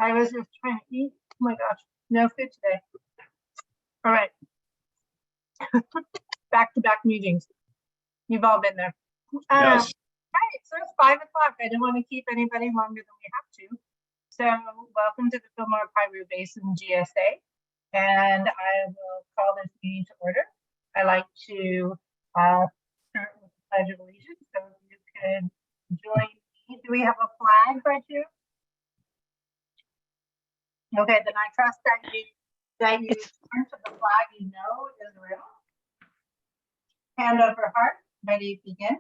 I was just trying to eat. Oh my gosh, no food today. All right. Back-to-back meetings. You've all been there. Yes. Right, so it's 5 o'clock. I don't want to keep anybody longer than we have to. So welcome to the Fillmore Piru Basin GSA. And I will call this meeting to order. I like to start with the Pledge of Allegiance. So if you could join me. Do we have a flag right here? Okay, then I trust that you turn to the flag you know is real. Hand over heart, ready to begin.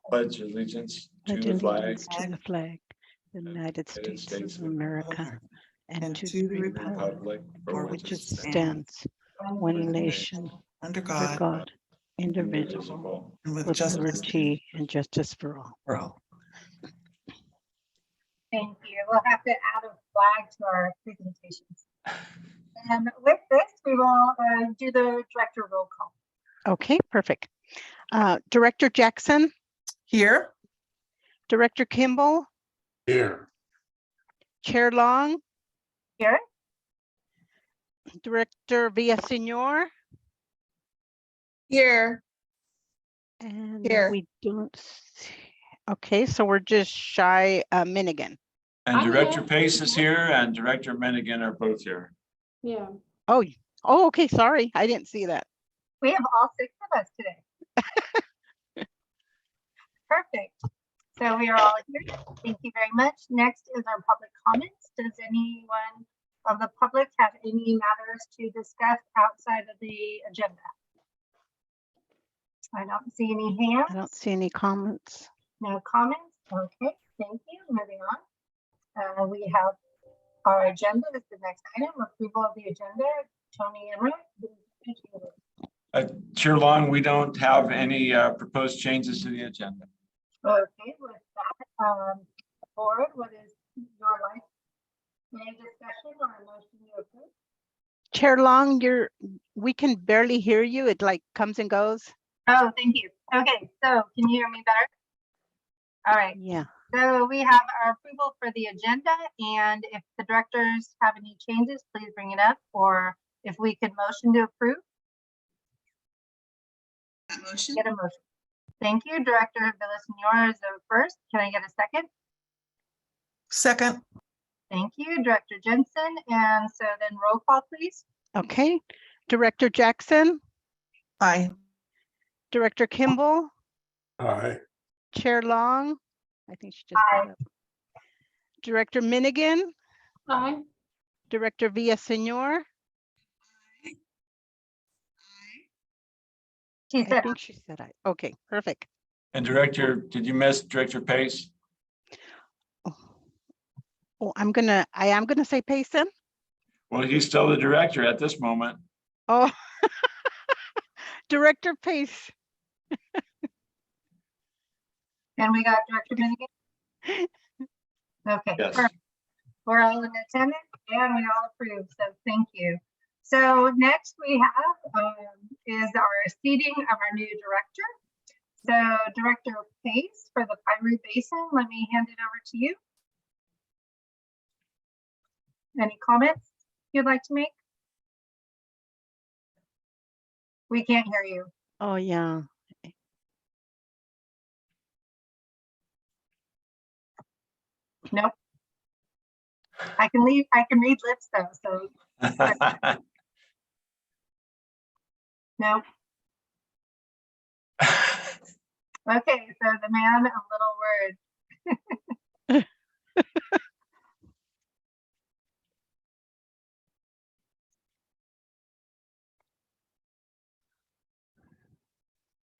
Pledge allegiance to the flag the United States of America, and to the republic for which it stands, one nation, under God, God, indivisible, and with with justice liberty and justice for all. for all. Thank you. We'll have to add a flag to our presentations. And with this, we will do the director roll call. Okay, perfect. Director Jackson, Here, Director Kimball, Here. Chair Long, Here, Director Villaseñor, here, and Here. we don't see. Okay, so we're just shy Minigan. And Director Pace is here and Director Menigan are both here. Yeah. Oh, okay, sorry, I didn't see that. we have all 6 of us today. Perfect. So we are all here. Thank you very much. Next is our public comments. Does anyone of the public have any matters to discuss outside of the agenda? I don't see any hands. I don't see any comments. No comments? Okay, thank you. Moving on. We have our agenda is the next item, approval of the agenda. Tony Emmerich. Chair Long, we don't have any proposed changes to the agenda. Okay, with that, board, what is your life? Any discussion or a motion to approve? Chair Long, we can barely hear you. It like comes and goes. Oh, thank you. Okay, so can you hear me better? All right. Yeah. So we have our approval for the agenda, and if the directors have any changes, please bring it up, or if we could motion to approve. motion. Get a motion. Thank you. Director Villaseñor is the first. Can I get a second? Second, Thank you, Director Jensen. And so then roll call, please. Okay. Director Jackson, aye. Director Kimball, Aye. Chair Long. I think she just got Aye. up. Director Minigan, Aye. Director Villaseñor. She I said, think she said aye. Okay, perfect. And Director, did you miss Director Pace? Oh, I am gonna say Payson. Well, he's still the director at this moment. Oh, Director Pace. and we got Director Minigan. Okay, Yes. perfect. We're all in attendance and we all approve, so thank you. So next we have is our seating of our new director. So Director Pace for the Piru Basin, let me hand it over to you. Any comments you'd like to make? We can't hear you. Oh, yeah. Nope. I can read lips though, so no. Okay, so the man of little words.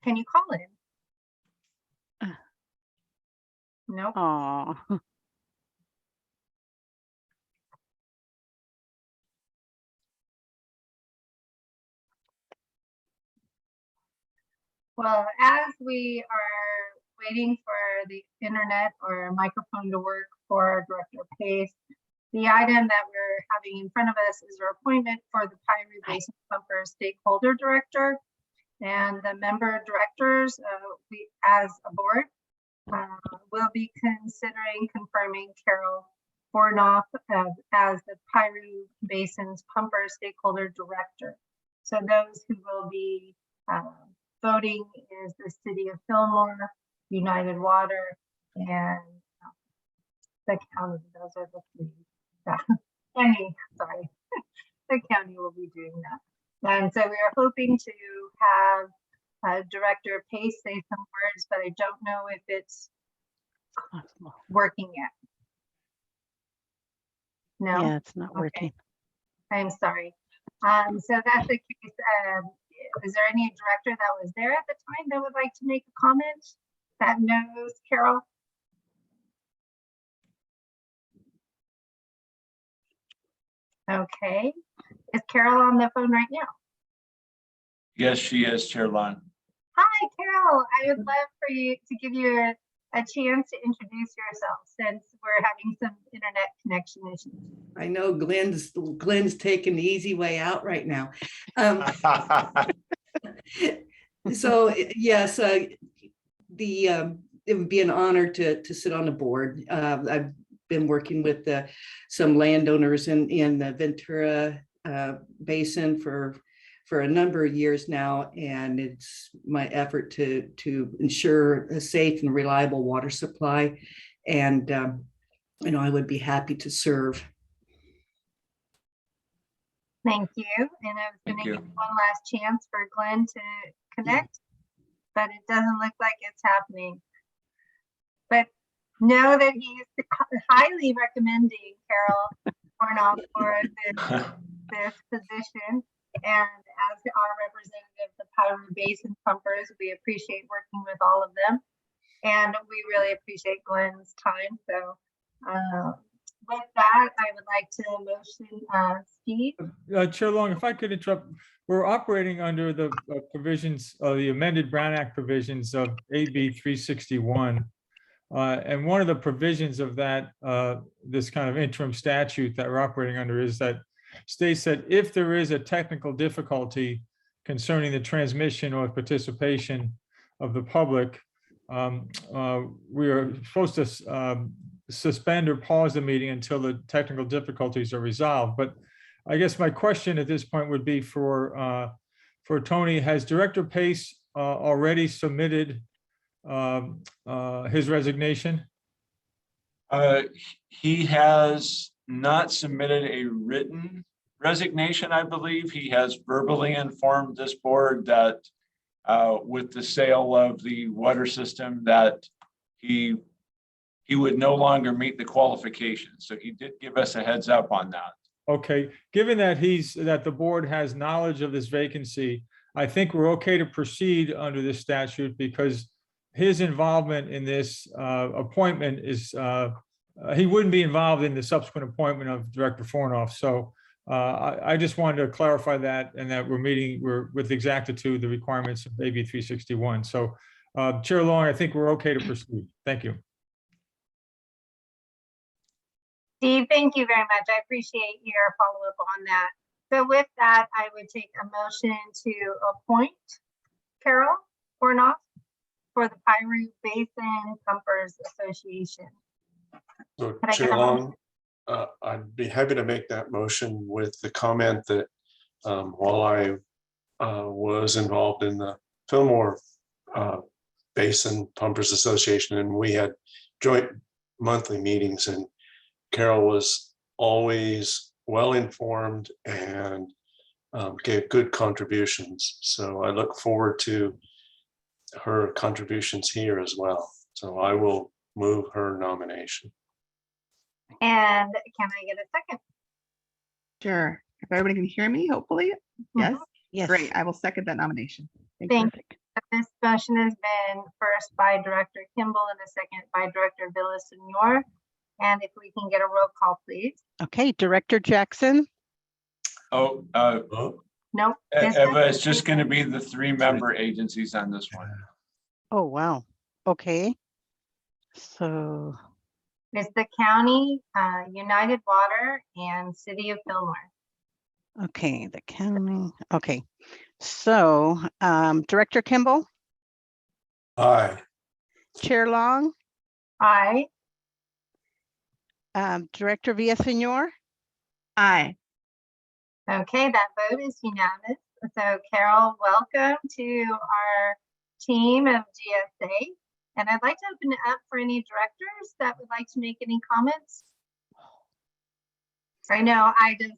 Can you call him? Nope. Aw. Well, as we are waiting for the internet or microphone to work for Director Pace, the item that we're having in front of us is our appointment for the Piru Basin Pumper Stakeholder Director. And the member directors, we as a board, will be considering confirming Carol Bornoff as the Piru Basin's Pumper Stakeholder Director. So those who will be voting is the City of Fillmore, United Water, and the county. Those are the three. County, sorry, the county will be doing that. And so we are hoping to have Director Pace say some words, but I don't know if it's working yet. No. Yeah, it's not working. I'm sorry. So that's the case. Is there any director that was there at the time that would like to make a comment that knows Carol? Okay. Is Carol on the phone right now? Yes, she is, Chair Lon. Hi, Carol. I would love for you to give you a chance to introduce yourself since we're having some internet connection issues. I know Glenn's taking the easy way out right now. So yes, it would be an honor to sit on the board. I've been working with some landowners in the Ventura Basin for a number of years now, and it's my effort to ensure a safe and reliable water supply. And you know, I would be happy to serve. Thank you. And I was going to give one last chance for Glenn to connect, but it doesn't look like it's happening. But know that he's highly recommending Carol Bornoff for this position. And as our representative of the Piru Basin Pumpers, we appreciate working with all of them. And we really appreciate Glenn's time. So with that, I would like to motion Steve. Chair Long, if I could interrupt, we're operating under the provisions of the amended Brown Act provisions of AB 361. And one of the provisions of that, this kind of interim statute that we're operating under is that states that if there is a technical difficulty concerning the transmission or participation of the public, we are supposed to suspend or pause the meeting until the technical difficulties are resolved. But I guess my question at this point would be for Tony. Has Director Pace already submitted his resignation? He has not submitted a written resignation, I believe. He has verbally informed this board that with the sale of the water system that he would no longer meet the qualifications. So he did give us a heads up on that. Okay, given that that the board has knowledge of this vacancy, I think we're okay to proceed under this statute because his involvement in this appointment is, he wouldn't be involved in the subsequent appointment of Director Fornoff. So I just wanted to clarify that, and that we're with exactitude the requirements of AB 361. So Chair Long, I think we're okay to proceed. Thank you. Steve, thank you very much. I appreciate your follow-up on that. So with that, I would take a motion to appoint Carol Bornoff for the Piru Basin Pumpers Association. So Chair Long, I'd be happy to make that motion with the comment that while I was involved in the Fillmore Basin Pumpers Association, and we had joint monthly meetings, and Carol was always well-informed and gave good contributions. So I look forward to her contributions here as well. So I will move her nomination. And can I get a second? Sure. If everybody can hear me, hopefully. Yes. Yes. Great. I will second that nomination. Thank you. Thank you. This motion has been first by Director Kimball and a second by Director Villasenor. And if we can get a roll call, please. Okay, Director Jackson, Oh, Nope. Eva, it's just going to be the 3-member agencies on this one. oh, wow, okay. So, It's the county, United Water, and City of Fillmore. okay, the county, okay. So, Director Kimball, Aye. Chair Long, Aye. Director Villasenor, Aye. Okay, that vote is unanimous. So Carol, welcome to our team of GSA. And I'd like to open it up for any directors that would like to make any comments. I know I just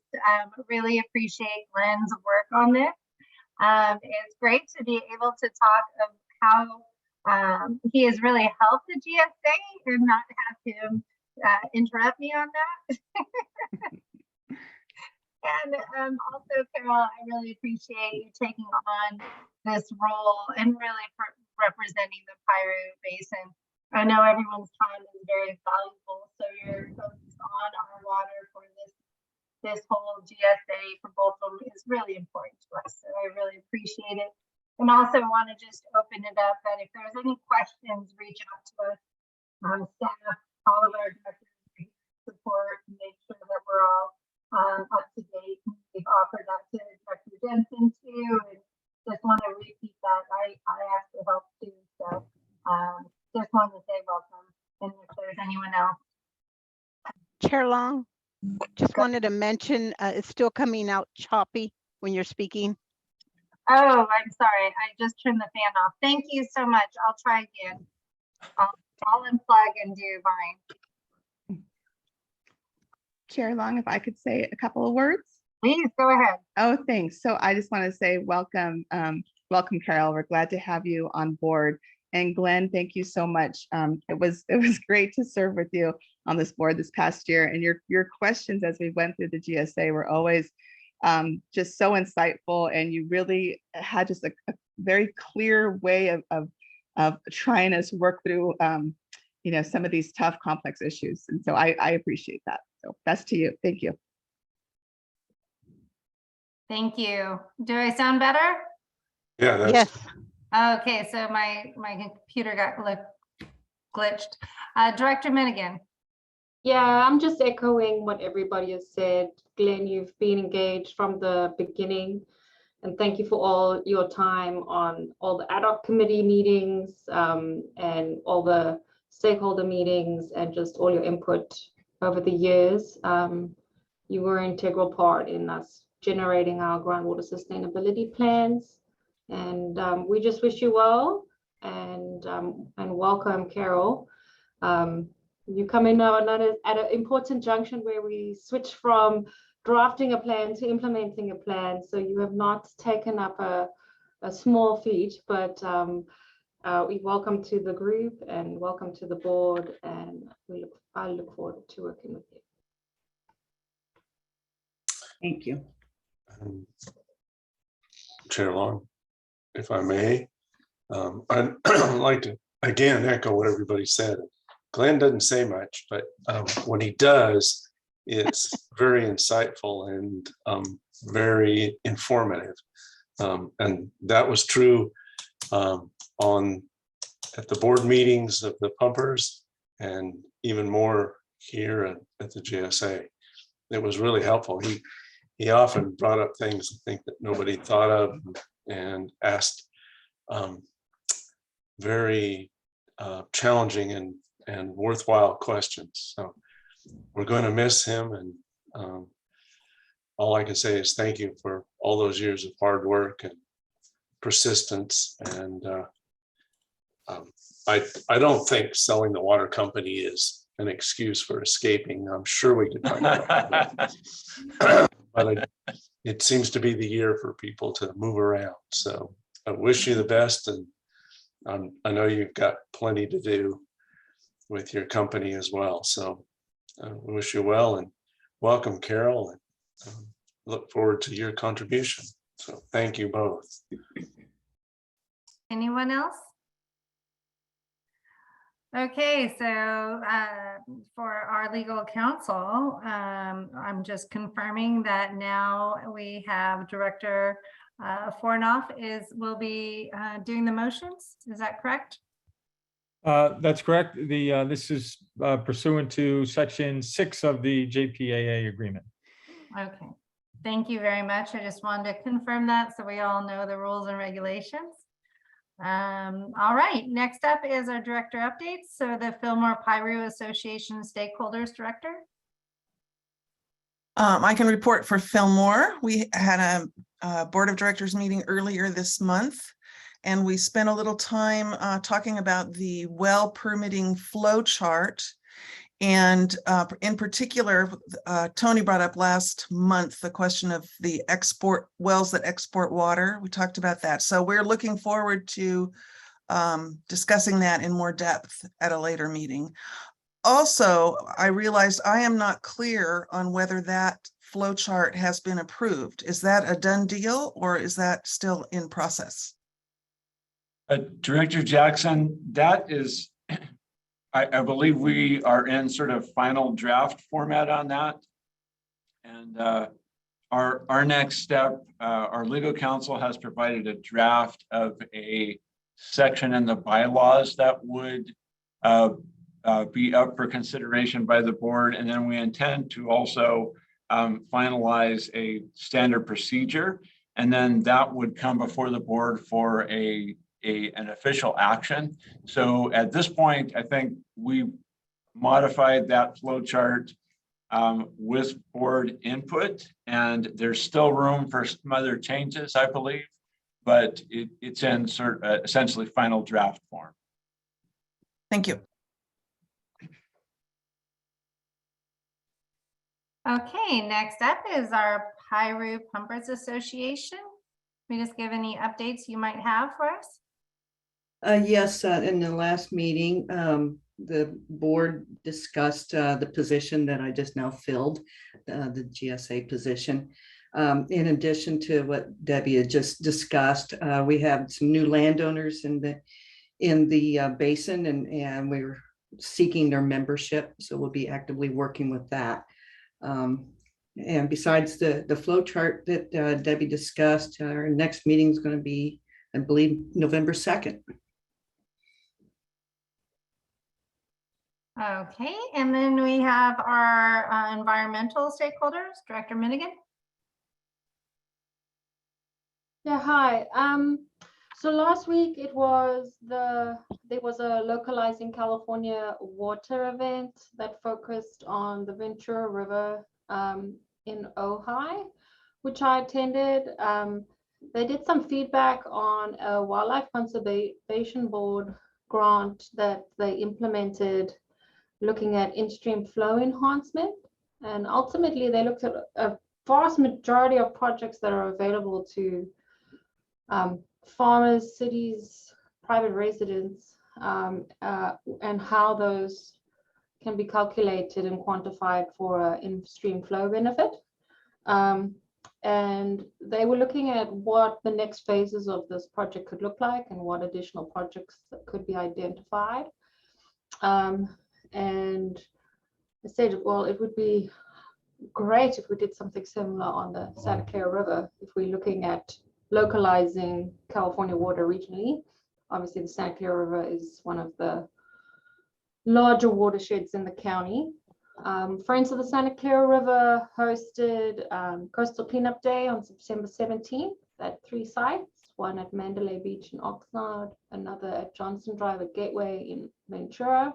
really appreciate Glenn's work on this. It's great to be able to talk of how he has really helped the GSA and not have him interrupt me on that. And also, Carol, I really appreciate you taking on this role and really representing the Piru Basin. I know everyone's time is very valuable, so your focus on our water for this whole GSA for both of them is really important to us. So I really appreciate it. And also want to just open it up that if there's any questions, reach out to us, staff, all of our directors, support, and make sure that we're all up to date. We've offered that to Dr. Jensen too, and just want to repeat that. I asked for help too, so just wanted to say welcome. And if there's anyone else. Chair Long, just wanted to mention, it's still coming out choppy when you're speaking. Oh, I'm sorry. I just turned the fan off. Thank you so much. I'll try again. I'll unplug and do mine. Chair Long, if I could say a couple of words. Please go ahead. Oh, thanks. So I just want to say welcome, welcome, Carol. We're glad to have you on board. And Glenn, thank you so much. It was great to serve with you on this board this past year. And your questions as we went through the GSA were always just so insightful. And you really had just a very clear way of trying us to work through some of these tough, complex issues. And so I appreciate that. So best to you. Thank you. Thank you. Do I sound better? Yeah, that's Yes, Okay, so my computer got glitched. Director Minigan. Yeah, I'm just echoing what everybody has said. Glenn, you've been engaged from the beginning, and thank you for all your time on all the ad hoc committee meetings and all the stakeholder meetings and just all your input over the years. You were an integral part in us generating our groundwater sustainability plans. And we just wish you well and welcome, Carol. You come in now at an important junction where we switch from drafting a plan to implementing a plan. So you have not taken up a small feat, but we welcome to the group and welcome to the board. And I look forward to working with you. Thank you. Chair Long, if I may, I'd like to again echo what everybody said. Glenn doesn't say much, but when he does, it's very insightful and very informative. And that was true at the board meetings of the pumpers and even more here at the GSA. It was really helpful. He often brought up things I think that nobody thought of and asked very challenging and worthwhile questions. So we're going to miss him, and all I can say is thank you for all those years of hard work and persistence. And I don't think selling the water company is an excuse for escaping. I'm sure we could find out. But it seems to be the year for people to move around. So I wish you the best, and I know you've got plenty to do with your company as well. So I wish you well, and welcome, Carol, and look forward to your contribution. So thank you both. Anyone else? Okay, so for our legal counsel, I'm just confirming that now we have Director Fornoff will be doing the motions. Is that correct? That's correct. This is pursuant to Section 6 of the JPAA agreement. Okay, thank you very much. I just wanted to confirm that so we all know the rules and regulations. All right, next up is our director updates. So the Fillmore Piru Association Stakeholders Director. I can report for Fillmore. We had a board of directors meeting earlier this month, and we spent a little time talking about the well permitting flow chart. And in particular, Tony brought up last month the question of the export wells that export water. We talked about that. So we're looking forward to discussing that in more depth at a later meeting. Also, I realized I am not clear on whether that flow chart has been approved. Is that a done deal, or is that still in process? Director Jackson, that is, I believe we are in sort of final draft format on that. And our next step, our legal counsel has provided a draft of a section in the bylaws that would be up for consideration by the board. And then we intend to also finalize a standard procedure. And then that would come before the board for an official action. So at this point, I think we modified that flow chart with board input, and there's still room for some other changes, I believe, but it's in essentially final draft form. Thank you. Okay, next up is our Piru Pumpers Association. Can we just give any updates you might have for us? Yes, in the last meeting, the board discussed the position that I just now filled, the GSA position. In addition to what Debbie had just discussed, we have some new landowners in the basin, and we're seeking their membership. So we'll be actively working with that. And besides the flow chart that Debbie discussed, our next meeting is going to be, I believe, November 2nd. Okay, and then we have our environmental stakeholders, Director Minigan. Yeah, hi. So last week there was a Localizing California water event that focused on the Ventura River in Ojai, which I attended. They did some feedback on a Wildlife Conservation Board grant that they implemented looking at in-stream flow enhancement. And ultimately, they looked at a vast majority of projects that are available to farmers, cities, private residents, and how those can be calculated and quantified for an in-stream flow benefit. And they were looking at what the next phases of this project could look like and what additional projects that could be identified. And I said, well, it would be great if we did something similar on the Santa Clara River, if we're looking at localizing California water regionally. Obviously, the Santa Clara River is one of the larger watersheds in the county. Friends of the Santa Clara River hosted Coastal Cleanup Day on September 17th at 3 sites, one at Mandalay Beach in Oxnard, another at Johnson Drive at Gateway in Ventura,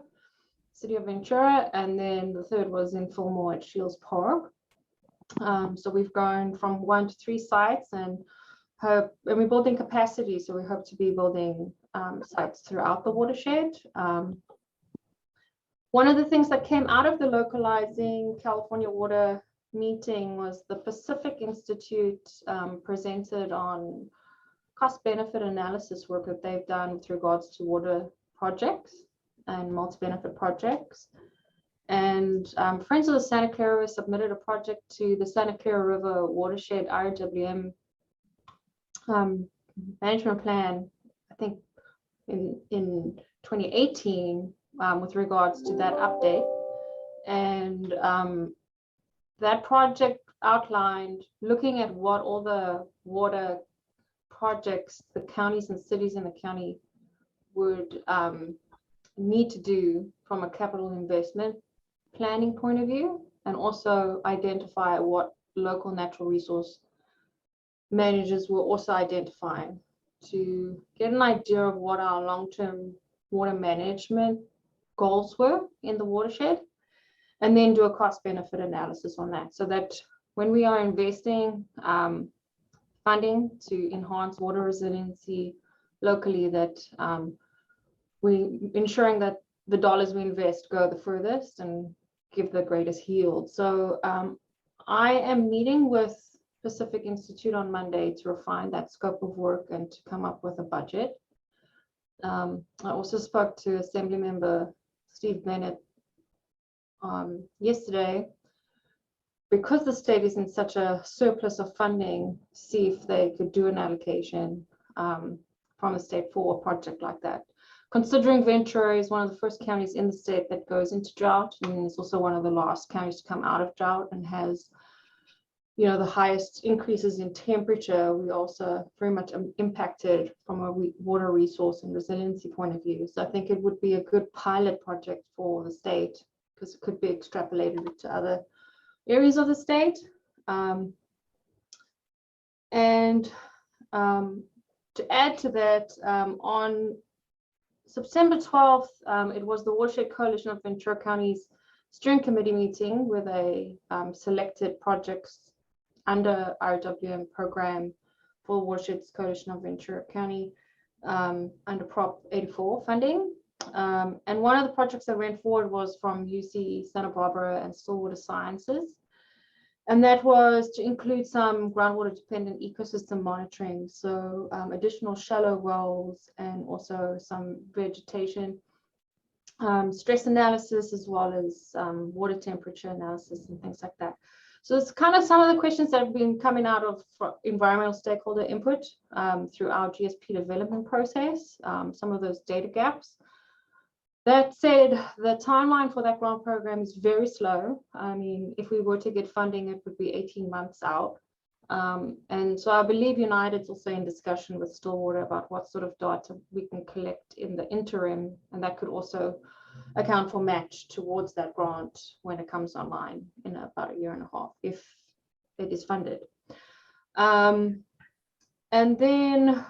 City of Ventura, and then the third was in Fillmore at Shields Park. So we've gone from 1 to 3 sites, and we're building capacity. So we hope to be building sites throughout the watershed. One of the things that came out of the localizing California water meeting was the Pacific Institute presented on cost benefit analysis work that they've done with regards to water projects and multi-benefit projects. And Friends of the Santa Clara submitted a project to the Santa Clara River Watershed RWM management plan, I think in 2018, with regards to that update. And that project outlined looking at what all the water projects the counties and cities in the county would need to do from a capital investment planning point of view, and also identify what local natural resource managers were also identifying to get an idea of what our long-term water management goals were in the watershed, and then do a cost benefit analysis on that, so that when we are investing funding to enhance water resiliency locally, that we ensuring that the dollars we invest go the furthest and give the greatest yield. So I am meeting with Pacific Institute on Monday to refine that scope of work and to come up with a budget. I also spoke to Assembly Member Steve Bennett yesterday, because the state is in such a surplus of funding, see if they could do an allocation from the state for a project like that. Considering Ventura is one of the first counties in the state that goes into drought, and it's also one of the last counties to come out of drought and has, you know, the highest increases in temperature, we also very much impacted from a water resource and resiliency point of view. So I think it would be a good pilot project for the state, because it could be extrapolated to other areas of the state. To add to that, on September 12th, it was the Watershed Coalition of Ventura County's steering committee meeting where they selected projects under our WM program for Watersheds Coalition of Ventura County under Prop 84 funding. And one of the projects that went forward was from UC Santa Barbara and Stillwater Sciences. And that was to include some groundwater dependent ecosystem monitoring. So additional shallow wells and also some vegetation stress analysis, as well as water temperature analysis and things like that. So it's kind of some of the questions that have been coming out of environmental stakeholder input through our GSP development process, some of those data gaps. That said, the timeline for that grant program is very slow. I mean, if we were to get funding, it would be 18 months out. And so I believe United's also in discussion with Stillwater about what sort of data we can collect in the interim, and that could also account for match towards that grant when it comes online in about a year and a half, if it is funded. And then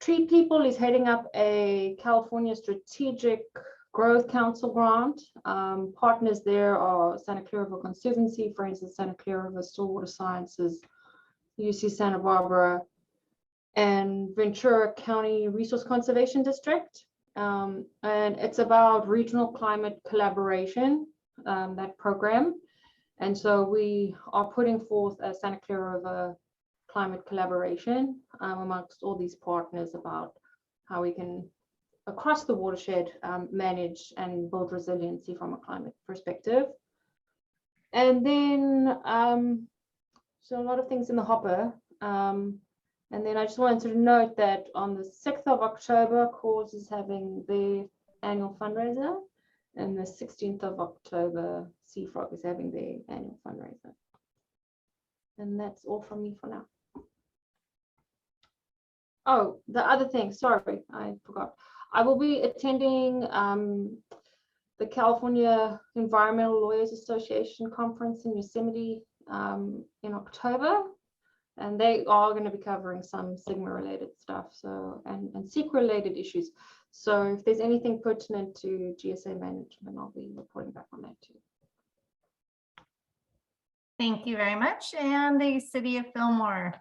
Tree People is heading up a California Strategic Growth Council grant. Partners there are Santa Clara River Conservancy, for instance, Santa Clara River Stillwater Sciences, UC Santa Barbara, and Ventura County Resource Conservation District. And it's about regional climate collaboration, that program. And so we are putting forth a Santa Clara River climate collaboration amongst all these partners about how we can, across the watershed, manage and build resiliency from a climate perspective. And then, so a lot of things in the hopper. And then I just wanted to note that on the 6th of October, CAUSE is having their annual fundraiser, and the 16th of October, CFROG is having their annual fundraiser. And that's all from me for now. Oh, the other thing, sorry, I forgot. I will be attending the California Environmental Lawyers Association conference in Yosemite in October. And they are going to be covering some SGMA related stuff, so and SEQA related issues. So if there's anything pertinent to GSA management, I'll be reporting back on that too. Thank you very much. And the City of Fillmore.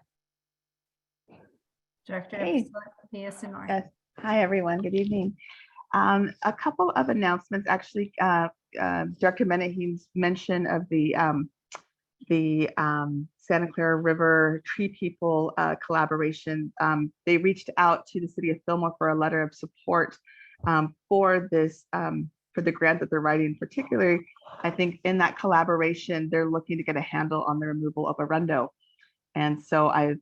Director Hey. of PSNR. Yes. Hi, everyone. Good evening. A couple of announcements, actually, Director Menaheem's mention of the Santa Clara River Tree People collaboration. They reached out to the city of Fillmore for a letter of support for this, for the grant that they're writing. Particularly, I think in that collaboration, they're looking to get a handle on the removal of arundo. And so I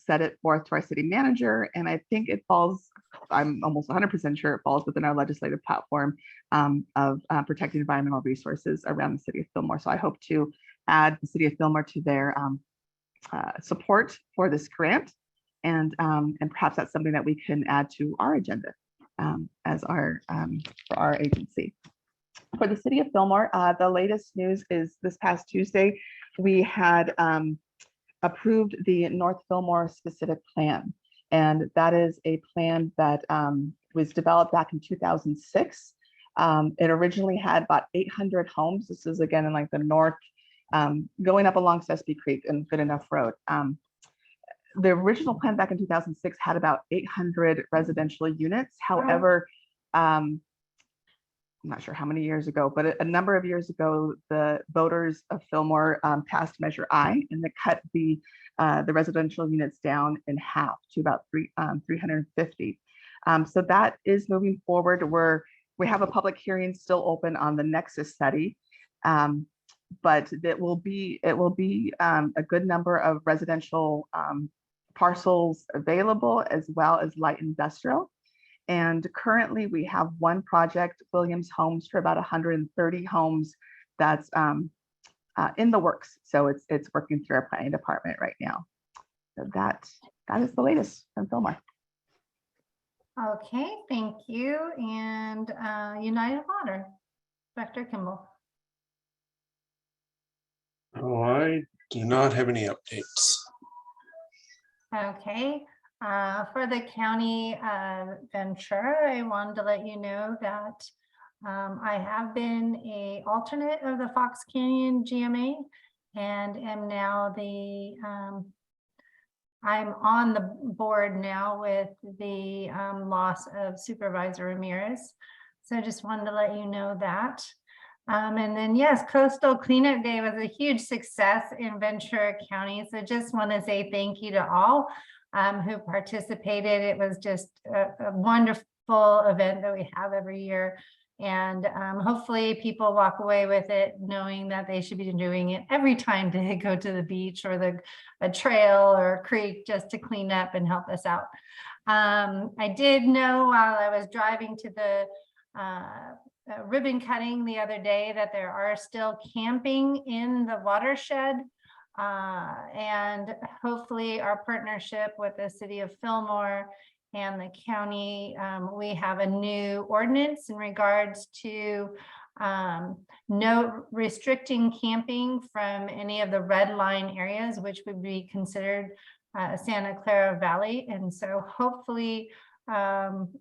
set it forth to our city manager, and I think it falls, I'm almost 100% sure it falls within our legislative platform of protecting environmental resources around the city of Fillmore. So I hope to add the city of Fillmore to their support for this grant, and perhaps that's something that we can add to our agenda as our for our agency. For the city of Fillmore, the latest news is this past Tuesday, we had approved the North Fillmore specific plan. And that is a plan that was developed back in 2006. It originally had about 800 homes. This is again in like the north, going up along Sespe Creek and Good Enough Road. The original plan back in 2006 had about 800 residential units. However, I'm not sure how many years ago, but a number of years ago, the voters of Fillmore passed Measure I, and they cut the residential units down in half to about 350. So that is moving forward. We have a public hearing still open on the Nexus study, but it will be a good number of residential parcels available, as well as light industrial. And currently we have one project, Williams Homes, for about 130 homes that's in the works. So it's working through our planning department right now. So that is the latest from Fillmore. Okay, thank you. And United Water, Director Kimball. Oh, I do not have any updates. Okay. For the county Ventura, I wanted to let you know that I have been an alternate of the Fox Canyon GMA, and am now I'm on the board now with the loss of Supervisor Ramirez. So I just wanted to let you know that. And then yes, Coastal Cleanup Day was a huge success in Ventura County. So just want to say thank you to all who participated. It was just a wonderful event that we have every year. And hopefully people walk away with it knowing that they should be doing it every time they go to the beach or a trail or a creek, just to clean up and help us out. I did know while I was driving to the ribbon cutting the other day that there are still camping in the watershed. And hopefully our partnership with the city of Fillmore and the county, we have a new ordinance in regards to no restricting camping from any of the red line areas, which would be considered Santa Clara Valley. And so hopefully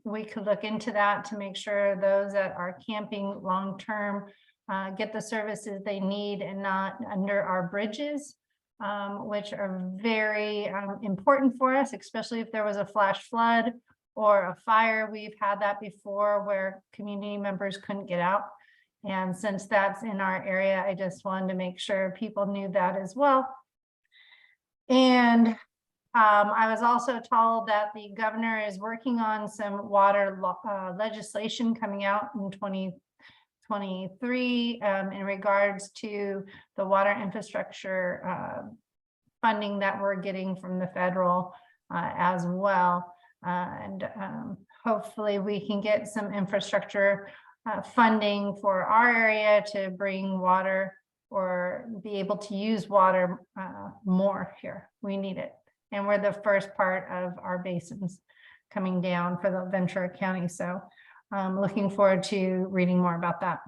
we could look into that to make sure those that are camping long-term get the services they need and not under our bridges, which are very important for us, especially if there was a flash flood or a fire. We've had that before where community members couldn't get out. And since that's in our area, I just wanted to make sure people knew that as well. And I was also told that the governor is working on some water legislation coming out in 2023 in regards to the water infrastructure funding that we're getting from the federal as well. And hopefully we can get some infrastructure funding for our area to bring water or be able to use water more here. We need it. And we're the first part of our basins coming down for the Ventura County. So I'm looking forward to reading more about that.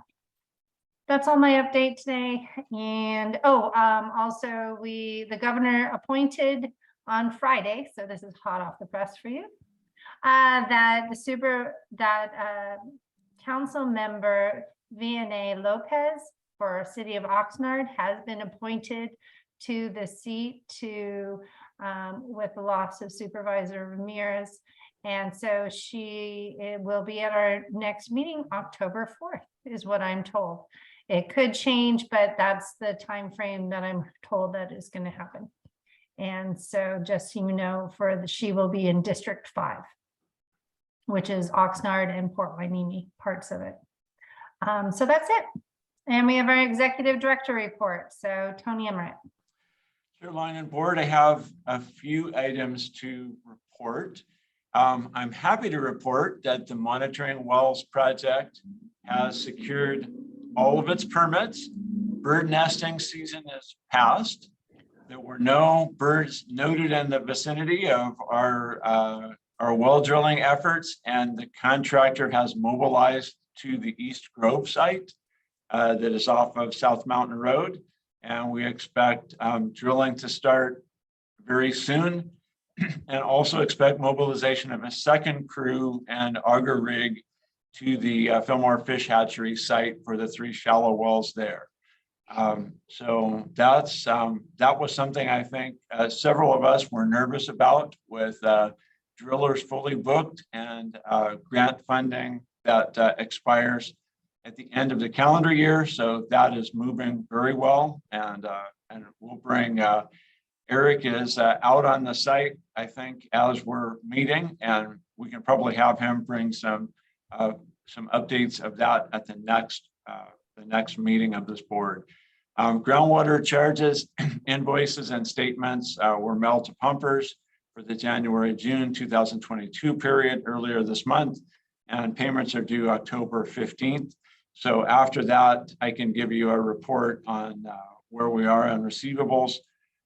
That's all my update today. And also the governor appointed on Friday, so this is hot off the press for you, that council member Vianney Lopez for City of Oxnard has been appointed to the seat with the loss of Supervisor Ramirez. And so it will be at our next meeting, October 4th, is what I'm told. It could change, but that's the time frame that I'm told that is going to happen. And so just so you know, she will be in District 5, which is Oxnard and Port Hueneme, parts of it. So that's it. And we have our executive director report. So Tony Emmerich. Chairline and board, I have a few items to report. I'm happy to report that the Monitoring Wells project has secured all of its permits. Bird nesting season is past. There were no birds noted in the vicinity of our well drilling efforts, and the contractor has mobilized to the East Grove site that is off of South Mountain Road. And we expect drilling to start very soon, and also expect mobilization of a second crew and auger rig to the Fillmore Fish Hatchery site for the 3 shallow wells there. So that was something I think several of us were nervous about, with drillers fully booked and grant funding that expires at the end of the calendar year. So that is moving very well, and we'll bring Eric is out on the site, I think, as we're meeting, and we can probably have him bring some updates of that at the next meeting of this board. Groundwater charges, invoices, and statements were mailed to pumpers for the January-June 2022 period earlier this month, and payments are due October 15th. So after that, I can give you a report on where we are on receivables.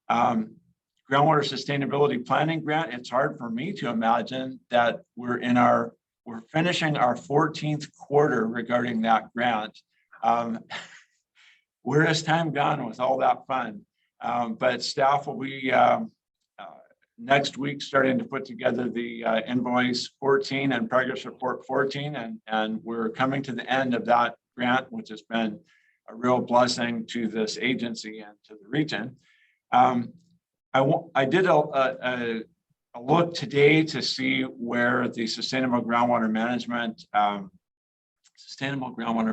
Groundwater sustainability planning grant. It's hard for me to imagine that we're finishing our 14th quarter regarding that grant. Where has time gone with all that fun? But staff will be next week starting to put together the invoice 14 and progress report 14, and we're coming to the end of that grant, which has been a real blessing to this agency and to the region. I did a look today to see where the Sustainable Groundwater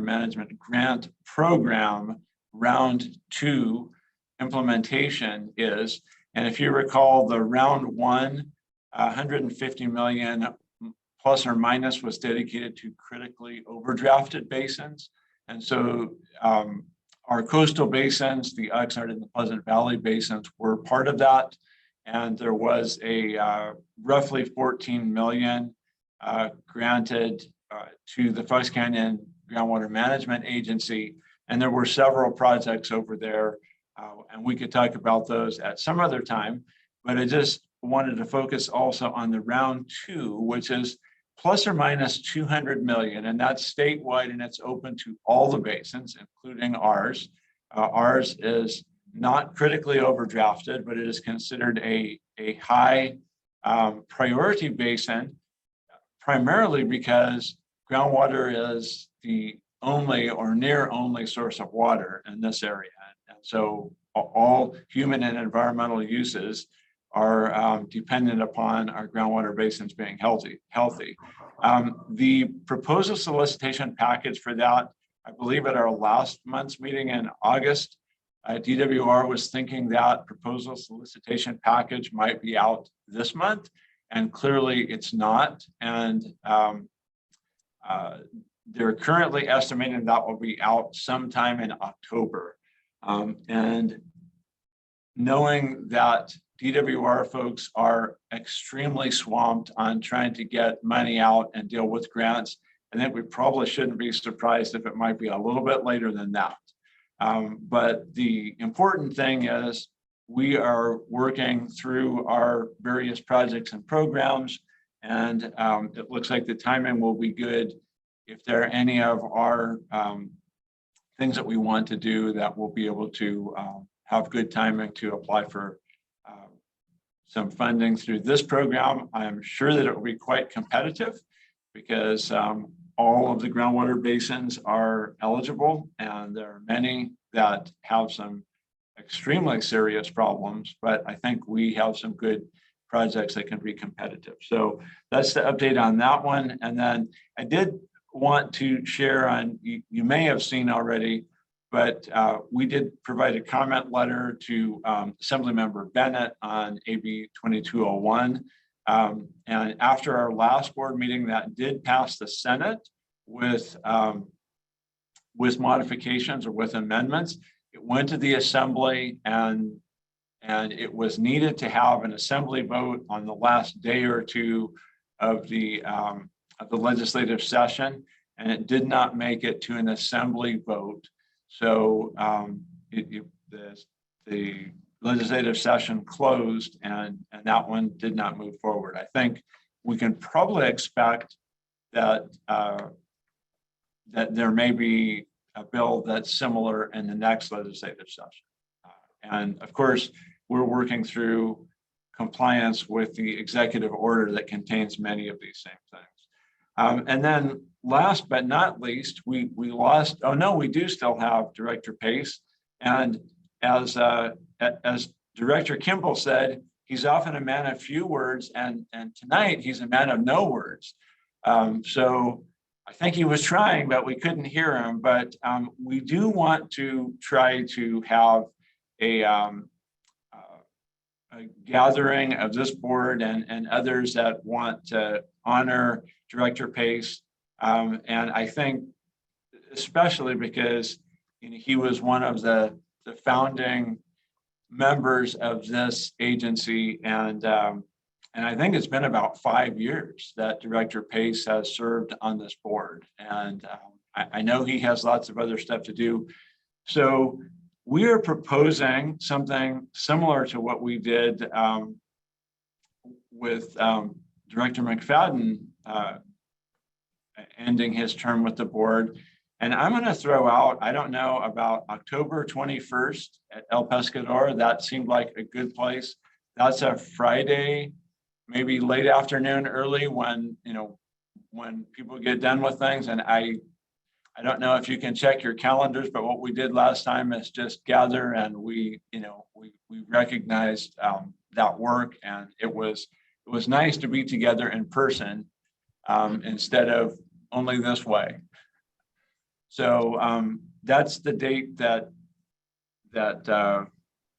Management Grant Program Round 2 implementation is. And if you recall, the Round 1, 150 million plus or minus was dedicated to critically overdrafted basins. And so our coastal basins, the Oxnard and the Pleasant Valley basins, were part of that. And there was a roughly 14 million granted to the Fox Canyon Groundwater Management Agency. And there were several projects over there, and we could talk about those at some other time. But I just wanted to focus also on the Round 2, which is plus or minus 200 million, and that's statewide, and it's open to all the basins, including ours. Ours is not critically overdrafted, but it is considered a high priority basin, primarily because groundwater is the only or near only source of water in this area. And so all human and environmental uses are dependent upon our groundwater basins being healthy. The proposal solicitation package for that, I believe at our last month's meeting in August, DWR was thinking that proposal solicitation package might be out this month, and clearly it's not. And they're currently estimating that will be out sometime in October. And knowing that DWR folks are extremely swamped on trying to get money out and deal with grants, I think we probably shouldn't be surprised if it might be a little bit later than that. But the important thing is we are working through our various projects and programs, and it looks like the timing will be good. If there are any of our things that we want to do, that we'll be able to have good timing to apply for some funding through this program. I'm sure that it will be quite competitive because all of the groundwater basins are eligible, and there are many that have some extremely serious problems, but I think we have some good projects that can be competitive. So that's the update on that one. And then I did want to share on, you may have seen already, but we did provide a comment letter to Assemblymember Bennett on AB 2201. And after our last board meeting, that did pass the Senate with modifications or with amendments. It went to the Assembly, and it was needed to have an Assembly vote on the last day or two of the legislative session, and it did not make it to an Assembly vote. So the legislative session closed, and that one did not move forward. I think we can probably expect that that there may be a bill that's similar in the next legislative session. And of course, we're working through compliance with the executive order that contains many of these same things. And then last but not least, we lost, oh no, we do still have Director Pace. And as Director Kimball said, he's often a man of few words, and tonight he's a man of no words. So I think he was trying, but we couldn't hear him. But we do want to try to have a gathering of this board and others that want to honor Director Pace. And I think especially because he was one of the founding members of this agency, and I think it's been about 5 years that Director Pace has served on this board. And I know he has lots of other stuff to do. So we are proposing something similar to what we did with Director McFadden ending his term with the board. And I'm going to throw out, I don't know, about October 21st at El Pescador. That seemed like a good place. That's a Friday, maybe late afternoon, early, when people get done with things. And I don't know if you can check your calendars, but what we did last time is just gather, and we recognized that work, and it was nice to be together in person instead of only this way. So that's the date that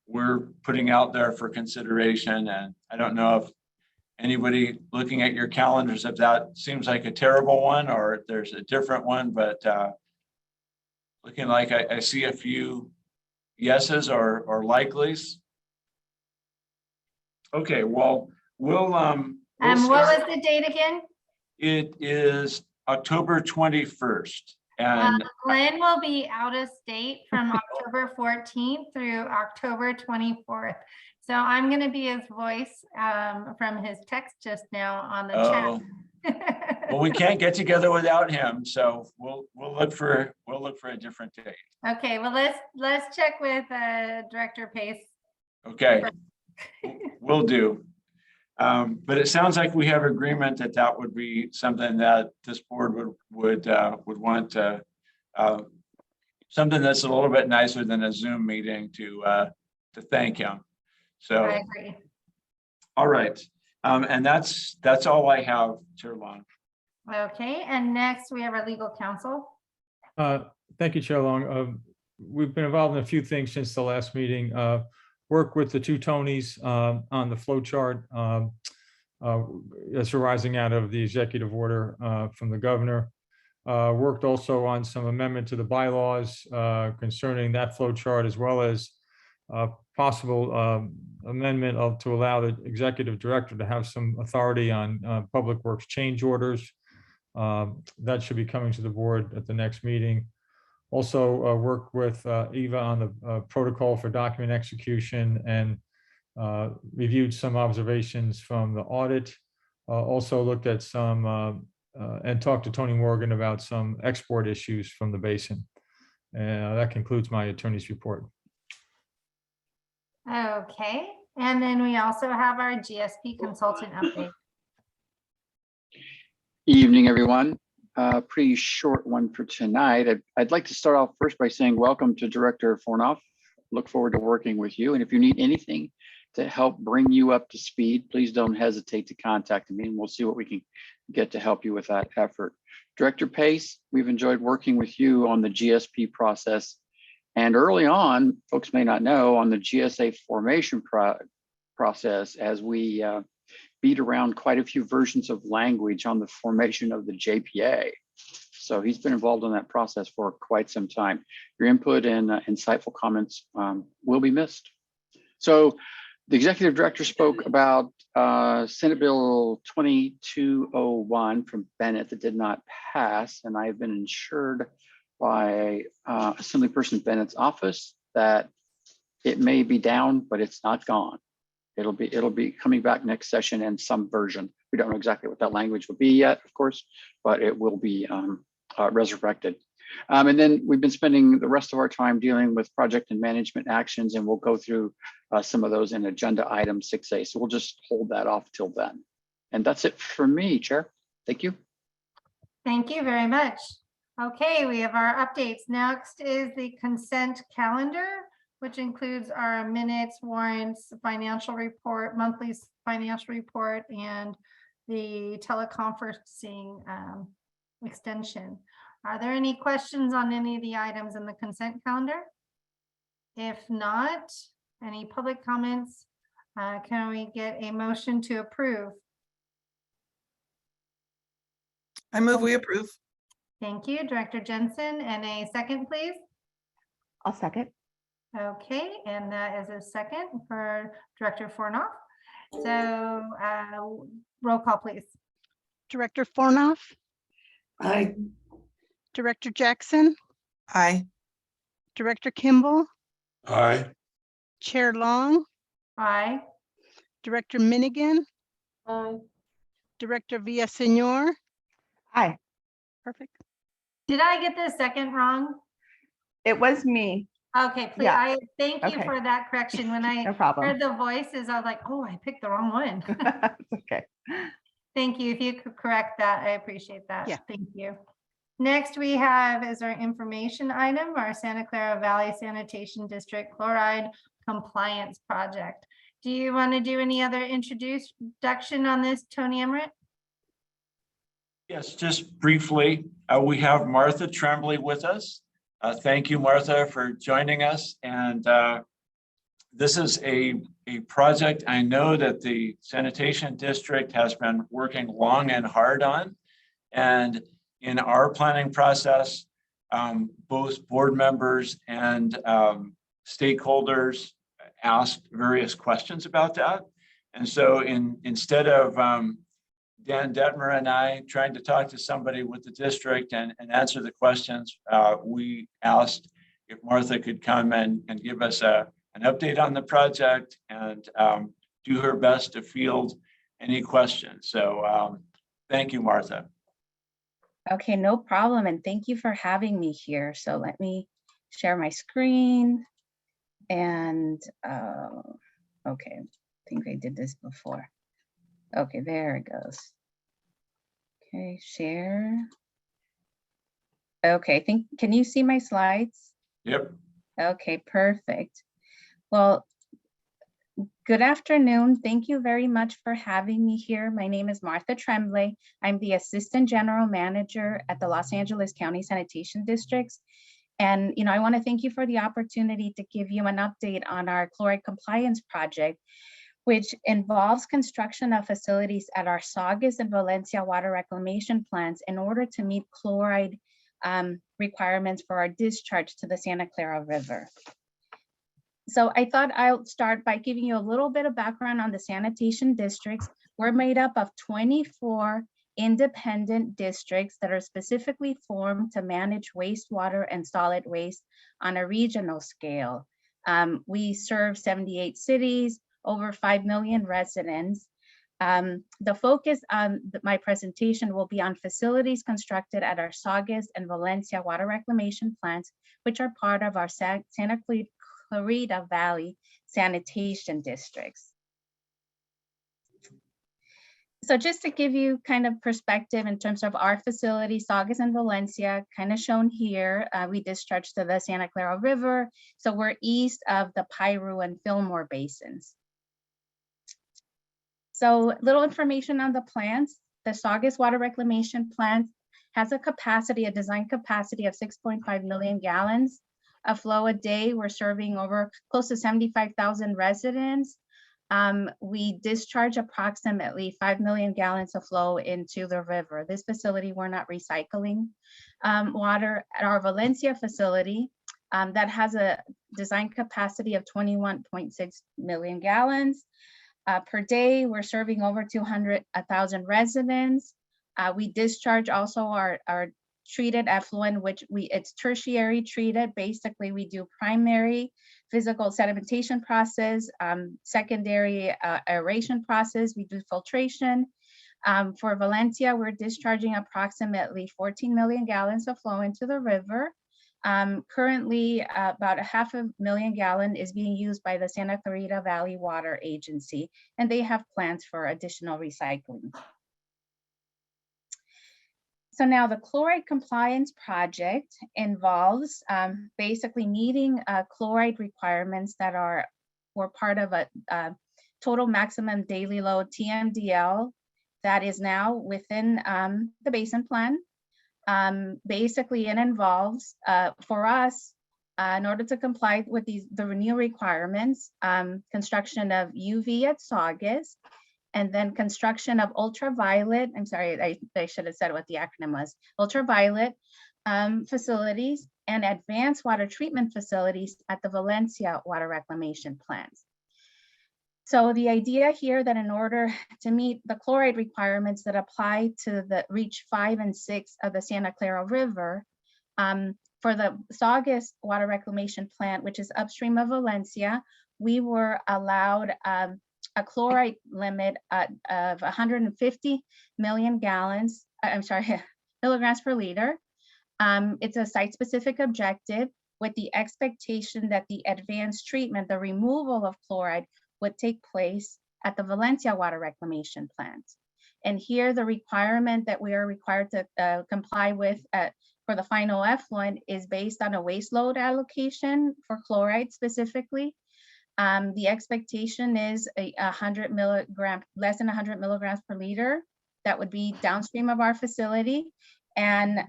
we're putting out there for consideration. And I don't know if anybody looking at your calendars, if that seems like a terrible one or if there's a different one, but looking like I see a few yeses or likelies. Okay, well, we'll what was the date again? It is October 21st. And Glenn will be out of state from October 14th through October 24th. So I'm going to be his voice from his text just now on the chat. Well, we can't get together without him, so we'll look for a different date. Okay, well let's check with Director Pace. Okay, we'll do. But it sounds like we have agreement that would be something that this board would want to, something that's a little bit nicer than a Zoom meeting to thank him. So I agree. All right, and that's all I have, Chair Long. Okay, and next we have our legal counsel. Thank you, Chair Long. We've been involved in a few things since the last meeting. Work with the two Tonys on the flow chart that's arising out of the executive order from the governor. Worked also on some amendment to the bylaws concerning that flow chart, as well as possible amendment to allow the executive director to have some authority on public works change orders. That should be coming to the board at the next meeting. Also work with Eva on the protocol for document execution, and reviewed some observations from the audit. Also looked at some and talked to Tony Morgan about some export issues from the basin. And that concludes my attorney's report. Okay, and then we also have our GSP consultant update. Evening, everyone. Pretty short one for tonight. I'd like to start off first by saying welcome to Director Fornoff. look forward to working with you. And if you need anything to help bring you up to speed, please don't hesitate to contact me, and we'll see what we can get to help you with that effort. Director Pace, we've enjoyed working with you on the GSP process. And early on, folks may not know, on the GSA formation process, as we beat around quite a few versions of language on the formation of the JPA. So he's been involved in that process for quite some time. Your input and insightful comments will be missed. So the executive director spoke about Senate Bill 2201 from Bennett that did not pass, and I've been assured by Assemblyperson Bennett's office that it may be down, but it's not gone. It'll be coming back next session in some version. We don't know exactly what that language will be yet, of course, but it will be resurrected. And then we've been spending the rest of our time dealing with project and management actions, and we'll go through some of those in agenda item 6A. So we'll just hold that off till then. And that's it for me, Chair. Thank you. Thank you very much. Okay, we have our updates. Next is the consent calendar, which includes our minutes, warrants, financial report, monthly financial report, and the teleconferencing extension. Are there any questions on any of the items in the consent calendar? If not, any public comments? Can we get a motion to approve? I move we approve. Thank you, Director Jensen. And a second, please. I'll second. Okay, and that is a second for Director Fornoff. So roll call, please. Director Fornoff, Aye. Director Jackson, Aye. Director Kimball, Aye. Chair Long, Aye. Director Minigan, Aye. Director Villaseñor. Aye. Perfect. Did I get the second wrong? It was me. Okay, please. Yeah. I thank you Okay. for that correction. When I No problem. heard the voices, I was like, oh, I picked the wrong one. It's okay. Thank you. If you could correct that, I appreciate that. Yeah. Thank you. Next we have is our information item, our Santa Clara Valley Sanitation District Chloride Compliance Project. Do you want to do any other introduction on this, Tony Emmerich? Yes, just briefly, we have Martha Tremblay with us. Thank you, Martha, for joining us. And this is a project I know that the sanitation district has been working long and hard on. And in our planning process, both board members and stakeholders asked various questions about that. And so instead of Dan Detmer and I trying to talk to somebody with the district and answer the questions, we asked if Martha could come and give us an update on the project and do her best to field any questions. So thank you, Martha. Okay, no problem. And thank you for having me here. So let me share my screen. And okay, I think I did this before. Okay, there it goes. Okay, share. Okay, can you see my slides? Yep. Okay, perfect. Well, good afternoon. Thank you very much for having me here. My name is Martha Tremblay. I'm the Assistant General Manager at the Los Angeles County Sanitation Districts. And I want to thank you for the opportunity to give you an update on our chloride compliance project, which involves construction of facilities at our Saugus and Valencia water reclamation plants in order to meet chloride requirements for our discharge to the Santa Clara River. So I thought I'll start by giving you a little bit of background on the sanitation districts. We're made up of 24 independent districts that are specifically formed to manage wastewater and solid waste on a regional scale. We serve 78 cities, over 5 million residents. The focus on my presentation will be on facilities constructed at our Saugus and Valencia water reclamation plants, which are part of our Santa Clarita Valley sanitation districts. So just to give you kind of perspective in terms of our facility, Saugus and Valencia, kind of shown here, we discharge to the Santa Clara River. So we're east of the Piru and Fillmore basins. So little information on the plants. The Saugus Water Reclamation Plant has a capacity, a design capacity of 6.5 million gallons of flow a day. We're serving over close to 75,000 residents. We discharge approximately 5 million gallons of flow into the river. This facility, we're not recycling water. At our Valencia facility, that has a design capacity of 21.6 million gallons per day. We're serving over 200,000 residents. We discharge also our treated effluent, which it's tertiary treated. Basically, we do primary physical sedimentation process, secondary aeration process, we do filtration. For Valencia, we're discharging approximately 14 million gallons of flow into the river. Currently, about 500,000 gallons is being used by the Santa Clarita Valley Water Agency, and they have plans for additional recycling. So now the chloride compliance project involves basically meeting chloride requirements that were part of a total maximum daily load TMDL that is now within the basin plan. Basically, it involves for us, in order to comply with the new requirements, construction of UV at Saugus, and then construction of ultraviolet, I'm sorry, I should have said what the acronym was, ultraviolet facilities and advanced water treatment facilities at the Valencia water reclamation plants. So the idea here that in order to meet the chloride requirements that apply to the reach 5 and 6 of the Santa Clara River, for the Saugus water reclamation plant, which is upstream of Valencia, we were allowed a chloride limit of 150 million gallons, I'm sorry, milligrams per liter. It's a site-specific objective with the expectation that the advanced treatment, the removal of chloride, would take place at the Valencia water reclamation plant. And here the requirement that we are required to comply with for the final effluent is based on a waste load allocation for chloride specifically. The expectation is a 100 milligram, less than 100 milligrams per liter. That would be downstream of our facility. And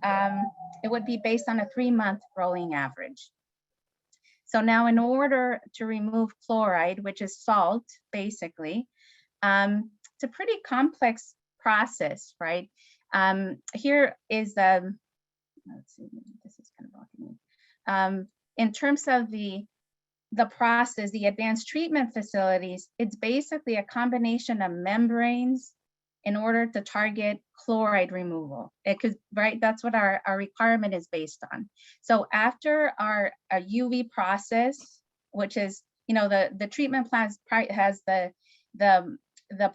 it would be based on a 3-month rolling average. So now in order to remove chloride, which is salt, basically, it's a pretty complex process, right? Here is the, let's see, this is kind of blocking me. In terms of the process, the advanced treatment facilities, it's basically a combination of membranes in order to target chloride removal. Right, that's what our requirement is based on. So after our UV process, which is, the treatment plant has the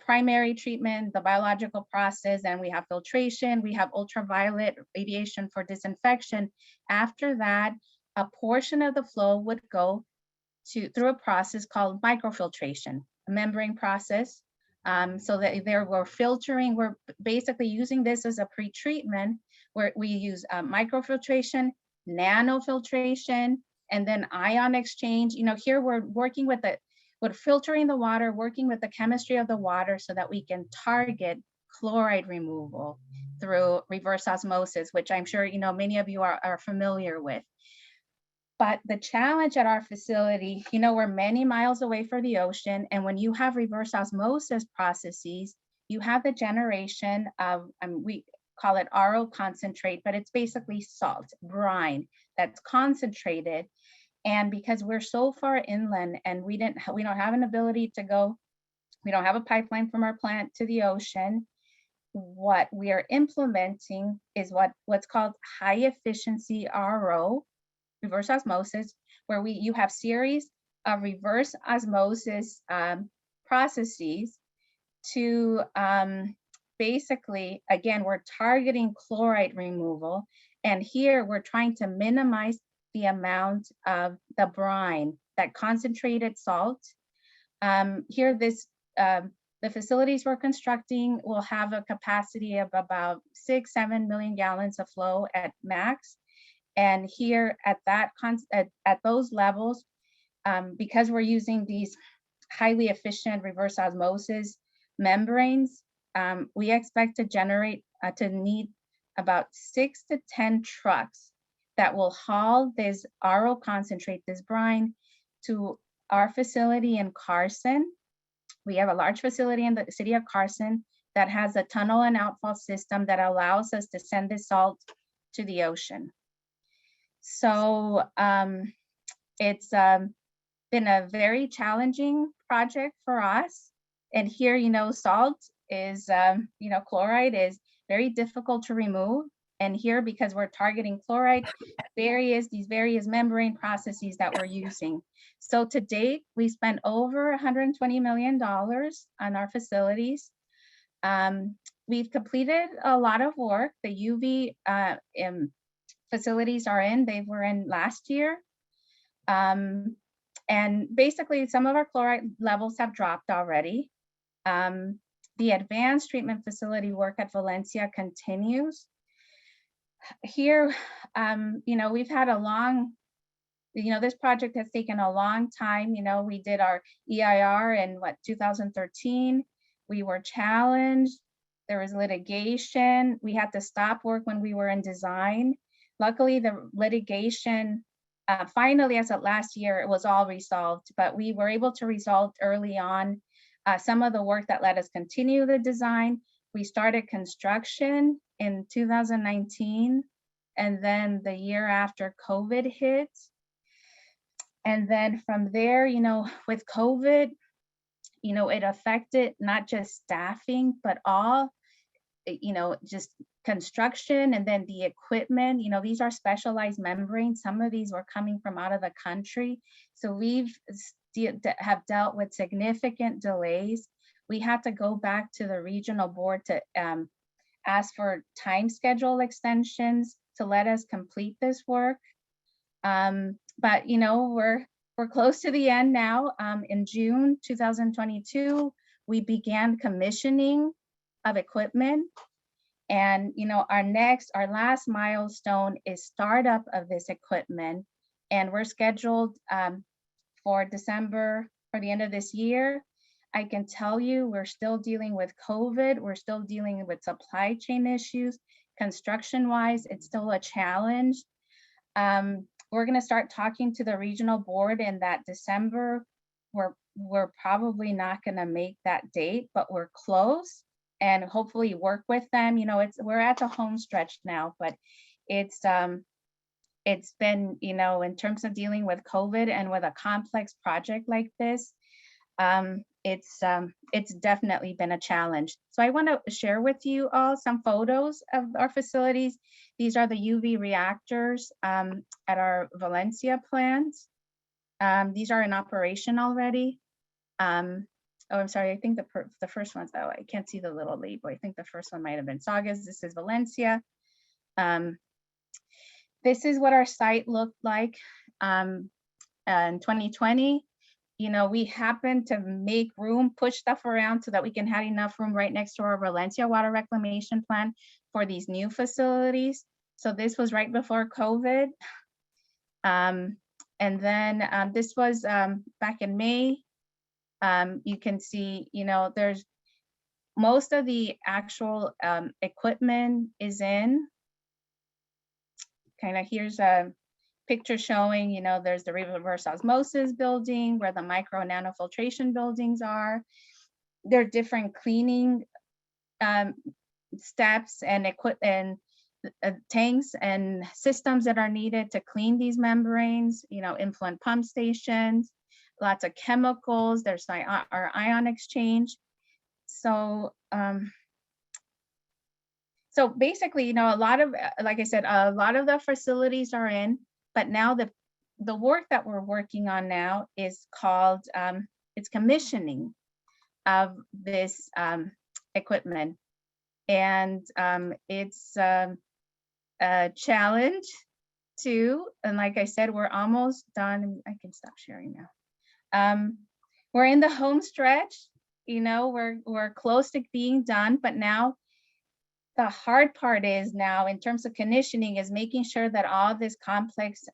primary treatment, the biological process, and we have filtration, we have ultraviolet radiation for disinfection. After that, a portion of the flow would go through a process called microfiltration, a membrane process. So that we're filtering, we're basically using this as a pre-treatment where we use microfiltration, nanofiltration, and then ion exchange. Here we're working with we're filtering the water, working with the chemistry of the water so that we can target chloride removal through reverse osmosis, which I'm sure many of you are familiar with. But the challenge at our facility, we're many miles away from the ocean. And when you have reverse osmosis processes, you have the generation of, we call it RO concentrate, but it's basically salt, brine that's concentrated. And because we're so far inland and we don't have an ability to go, we don't have a pipeline from our plant to the ocean, what we are implementing is what's called high efficiency RO, reverse osmosis, where you have series of reverse osmosis processes to basically, again, we're targeting chloride removal. And here we're trying to minimize the amount of the brine, that concentrated salt. Here, The facilities we're constructing will have a capacity of about 6-7 million gallons of flow at max. And here at those levels, because we're using these highly efficient reverse osmosis membranes, we expect to need about 6 to 10 trucks that will haul this RO concentrate, this brine, to our facility in Carson. We have a large facility in the city of Carson that has a tunnel and outfall system that allows us to send this salt to the ocean. So it's been a very challenging project for us. And here, salt is, chloride is very difficult to remove. And here, because we're targeting chloride, these various membrane processes that we're using. So to date, we spent over $120 million on our facilities. We've completed a lot of work. The UV facilities are in, they were in last year. And basically some of our chloride levels have dropped already. The advanced treatment facility work at Valencia continues. Here, we've had a long, this project has taken a long time. We did our EIR in 2013. We were challenged. There was litigation. We had to stop work when we were in design. Luckily, the litigation, finally, as of last year, it was all resolved, but we were able to resolve early on some of the work that let us continue the design. We started construction in 2019, and then the year after COVID hit. And then from there, with COVID, it affected not just staffing, but all, just construction, and then the equipment. These are specialized membranes. Some of these were coming from out of the country. So we've have dealt with significant delays. We had to go back to the regional board to ask for time schedule extensions to let us complete this work. But we're close to the end now. In June 2022, we began commissioning of equipment. And our last milestone is startup of this equipment. And we're scheduled for December, for the end of this year. I can tell you, we're still dealing with COVID. We're still dealing with supply chain issues. Construction-wise, it's still a challenge. We're going to start talking to the regional board in that December. We're probably not going to make that date, but we're close, and hopefully work with them. We're at the home stretch now, but it's been, in terms of dealing with COVID and with a complex project like this, it's definitely been a challenge. So I want to share with you all some photos of our facilities. These are the UV reactors at our Valencia plant. These are in operation already. Oh, I'm sorry, I think the first one's, oh, I can't see the little label. I think the first one might have been Saugus. This is Valencia. This is what our site looked like in 2020. We happened to make room, push stuff around so that we can have enough room right next to our Valencia water reclamation plant for these new facilities. So this was right before COVID. And then this was back in May. You can see, there's most of the actual equipment is in. Kind of here's a picture showing, there's the reverse osmosis building where the micro nanofiltration buildings are. There are different cleaning steps and equipment, tanks and systems that are needed to clean these membranes, influent pump stations, lots of chemicals. There's our ion exchange. So, so basically, a lot of, like I said, a lot of the facilities are in, but now the work that we're working on now is called, it's commissioning of this equipment. And it's a challenge too. And like I said, we're almost done. I can stop sharing now. We're in the home stretch. we're close to being done, but now the hard part is now in terms of conditioning is making sure that all this complex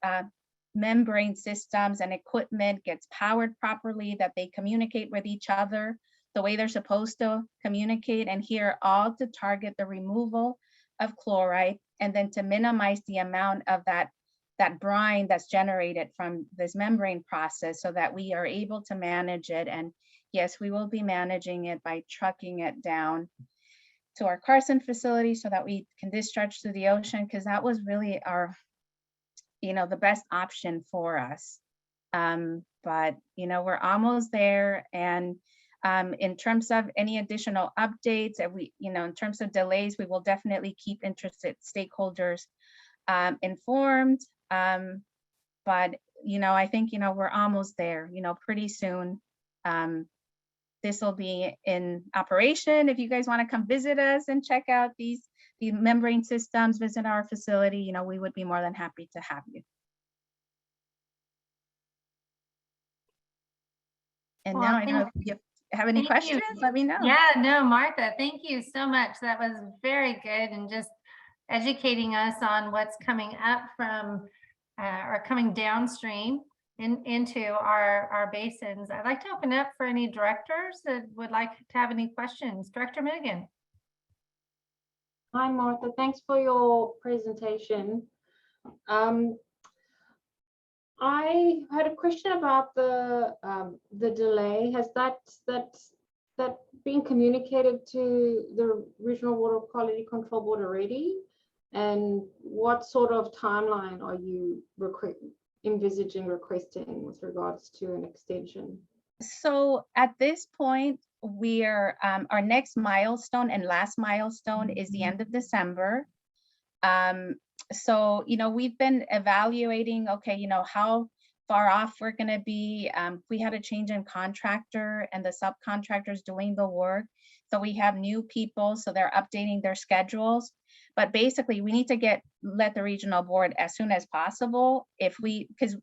membrane systems and equipment gets powered properly, that they communicate with each other the way they're supposed to communicate, and here all to target the removal of chloride and then to minimize the amount of that brine that's generated from this membrane process so that we are able to manage it. And yes, we will be managing it by trucking it down to our Carson facility so that we can discharge to the ocean, because that was really our, the best option for us. But, we're almost there. And in terms of any additional updates, in terms of delays, we will definitely keep interested stakeholders informed. But, I think, we're almost there, pretty soon. This will be in operation. If you guys want to come visit us and check out the membrane systems, visit our facility, we would be more than happy to have you. And Well, now I know if you have any questions, let me know. Yeah, no, Martha, thank you so much. That was very good, and just educating us on what's coming up from or coming downstream into our basins. I'd like to open up for any directors that would like to have any questions. Director Milligan. Hi, Martha. Thanks for your presentation. I had a question about the delay. Has that been communicated to the Regional Water Quality Control Board already? And what sort of timeline are you envisaging requesting with regards to an extension? So at this point, we are our next milestone and last milestone is the end of December. So, we've been evaluating, okay, how far off we're going to be. We had a change in contractor and the subcontractors doing the work. So we have new people, so they're updating their schedules. But basically, we need to let the regional board as soon as possible because,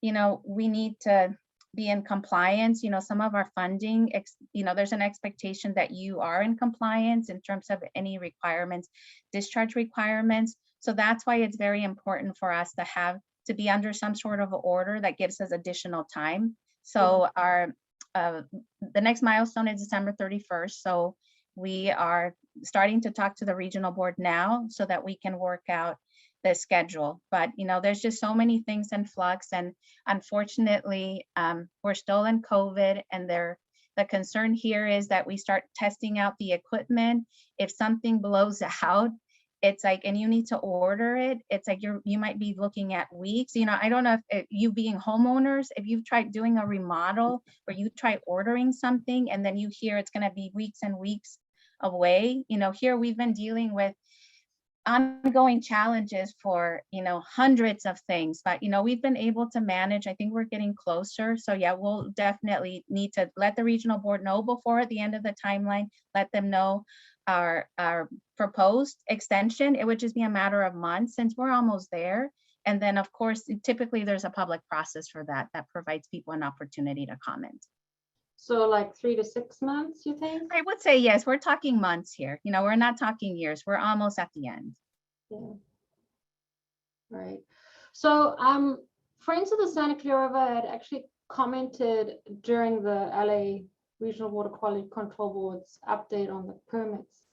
we need to be in compliance. Some of our funding, there's an expectation that you are in compliance in terms of any requirements, discharge requirements. So that's why it's very important for us to be under some sort of order that gives us additional time. So the next milestone is December 31st. So we are starting to talk to the regional board now so that we can work out the schedule. But, there's just so many things in flux, and unfortunately, we're still in COVID, and the concern here is that we start testing out the equipment. If something blows out, it's like, and you need to order it, it's like you might be looking at weeks. I don't know if you being homeowners, if you've tried doing a remodel or you try ordering something and then you hear it's going to be weeks and weeks away. Here we've been dealing with ongoing challenges for hundreds of things, but we've been able to manage. I think we're getting closer. So yeah, we'll definitely need to let the regional board know before the end of the timeline, let them know our proposed extension. It would just be a matter of months since we're almost there. And then of course, typically there's a public process for that provides people an opportunity to comment. So like 3 to 6 months, you think? I would say yes, we're talking months here. We're not talking years. We're almost at the end. Yeah. Right. So Friends of the Santa Clara River had actually commented during the LA Regional Water Quality Control Board's update on the permits.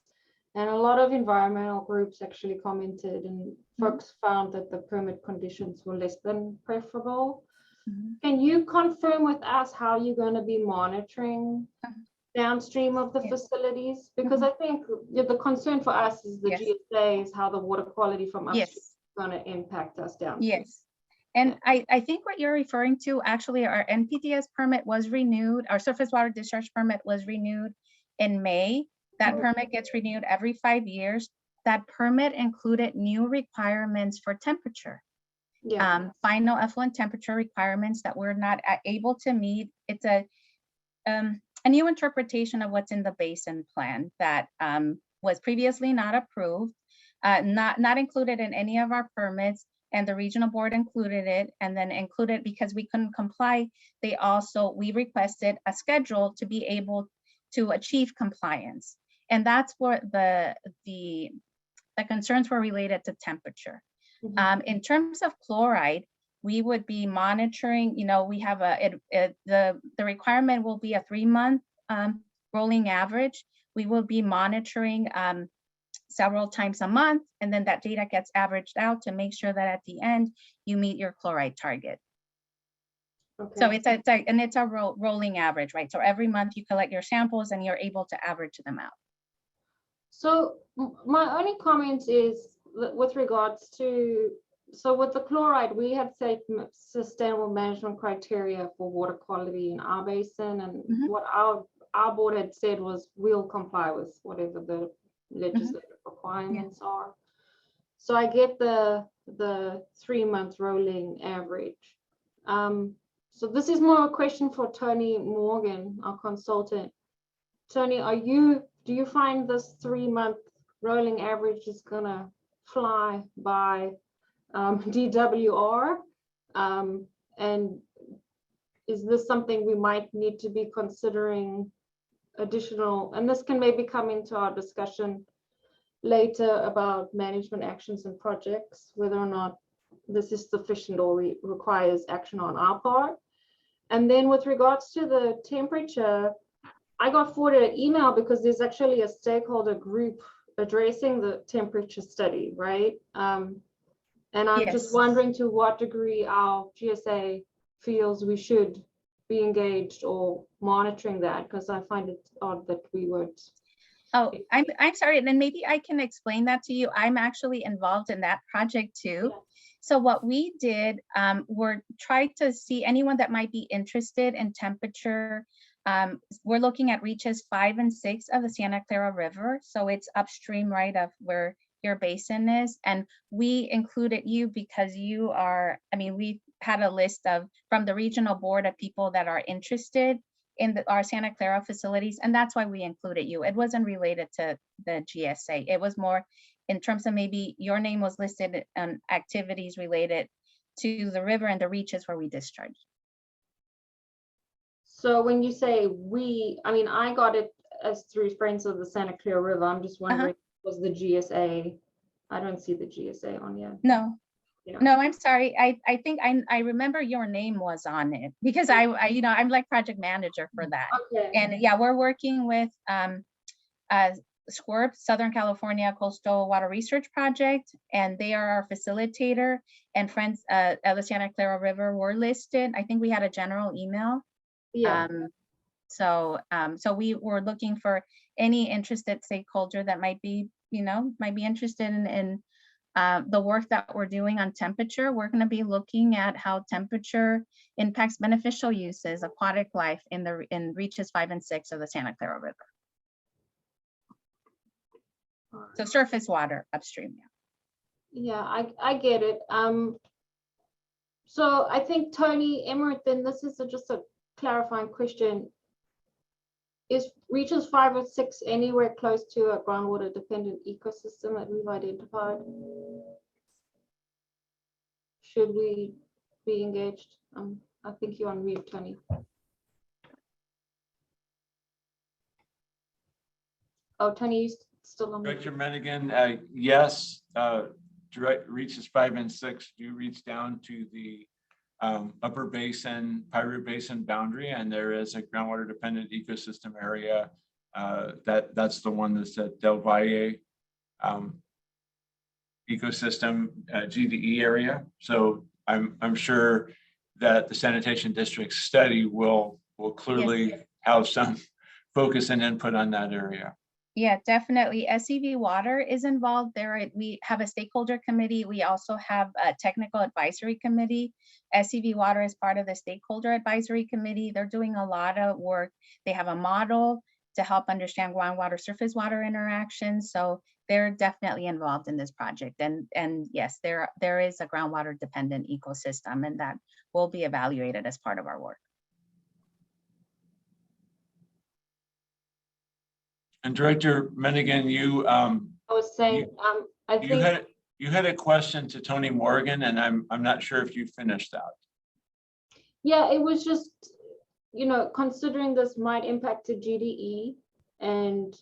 And a lot of environmental groups actually commented, and folks found that the permit conditions were less than preferable. Can you confirm with us how you're going to be monitoring downstream of the facilities? Because I think the concern for us is the GSA is how the water quality from upstream is going to impact us downstream. Yes. And I think what you're referring to, actually, our NPDES permit was renewed. Our surface water discharge permit was renewed in May. That permit gets renewed every 5 years. That permit included new requirements for temperature. Final effluent temperature requirements that we're not able to meet. It's a new interpretation of what's in the basin plan that was previously not approved, not included in any of our permits, and the regional board included it, and then included because we couldn't comply. We requested a schedule to be able to achieve compliance. And that's what the concerns were related to temperature. In terms of chloride, we would be monitoring, we have the requirement will be a 3-month rolling average. We will be monitoring several times a month, and then that data gets averaged out to make sure that at the end you meet your chloride target. Okay. So it's a rolling average, right? So every month you collect your samples and you're able to average them out. So my only comment is with regards to, so with the chloride, we had set sustainable management criteria for water quality in our basin, and what our board had said was we'll comply with whatever the legislative requirements are. So I get the 3-month rolling average. So this is more a question for Tony Morgan, our consultant. Tony, do you find this 3-month rolling average is gonna fly by DWR? And is this something we might need to be considering additional, and this can maybe come into our discussion later about management actions and projects, whether or not this is sufficient or requires action on our part. And then with regards to the temperature, I got forwarded an email because there's actually a stakeholder group addressing the temperature study, right? And I'm just wondering to what degree our GSA feels we should be engaged or monitoring that, because I find it odd that we weren't. Oh, I'm sorry, then maybe I can explain that to you. I'm actually involved in that project too. Yeah. So what we did, we're trying to see anyone that might be interested in temperature. We're looking at reaches 5 and 6 of the Santa Clara River. So it's upstream, right, of where your basin is. And we included you because you are, we had a list from the regional board of people that are interested in our Santa Clara facilities. And that's why we included you. It wasn't related to the GSA. It was more in terms of maybe your name was listed on activities related to the river and the reaches where we discharge. So when you say we, I got it as through Friends of the Santa Clara River. I'm just wondering, was the GSA? I don't see the GSA on yet. No. Yeah. No, I'm sorry. I think I remember your name was on it because I'm like project manager for that. Okay. And yeah, we're working with SCWRP, Southern California Coastal Water Research Project, and they are our facilitator, and Friends of the Santa Clara River were listed. I think we had a general email. Yeah. So we were looking for any interested stakeholder that might be interested in the work that we're doing on temperature. We're going to be looking at how temperature impacts beneficial uses, aquatic life in reaches 5 and 6 of the Santa Clara River. So surface water upstream. Yeah, I get it. So I think Tony Emmerich, then this is just a clarifying question. Is reaches 5 or 6 anywhere close to a groundwater dependent ecosystem that we've identified? Should we be engaged? I think you're on mute, Tony. Oh, Tony, you still on mute? Director Menigan, yes, direct reaches 5 and 6 do reach down to the upper basin, Piru Basin boundary, and there is a groundwater dependent ecosystem area. That's the one that's at Del Valle ecosystem GDE area. So I'm sure that the sanitation district study will clearly have some focus and input on that area. Yeah, definitely. SEV Water is involved there. We have a stakeholder committee. We also have a technical advisory committee. SEV Water is part of the stakeholder advisory committee. They're doing a lot of work. They have a model to help understand groundwater, surface water interactions. So they're definitely involved in this project. And yes, there is a groundwater dependent ecosystem, and that will be evaluated as part of our work. And Director Menigan, you I was saying, I think you had a question to Tony Morgan, and I'm not sure if you finished that. yeah, it was just you know, considering this might impact the GDE and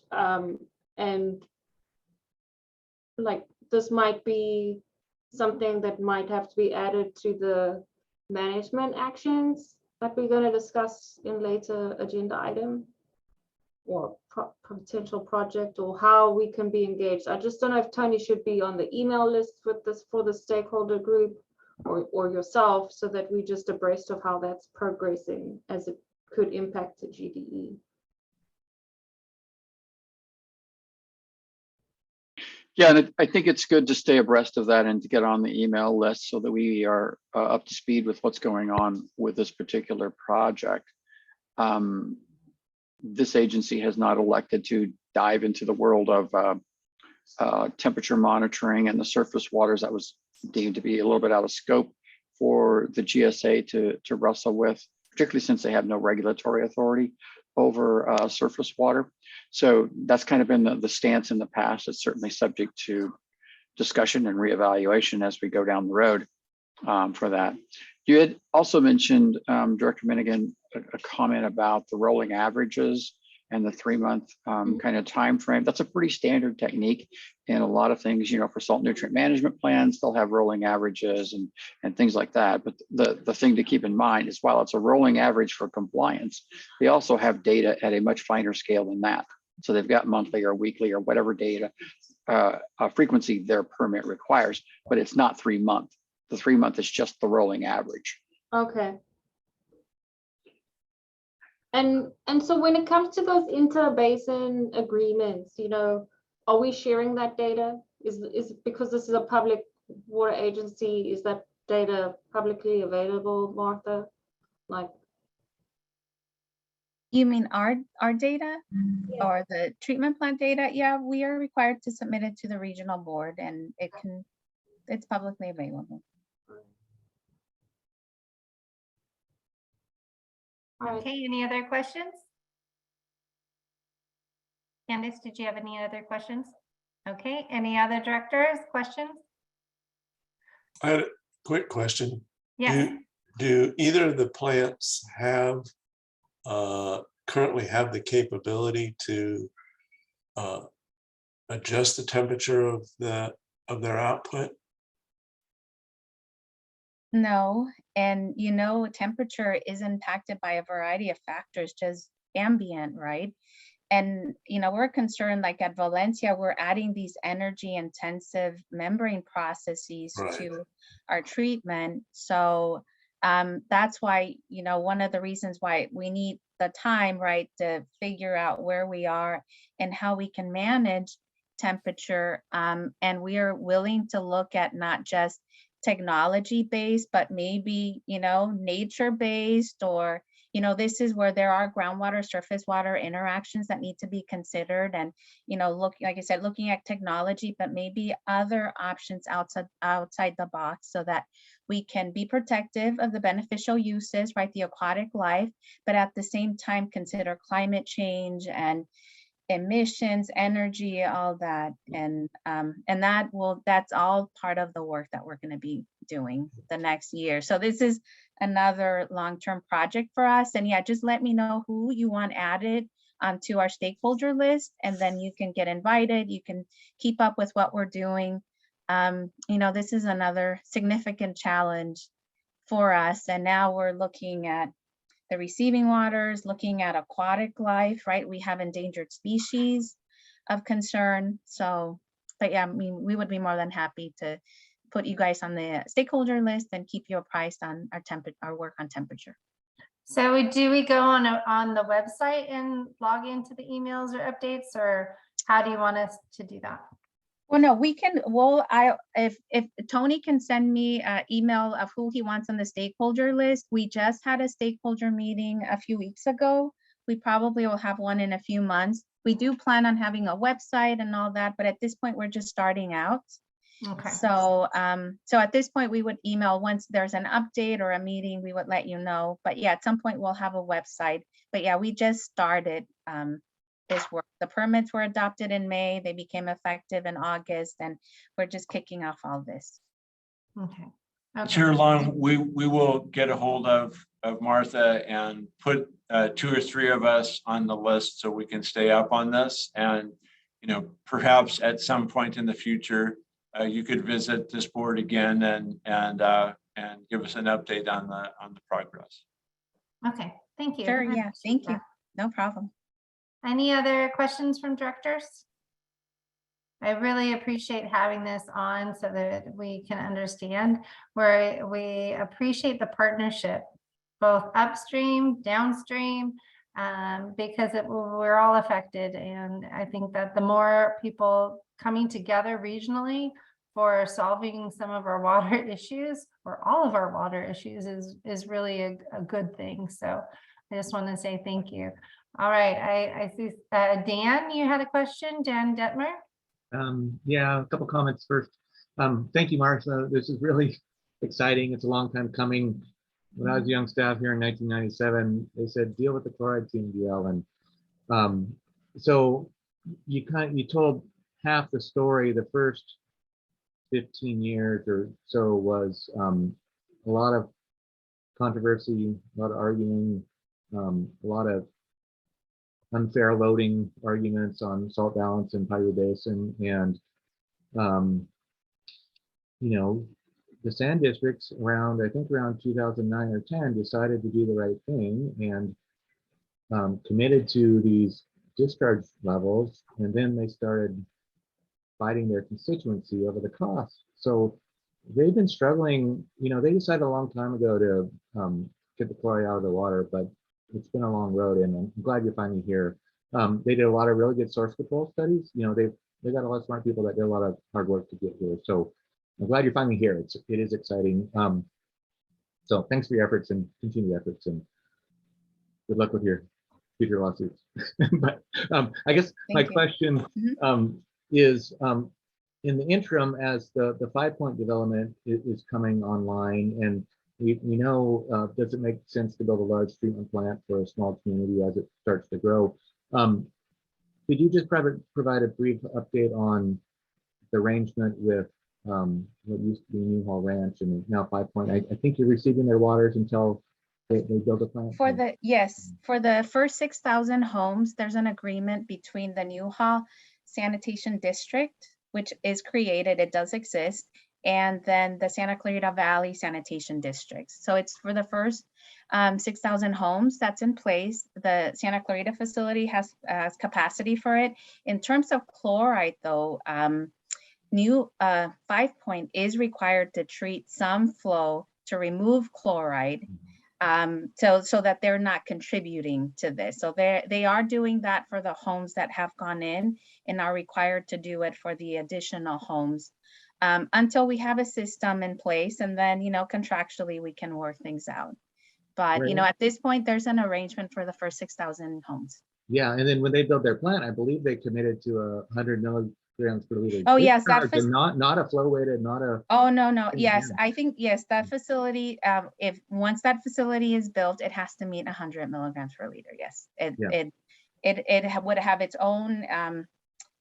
like this might be something that might have to be added to the management actions that we're going to discuss in later agenda item or potential project, or how we can be engaged. I just don't know if Tony should be on the email list with this for the stakeholder group or yourself, so that we just abreast of how that's progressing as it could impact the GDE. Yeah, and I think it's good to stay abreast of that and to get on the email list so that we are up to speed with what's going on with this particular project. This agency has not elected to dive into the world of temperature monitoring and the surface waters. That was deemed to be a little bit out of scope for the GSA to wrestle with, particularly since they have no regulatory authority over surface water. So that's kind of been the stance in the past. It's certainly subject to discussion and reevaluation as we go down the road for that. You had also mentioned, Director Minigan, a comment about the rolling averages and the 3-month kind of time frame. That's a pretty standard technique in a lot of things. You know, for salt nutrient management plans, they'll have rolling averages and things like that. But the thing to keep in mind is, while it's a rolling average for compliance, they also have data at a much finer scale than that. So they've got monthly or weekly or whatever data frequency their permit requires, but it's not 3 month. The 3 month is just the rolling average. Okay. And so when it comes to those inter-basin agreements, you know, are we sharing that data? Is because this is a public water agency, is that data publicly available, Martha? Like, You mean our data or the treatment plant data? Yeah, we are required to submit it to the regional board, and it's publicly available. Okay, any other questions? Candice, did you have any other questions? Okay, any other directors, questions? I had a quick question. Yeah. Do either of the plants have currently have the capability to adjust the temperature of their output? No, and you know, temperature is impacted by a variety of factors, just ambient, right? And you know, we're concerned, like at Valencia, we're adding these energy intensive membrane processes to our treatment. So that's why, you know, one of the reasons why we need the time, right, to figure out where we are and how we can manage temperature. And we are willing to look at not just technology based, but maybe, you know, nature based, or, you know, this is where there are groundwater, surface water interactions that need to be considered. And, you know, look, like I said, looking at technology, but maybe other options outside the box, so that we can be protective of the beneficial uses, right, the aquatic life, but at the same time consider climate change and emissions, energy, all that. And that's all part of the work that we're going to be doing the next year. So this is another long-term project for us. And yeah, just let me know who you want added to our stakeholder list, and then you can get invited. You can keep up with what we're doing. You know, this is another significant challenge for us. And now we're looking at the receiving waters, looking at aquatic life, right? We have endangered species of concern. So, but yeah, I mean, we would be more than happy to put you guys on the stakeholder list and keep you apprised on our work on temperature. So do we go on the website and log into the emails or updates, or how do you want us to do that? Well, no, we can, if Tony can send me an email of who he wants on the stakeholder list. We just had a stakeholder meeting a few weeks ago. We probably will have one in a few months. We do plan on having a website and all that, but at this point, we're just starting out. Okay. So, so at this point, we would email once there's an update or a meeting, we would let you know. But yeah, at some point we'll have a website. But yeah, we just started this work. The permits were adopted in May. They became effective in August, and we're just kicking off all this. Okay. It's Okay. here long, we will get a hold of Martha and put 2 or 3 of us on the list so we can stay up on this. And, you know, perhaps at some point in the future, you could visit this board again and give us an update on the progress. Okay, thank you. Sure, I yeah, appreciate thank you. that. No problem. Any other questions from directors? I really appreciate having this on so that we can understand where we appreciate the partnership, both upstream, downstream, because we're all affected. And I think that the more people coming together regionally for solving some of our water issues or all of our water issues is really a good thing. So I just want to say thank you. All right, I see Dan, you had a question, Dan Detmer. Yeah, a couple comments first. Thank you, Martha. This is really exciting. It's a long time coming. When I was young staff here in 1997, they said deal with the chloride CMDL, and so you told half the story. The first 15 years or so was a lot of controversy, a lot of arguing, a lot of unfair loading arguments on salt balance in Piru Basin, and you know, the sand districts around, I think around 2009 or 10, decided to do the right thing and committed to these discharge levels, and then they started fighting their constituency over the cost. So they've been struggling. You know, they decided a long time ago to get the chloride out of the water, but it's been a long road, and I'm glad you're finally here. They did a lot of really good source control studies. You know, they got a lot of smart people that did a lot of hard work to get here. So I'm glad you're finally here. It is exciting. So thanks for your efforts and continued efforts, and good luck with your future lawsuits. But I guess my question is, in the interim, as the 5 Point development is coming online, and we know, does it make sense to build a large treatment plant for a small community as it starts to grow? Could you just provide a brief update on the arrangement with what used to be Newhall Ranch and now 5 Point? I think you're receiving their waters until they build a plant. Yes, for the first 6,000 homes, there's an agreement between the Newhall Sanitation District, which is created, it does exist, and then the Santa Clarita Valley Sanitation District. So it's for the first 6,000 homes that's in place. The Santa Clarita facility has capacity for it. In terms of chloride, though, 5 Point is required to treat some flow to remove chloride, so that they're not contributing to this. So they are doing that for the homes that have gone in, and are required to do it for the additional homes until we have a system in place, and then, you know, contractually we can work things out. But you know, at this point, there's an arrangement for the first 6,000 homes. Yeah, and then when they build their plant, I believe they committed to 100 milligrams per liter. Oh yes, that not a flow weighted, not a. Oh no, yes, I think yes, that facility. If once that facility is built, it has to meet 100 milligrams per liter. Yes, it would have its own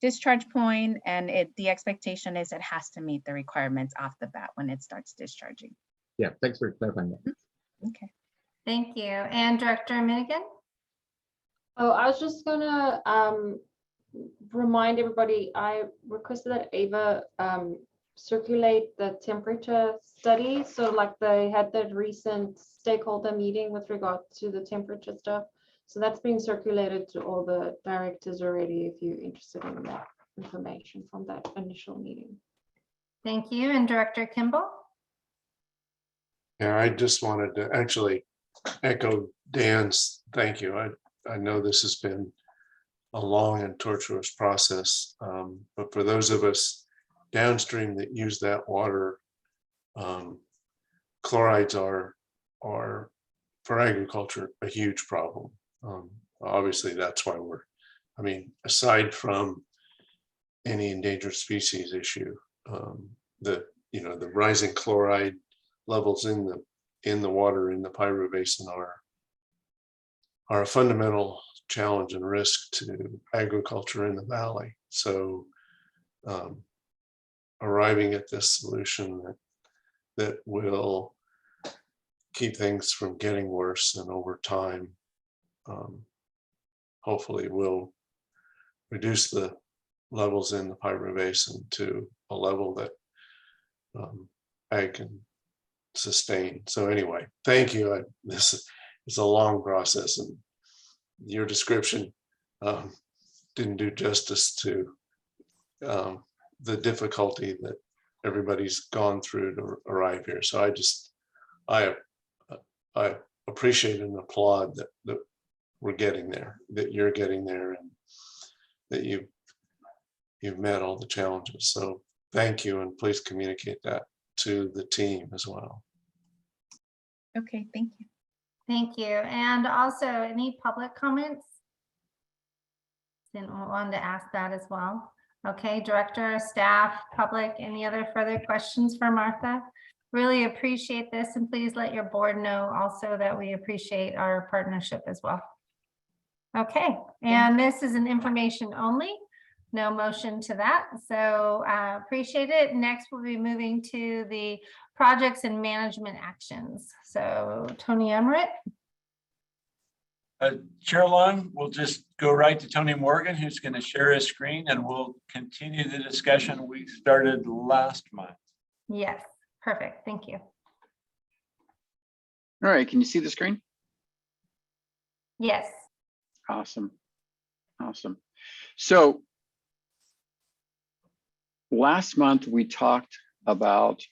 discharge point, and the expectation is it has to meet the requirements off the bat when it starts discharging. Yeah, thanks for clarifying that. Okay. Thank you. And Director Minigan? Oh, I was just gonna remind everybody, I requested that Ava circulate the temperature study. So like they had that recent stakeholder meeting with regard to the temperature stuff. So that's being circulated to all the directors already, if you're interested in that information from that initial meeting. Thank you. And Director Kimball? Yeah, I just wanted to actually echo Dan's thank you. I know this has been a long and tortuous process, but for those of us downstream that use that water, chlorides are for agriculture a huge problem. Obviously, that's why I mean, aside from any endangered species issue, the rising chloride levels in the water in the Piru Basin are a fundamental challenge and risk to agriculture in the valley. So arriving at this solution that that will keep things from getting worse, and over time, hopefully will reduce the levels in the Piper Basin to a level that ag can sustain. So anyway, thank you. This is a long process, and your description didn't do justice to the difficulty that everybody's gone through to arrive here. So I appreciate and applaud that we're getting there, that you're getting there, and that you've met all the challenges. So thank you, and please communicate that to the team as well. Okay, thank you. Thank you. And also, any public comments? Didn't want to ask that as well. Okay, director, staff, public, any other further questions for Martha? Really appreciate this, and please let your board know also that we appreciate our partnership as well. Okay, and this is an information only, no motion to that. So appreciate it. Next, we'll be moving to the projects and management actions. So Tony Emmerich. Chair Long, we'll just go right to Tony Morgan, who's going to share his screen, and we'll continue the discussion we started last month. Yes, perfect. Thank you. All right, can you see the screen? Yes. Awesome. Awesome. So last month we talked about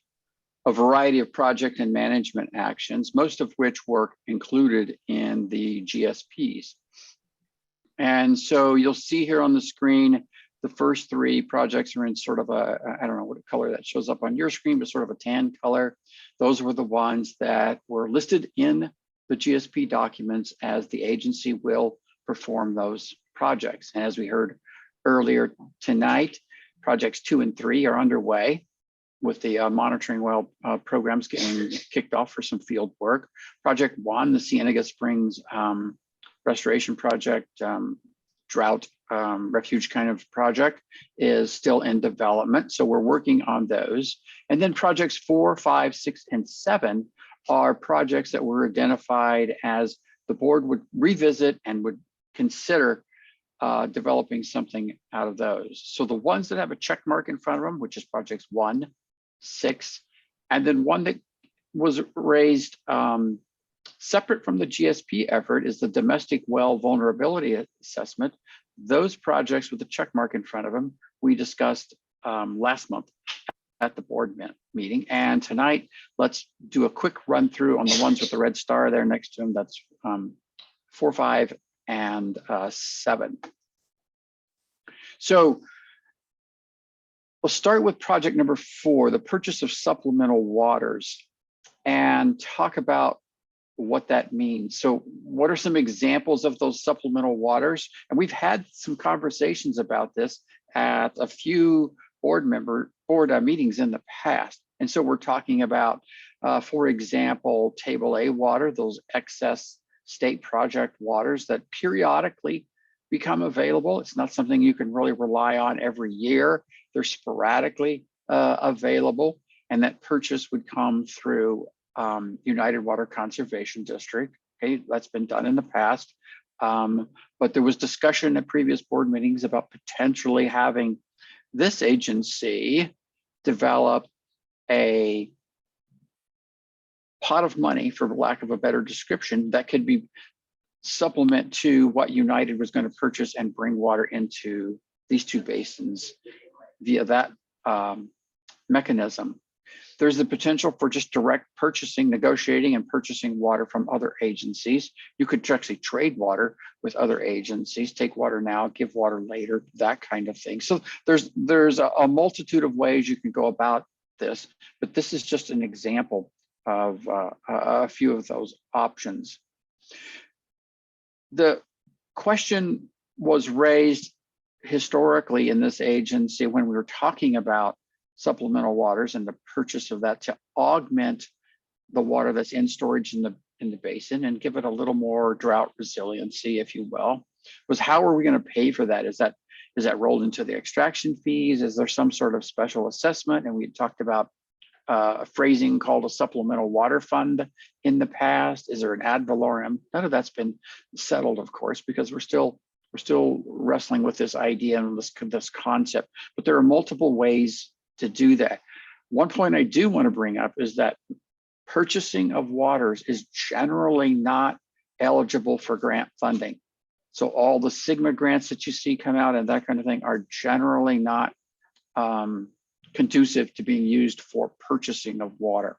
a variety of project and management actions, most of which were included in the GSPs. And so you'll see here on the screen, the first three projects are in sort of a, I don't know what color that shows up on your screen, but sort of a tan color. Those were the ones that were listed in the GSP documents as the agency will perform those projects. And as we heard earlier tonight, projects 2 and 3 are underway, with the monitoring well programs getting kicked off for some field work. Project 1, the Cienega Springs restoration project, drought refuge kind of project, is still in development. So we're working on those. And then projects 4, 5, 6, and 7 are projects that were identified as the board would revisit and would consider developing something out of those. So the ones that have a check mark in front of them, which is projects 1, 6, and then one that was raised separate from the GSP effort is the domestic well vulnerability assessment. Those projects with the check mark in front of them, we discussed last month at the board meeting. And tonight, let's do a quick run through on the ones with the red star there next to them. That's 4, 5, and 7. So we'll start with project number 4, the purchase of supplemental waters, and talk about what that means. So what are some examples of those supplemental waters? And we've had some conversations about this at a few board meetings in the past. And so we're talking about, for example, table A water, those excess state project waters that periodically become available. It's not something you can really rely on every year. They're sporadically available, and that purchase would come through United Water Conservation District. Okay, that's been done in the past, but there was discussion at previous board meetings about potentially having this agency develop a pot of money, for lack of a better description, that could be supplement to what United was going to purchase and bring water into these 2 basins via that mechanism. There's the potential for just direct purchasing, negotiating and purchasing water from other agencies. You could actually trade water with other agencies, take water now, give water later, that kind of thing. So there's a multitude of ways you can go about this, but this is just an example of a few of those options. The question was raised historically in this agency when we were talking about supplemental waters and the purchase of that to augment the water that's in storage in the basin and give it a little more drought resiliency, if you will, was how are we going to pay for that? Is that rolled into the extraction fees? Is there some sort of special assessment? And we talked about a phrasing called a supplemental water fund in the past? Is there an ad valorem? None of that's been settled, of course, because we're still wrestling with this idea and this concept. But there are multiple ways to do that. One point I do want to bring up is that purchasing of waters is generally not eligible for grant funding. So all the Sigma grants that you see come out and that kind of thing are generally not conducive to being used for purchasing of water.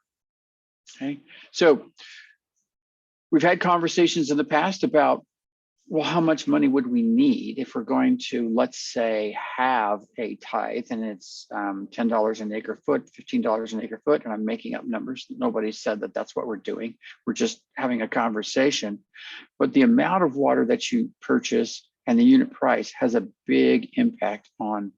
Okay, so we've had conversations in the past about, well, how much money would we need if we're going to, let's say, have a tithe and it's $10 an acre foot, $15 an acre foot, and I'm making up numbers. Nobody said that that's what we're doing. We're just having a conversation. But the amount of water that you purchase and the unit price has a big impact on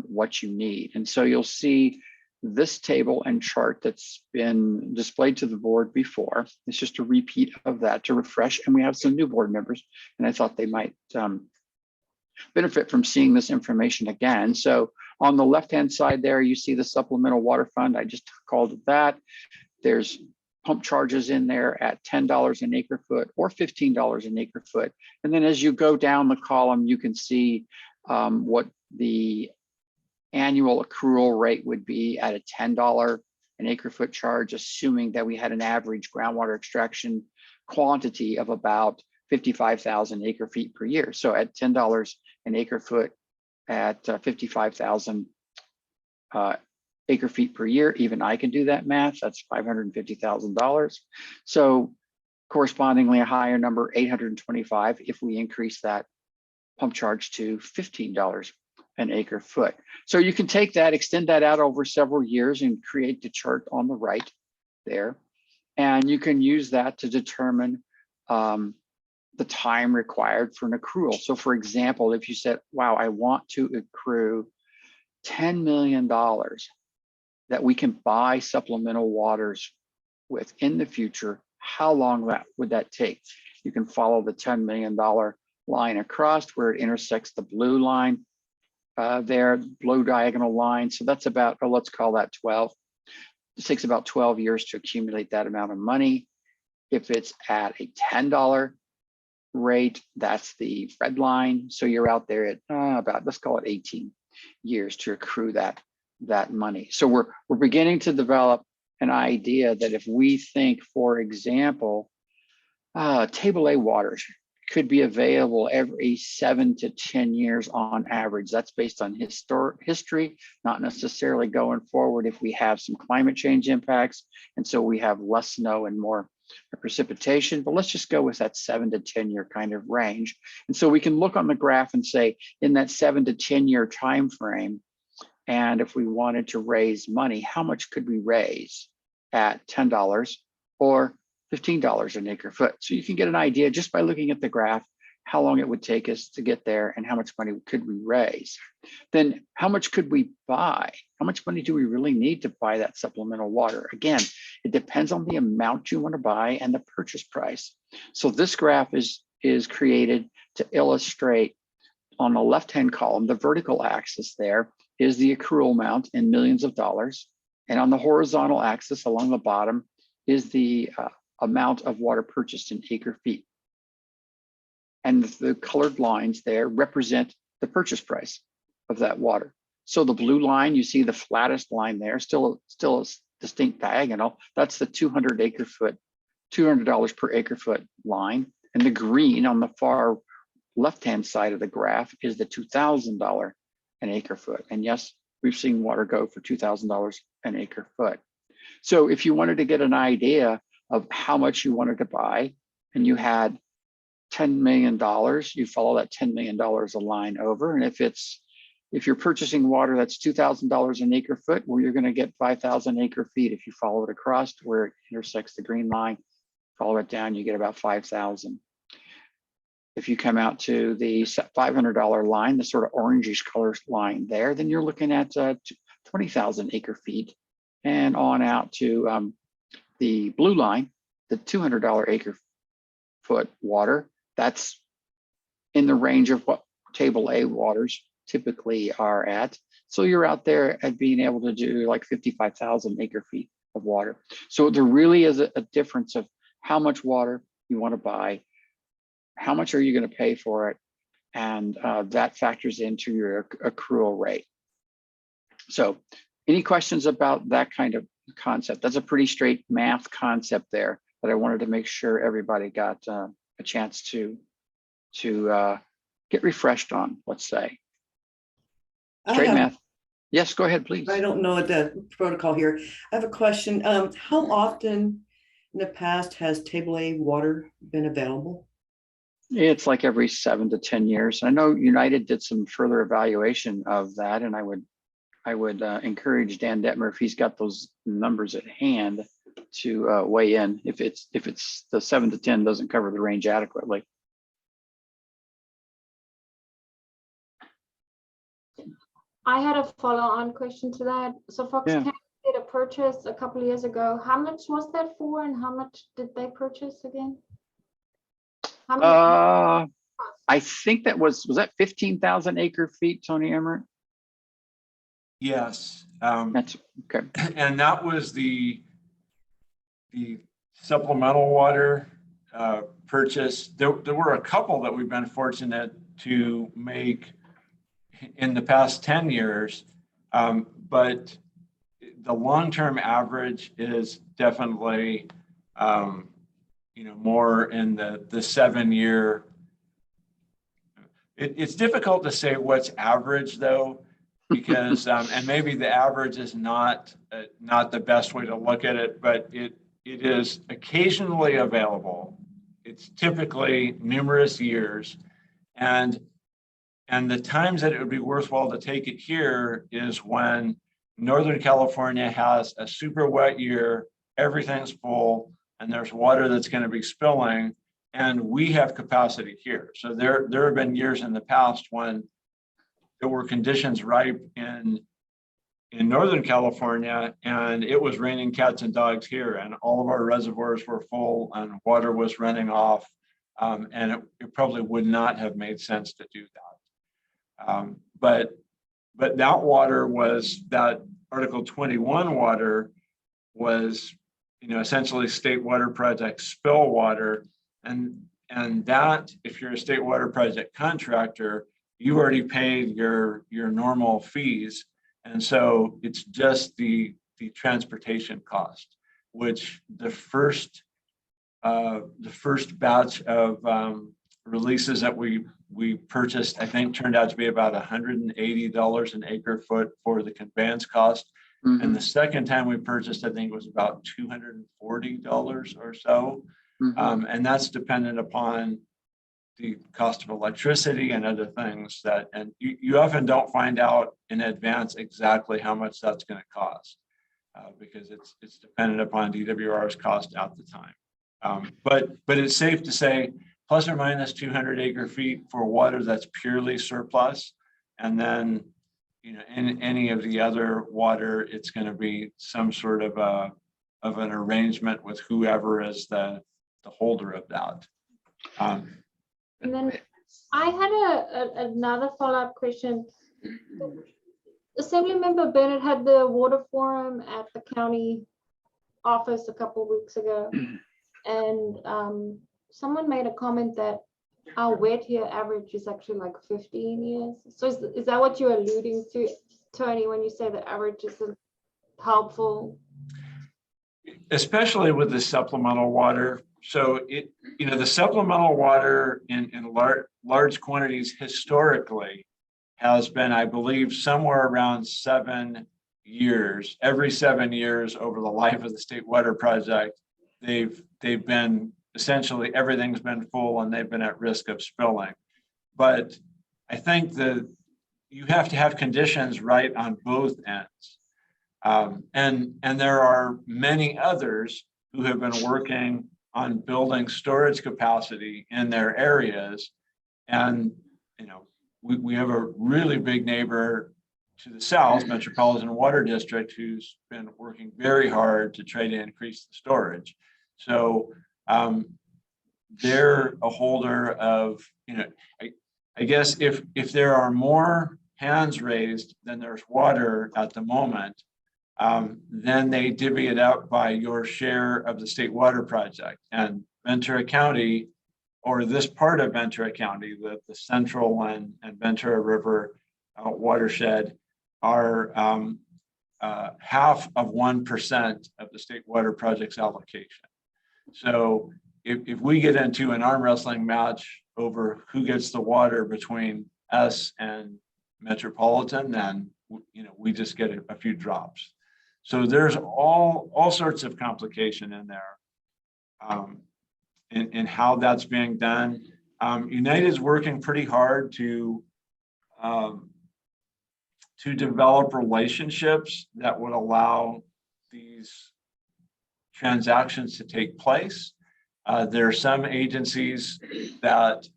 what you need. And so you'll see this table and chart that's been displayed to the board before. It's just a repeat of that to refresh. And we have some new board members, and I thought they might benefit from seeing this information again. So on the left-hand side there, you see the supplemental water fund. I just called it that. There's pump charges in there at $10 an acre foot or $15 an acre foot. And then as you go down the column, you can see what the annual accrual rate would be at a $10 an acre foot charge, assuming that we had an average groundwater extraction quantity of about 55,000 acre feet per year. So at $10 an acre foot at 55,000 acre feet per year, even I can do that math, that's $550,000. So correspondingly a higher number, 825, if we increase that pump charge to $15 an acre foot. So you can take that, extend that out over several years and create the chart on the right there. And you can use that to determine the time required for an accrual. So for example, if you said, wow, I want to accrue $10 million that we can buy supplemental waters with in the future, how long would that take? You can follow the $10 million line across where it intersects the blue line there, blue diagonal line. So that's about, or let's call that 12. It takes about 12 years to accumulate that amount of money. If it's at a $10 rate, that's the red line. So you're out there at about, let's call it 18 years to accrue that money. So we're beginning to develop an idea that if we think, for example, table A waters could be available every 7 to 10 years on average. That's based on history, not necessarily going forward if we have some climate change impacts. And so we have less snow and more precipitation, but let's just go with that 7 to 10 year kind of range. And so we can look on the graph and say in that 7 to 10 year time frame, and if we wanted to raise money, how much could we raise at $10 or $15 an acre foot? So you can get an idea just by looking at the graph, how long it would take us to get there and how much money could we raise. Then how much could we buy? How much money do we really need to buy that supplemental water? Again, it depends on the amount you want to buy and the purchase price. So this graph is created to illustrate on the left-hand column, the vertical axis there is the accrual amount in millions of dollars. And on the horizontal axis along the bottom is the amount of water purchased in acre feet. And the colored lines there represent the purchase price of that water. So the blue line, you see the flattest line there, still a distinct diagonal. That's the 200 acre foot, $200 per acre foot line. And the green on the far left-hand side of the graph is the $2,000 an acre foot. And yes, we've seen water go for $2,000 an acre foot. So if you wanted to get an idea of how much you wanted to buy and you had $10 million, you follow that $10 million a line over. And if you're purchasing water that's $2,000 an acre foot, well, you're going to get 5,000 acre feet. If you follow it across to where it intersects the green line, follow it down, you get about 5,000. If you come out to the $500 line, the sort of orangish color line there, then you're looking at 20,000 acre feet and on out to the blue line, the $200 acre foot water. That's in the range of what table A waters typically are at. So you're out there at being able to do like 55,000 acre feet of water. So there really is a difference of how much water you want to buy, how much are you going to pay for it, and that factors into your accrual rate. So any questions about that kind of concept? That's a pretty straight math concept there, but I wanted to make sure everybody got a chance to get refreshed on, let's say. Straight math. Yes, go ahead, please. I don't know the protocol here. I have a question. How often in the past has table A water been available? It's like every 7 to 10 years. I know United did some further evaluation of that, and I would encourage Dan Detmer, if he's got those numbers at hand, to weigh in if it's the 7 to 10 doesn't cover the range adequately. I had a follow-on question to that. So Fox County did a purchase a couple of years ago. How much was that for, and how much did they purchase again? How many? I think that was that 15,000 acre feet, Tony Emmert? Yes. That's okay. And that was the supplemental water purchase. There were a couple that we've been fortunate to make in the past 10 years, but the long-term average is definitely more in the 7-year. It's difficult to say what's average though, because and maybe the average is not the best way to look at it, but it is occasionally available. It's typically numerous years, and the times that it would be worthwhile to take it here is when Northern California has a super wet year, everything's full, and there's water that's going to be spilling, and we have capacity here. So there have been years in the past when there were conditions ripe in Northern California, and it was raining cats and dogs here, and all of our reservoirs were full and water was running off, and it probably would not have made sense to do that. But that water was, that Article 21 water was, essentially state water project spill water, and that, if you're a state water project contractor, you already paid your normal fees, and so it's just the transportation cost, which the first batch of releases that we purchased, I think, turned out to be about $180 an acre foot for the conveyance cost. Mm-hmm. And the second time we purchased, I think it was about $240 or so. Mm-hmm. And that's dependent upon the cost of electricity and other things and you often don't find out in advance exactly how much that's going to cost because it's dependent upon DWR's cost at the time. But it's safe to say, plus or minus 200 acre feet for water that's purely surplus. And then, in any of the other water, it's going to be some sort of an arrangement with whoever is the holder of that. And then I had another follow-up question. Assemblymember Bennett had the water forum at the county office a couple of weeks ago, and someone made a comment that our wet year average is actually like 15 years. So is that what you're alluding to, Tony, when you say the average isn't helpful? Especially with the supplemental water. So the supplemental water in large quantities historically has been, I believe, somewhere around 7 years. Every 7 years over the life of the state water project, they've been essentially everything's been full and they've been at risk of spilling. But I think that you have to have conditions right on both ends. And there are many others who have been working on building storage capacity in their areas. And, we have a really big neighbor to the south, Metropolitan Water District, who's been working very hard to try to increase the storage. So they're a holder of, I guess if there are more hands raised, then there's water at the moment. Then they divvy it up by your share of the state water project. And Ventura County, or this part of Ventura County, the Central and Ventura River watershed, are half of 1% of the state water project's allocation. So if we get into an arm wrestling match over who gets the water between us and Metropolitan, then we just get a few drops. So there's all sorts of complication in there in how that's being done. United's working pretty hard to develop relationships that would allow these transactions to take place. There are some agencies that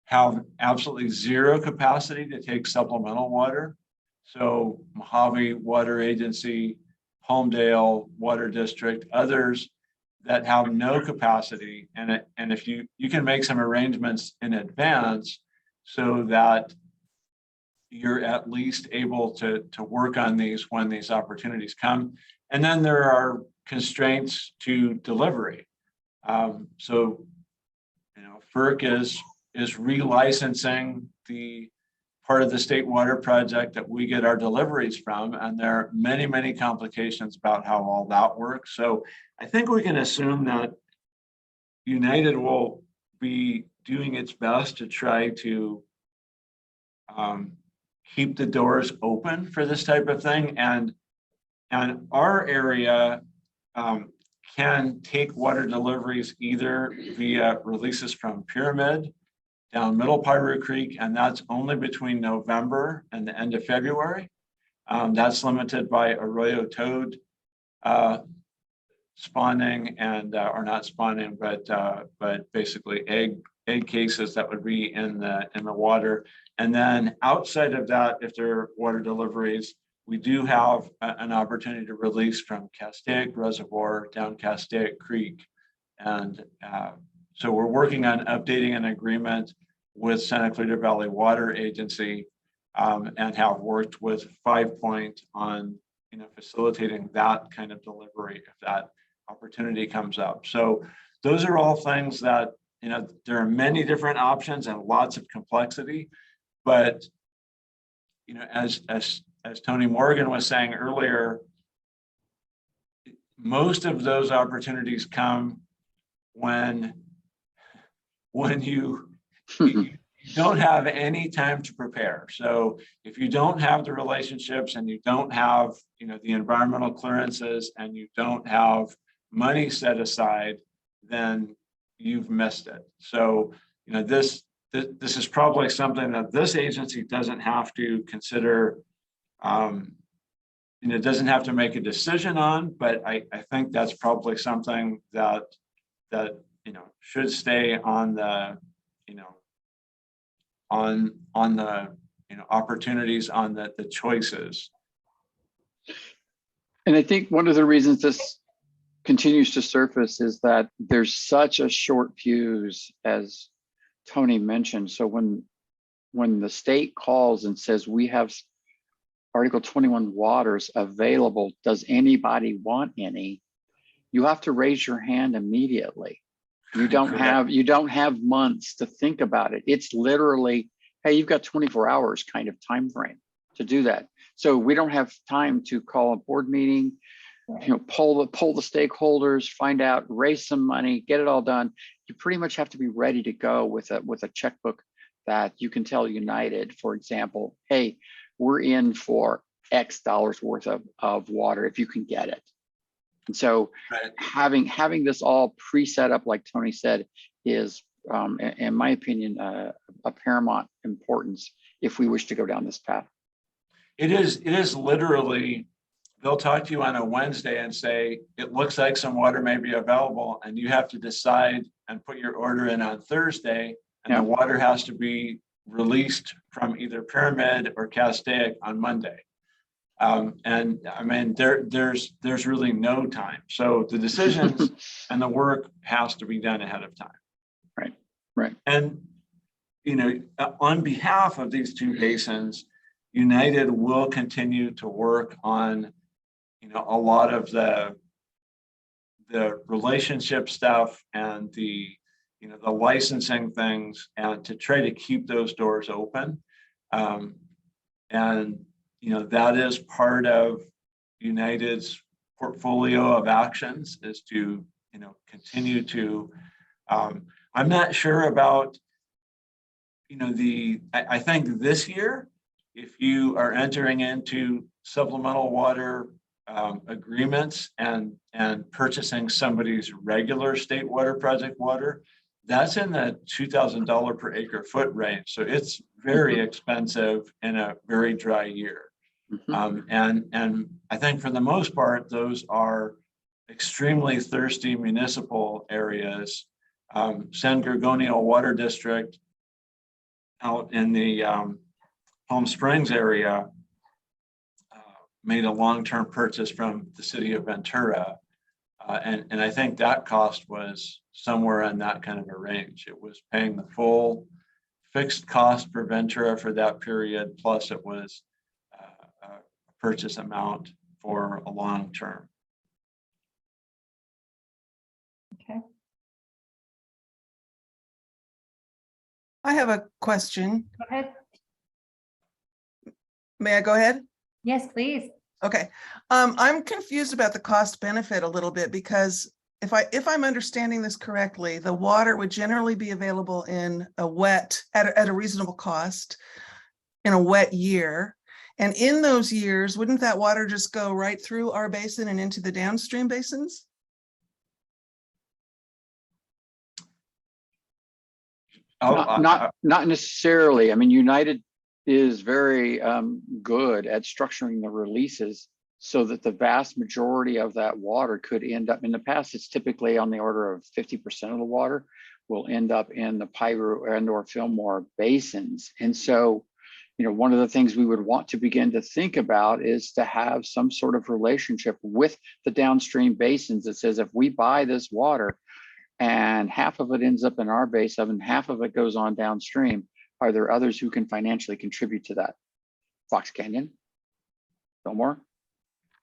have absolutely zero capacity to take supplemental water. So Mojave Water Agency, Palmdale Water District, others that have no capacity. And if you can make some arrangements in advance so that you're at least able to work on these when these opportunities come. And then there are constraints to delivery. So, FERC is relicensing the part of the state water project that we get our deliveries from, and there are many, many complications about how all that works. So I think we can assume that United will be doing its best to try to keep the doors open for this type of thing, and our area can take water deliveries either via releases from Pyramid down Middle Piru Creek, and that's only between November and the end of February. That's limited by arroyo toad spawning and or not spawning, but basically egg cases that would be in the water. And then outside of that, if there are water deliveries, we do have an opportunity to release from Castaic Reservoir down Castaic Creek. And so we're working on updating an agreement with Santa Clarita Valley Water Agency and have worked with 5 Point on facilitating that kind of delivery if that opportunity comes up. So those are all things that, there are many different options and lots of complexity, but as Tony Morgan was saying earlier, most of those opportunities come when you don't have any time to prepare. So if you don't have the relationships and you don't have the environmental clearances and you don't have money set aside, then you've missed it. So this is probably something that this agency doesn't have to consider, doesn't have to make a decision on, but I think that's probably something that should stay on the on the opportunities, on the choices. And I think one of the reasons this continues to surface is that there's such a short fuse, as Tony mentioned. So when the state calls and says we have Article 21 waters available, does anybody want any? You have to raise your hand immediately. You don't have months to think about it. It's literally, hey, you've got 24 hours kind of time frame to do that. So we don't have time to call a board meeting, poll the stakeholders, find out, raise some money, get it all done. You pretty much have to be ready to go with a checkbook that you can tell United, for example, hey, we're in for X dollars worth of water if you can get it. And so having this all pre-set up, like Tony said, is, in my opinion, a paramount importance if we wish to go down this path. It is literally, they'll talk to you on a Wednesday and say, it looks like some water may be available, and you have to decide and put your order in on Thursday, and the water has to be released from either Pyramid or Castaic on Monday. And I mean, there's really no time. So the decisions and the work has to be done ahead of time. Right. And, on behalf of these two basins, United will continue to work on, a lot of the relationship stuff and the licensing things, and to try to keep those doors open. And that is part of United's portfolio of actions, is to continue to. I'm not sure about I think this year, if you are entering into supplemental water agreements and purchasing somebody's regular state water project water, that's in the $2,000 per acre foot range. So it's very expensive in a very dry year. And I think for the most part, those are extremely thirsty municipal areas. San Gorgonio Water District out in the Palm Springs area made a long-term purchase from the city of Ventura. And I think that cost was somewhere in that kind of a range. It was paying the full fixed cost for Ventura for that period, plus it was a purchase amount for a long term. Okay. I have a question. Go ahead. May I go ahead? Yes, please. Okay. I'm confused about the cost benefit a little bit, because if I'm understanding this correctly, the water would generally be available in a wet at a reasonable cost in a wet year. And in those years, wouldn't that water just go right through our basin and into the downstream basins? Not necessarily. I mean, United is very good at structuring the releases so that the vast majority of that water could end up, in the past, it's typically on the order of 50% of the water will end up in the Piru and or Fillmore basins. And so, one of the things we would want to begin to think about is to have some sort of relationship with the downstream basins that says, if we buy this water and half of it ends up in our basin and half of it goes on downstream, are there others who can financially contribute to that? Fox Canyon, Fillmore,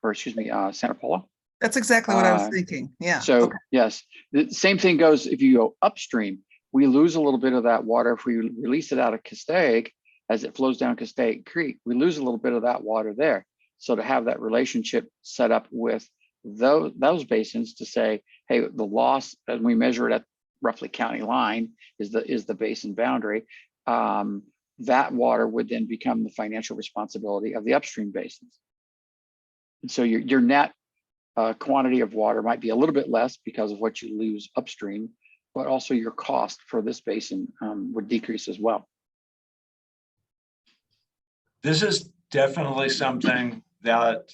or excuse me, Santa Paula. That's exactly what I was thinking. Yeah. So okay. Yes, the same thing goes if you go upstream. We lose a little bit of that water if we release it out of Castaic as it flows down Castaic Creek. We lose a little bit of that water there. So to have that relationship set up with those basins to say, hey, the loss, as we measure it at roughly county line, is the basin boundary. That water would then become the financial responsibility of the upstream basins. And so your net quantity of water might be a little bit less because of what you lose upstream, but also your cost for this basin would decrease as well. This is definitely something that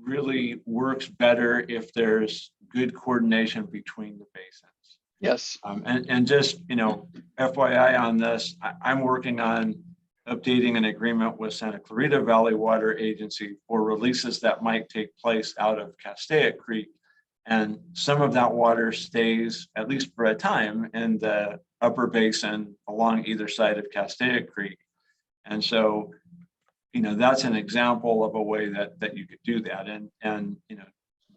really works better if there's good coordination between the basins. Yes. And just, FYI on this, I'm working on updating an agreement with Santa Clarita Valley Water Agency for releases that might take place out of Castaic Creek. And some of that water stays, at least for a time, in the upper basin along either side of Castaic Creek. And so, that's an example of a way that you could do that. And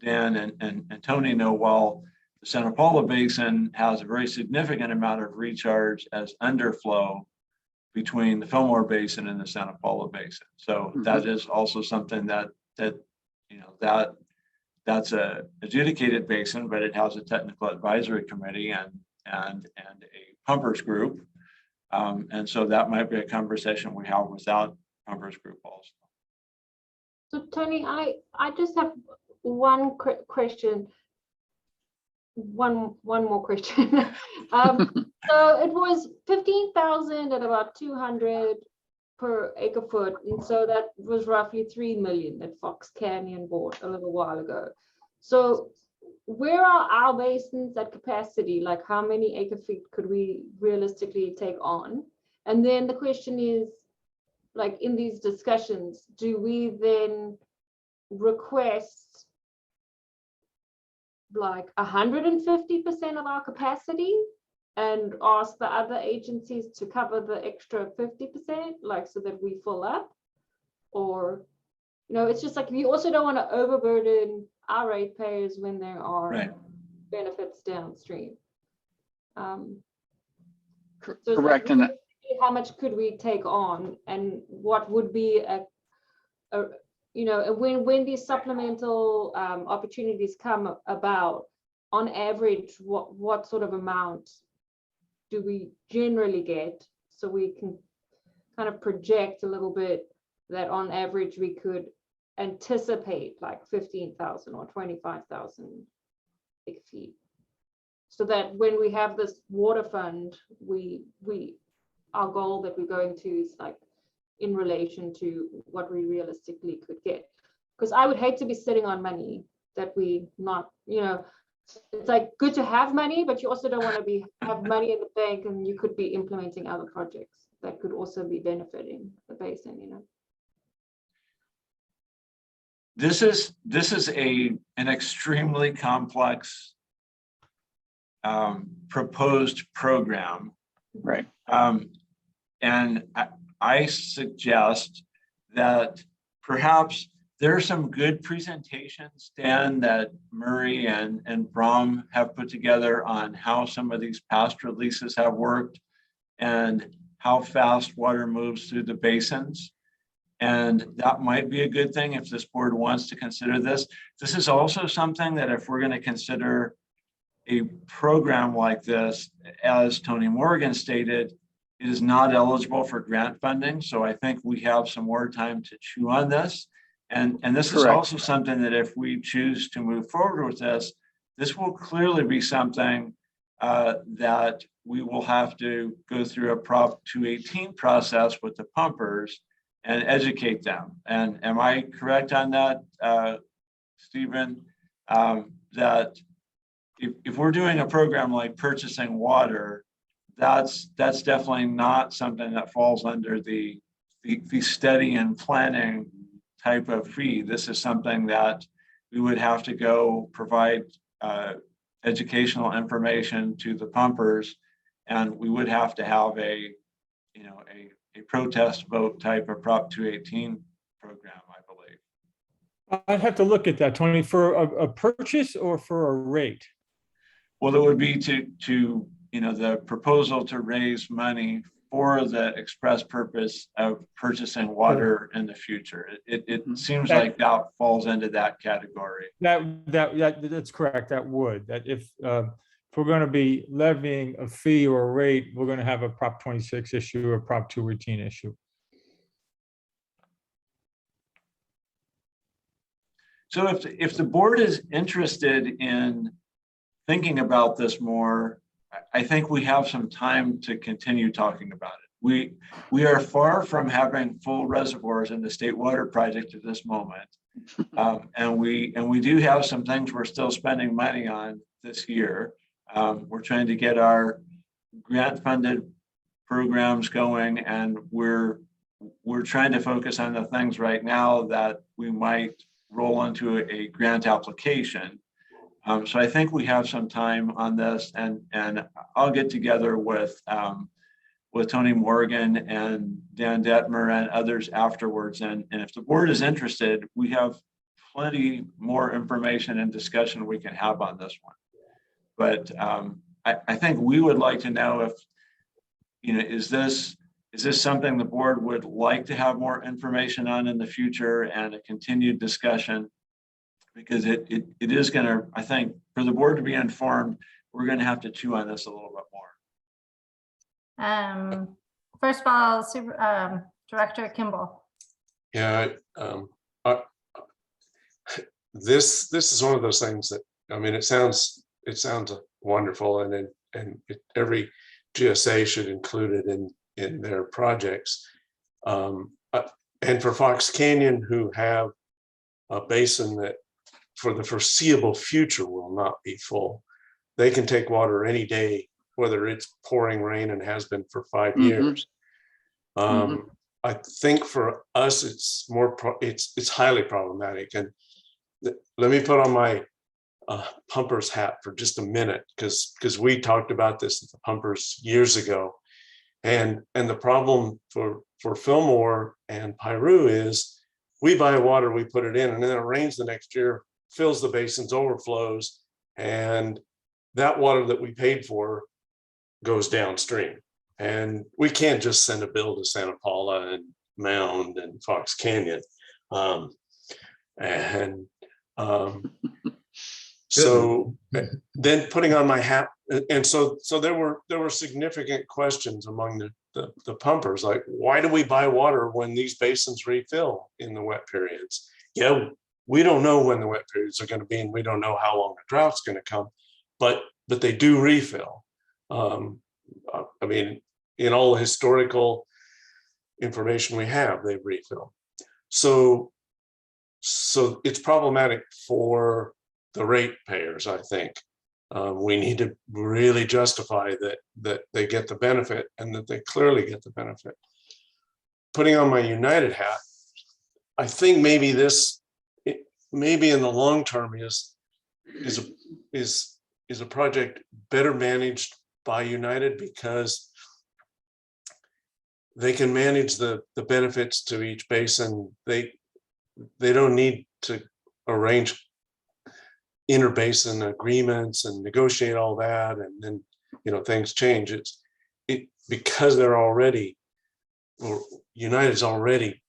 Dan and Tony know well, the Santa Paula Basin has a very significant amount of recharge as underflow between the Fillmore Basin and the Santa Paula Basin. So that is also something that's a adjudicated basin, but it has a technical advisory committee and a pumpers group. And so that might be a conversation we have without pumpers group also. So Tony, I just have one question. One more question. So it was 15,000 at about 200 per acre foot, and so that was roughly 3 million that Fox Canyon bought a little while ago. So where are our basins at capacity? Like, how many acre feet could we realistically take on? And then the question is, like, in these discussions, do we then request like 150% of our capacity, and ask the other agencies to cover the extra 50%, like so that we fill up? Or, you know, it's just like, you also don't want to overburden our ratepayers when there are Right. benefits downstream. So it's Correct. like, And how much could we take on, and what would be a you know, when these supplemental opportunities come about, on average, what sort of amount do we generally get, so we can kind of project a little bit that on average we could anticipate like 15,000 or 25,000 big feet, so that when we have this water fund, our goal that we're going to is like in relation to what we realistically could get. Because I would hate to be sitting on money that we not, you know, it's like good to have money, but you also don't want to have money in the bank and you could be implementing other projects that could also be benefiting the basin, you know. This is an extremely complex proposed program. right. And I suggest that perhaps there are some good presentations, Dan, that Murray and Brom have put together on how some of these past releases have worked and how fast water moves through the basins. And that might be a good thing if this board wants to consider this. This is also something that if we're going to consider a program like this, as Tony Morgan stated, it is not eligible for grant funding. So I think we have some more time to chew on this. And this is Correct. also something that if we choose to move forward with this will clearly be something that we will have to go through a Prop 218 process with the pumpers and educate them. And am I correct on that, Stephen? That if we're doing a program like purchasing water, that's definitely not something that falls under the study and planning type of fee. This is something that we would have to go provide educational information to the pumpers, and we would have to have a protest vote type of Prop 218 program, I believe. I'd have to look at that, Tony, for a purchase or for a rate. Well, it would be to the proposal to raise money for the express purpose of purchasing water in the future. It seems like that falls into that category. That's correct. That would, that if we're going to be levying a fee or a rate, we're going to have a Prop 26 issue or Prop 218 issue. So if the board is interested in thinking about this more, I think we have some time to continue talking about it. We are far from having full reservoirs in the State Water Project at this moment. And we do have some things we're still spending money on this year. We're trying to get our grant funded programs going, and we're trying to focus on the things right now that we might roll into a grant application. So I think we have some time on this, and I'll get together with Tony Morgan and Dan Detmer and others afterwards. And if the board is interested, we have plenty more information and discussion we can have on this one. But I think we would like to know if, is this something the board would like to have more information on in the future and a continued discussion? Because it is going to, I think, for the board to be informed, we're going to have to chew on this a little bit more. First of all, Director Kimball. Yeah, this is one of those things that, I mean, it sounds wonderful, and every GSA should include it in their projects. And for Fox Canyon, who have a basin that for the foreseeable future will not be full, they can take water any day, whether it's pouring rain and has been for 5 years. I think for us, it's highly problematic. And let me put on my pumper's hat for just a minute, because we talked about this at the pumpers years ago. And the problem for Fillmore and Piru is we buy water, we put it in, and then it rains the next year, fills the basins, overflows, and that water that we paid for goes downstream. And we can't just send a bill to Santa Paula and Mound and Fox Canyon. So then putting on my hat, and so there were significant questions among the pumpers, like, why do we buy water when these basins refill in the wet periods? Yeah, we don't know when the wet periods are going to be, and we don't know how long the drought's going to come, but they do refill. I mean, in all the historical information we have, they refill. So it's problematic for the ratepayers, I think. We need to really justify that they get the benefit, and that they clearly get the benefit. Putting on my United hat, I think maybe maybe in the long term is a project better managed by United, because they can manage the benefits to each basin. They don't need to arrange interbasin agreements and negotiate all that, and then things change. It because they're already, or United's already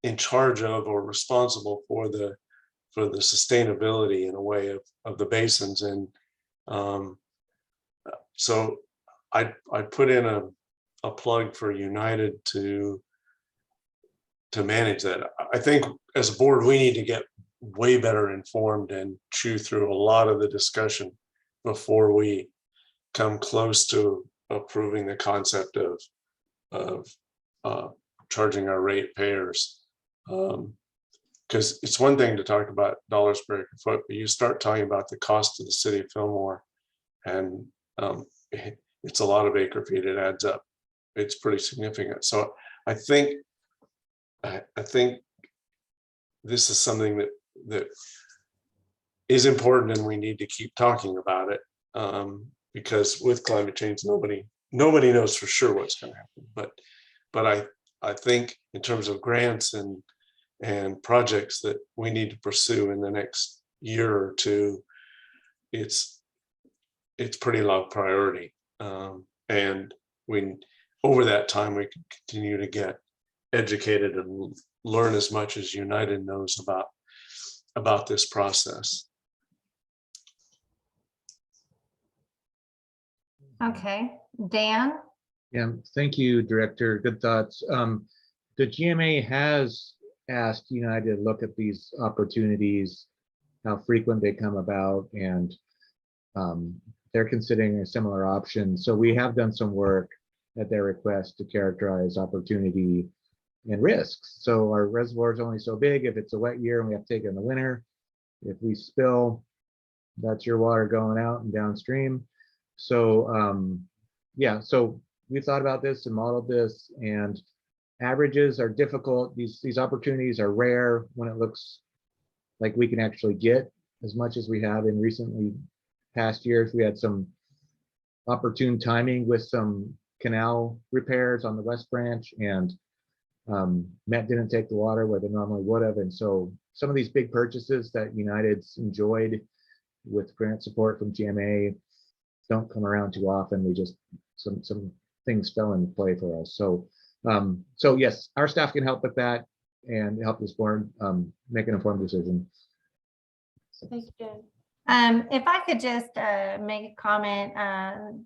in charge of or responsible for the sustainability in a way of the basins. And so I put in a plug for United to manage that. I think as a board, we need to get way better informed and chew through a lot of the discussion before we come close to approving the concept of charging our ratepayers. Because it's one thing to talk about dollars per acre foot, but you start talking about the cost to the city of Fillmore, and it's a lot of acre feet. It adds up. It's pretty significant. So I think this is something that is important, and we need to keep talking about it, because with climate change, nobody knows for sure what's going to happen. But I think in terms of grants and projects that we need to pursue in the next year or two, it's pretty low priority, and over that time we can continue to get educated and learn as much as United knows about this process. Okay, Dan? Yeah, thank you, Director. Good thoughts. The GMA has asked United to look at these opportunities, how frequent they come about, and they're considering a similar option. So we have done some work at their request to characterize opportunity and risks. So our reservoir is only so big. If it's a wet year and we have to take it in the winter, if we spill, that's your water going out and downstream. So yeah, so we thought about this and modeled this, and averages are difficult. These opportunities are rare when it looks like we can actually get as much as we have in recently past years. We had some opportune timing with some canal repairs on the West Branch, and Met didn't take the water where they normally would have. And so some of these big purchases that United's enjoyed with grant support from GMA don't come around too often. We just, some things fell into play for us. So so yes, our staff can help with that and help this board make an informed decision. Thank you, Jen. If I could just make a comment,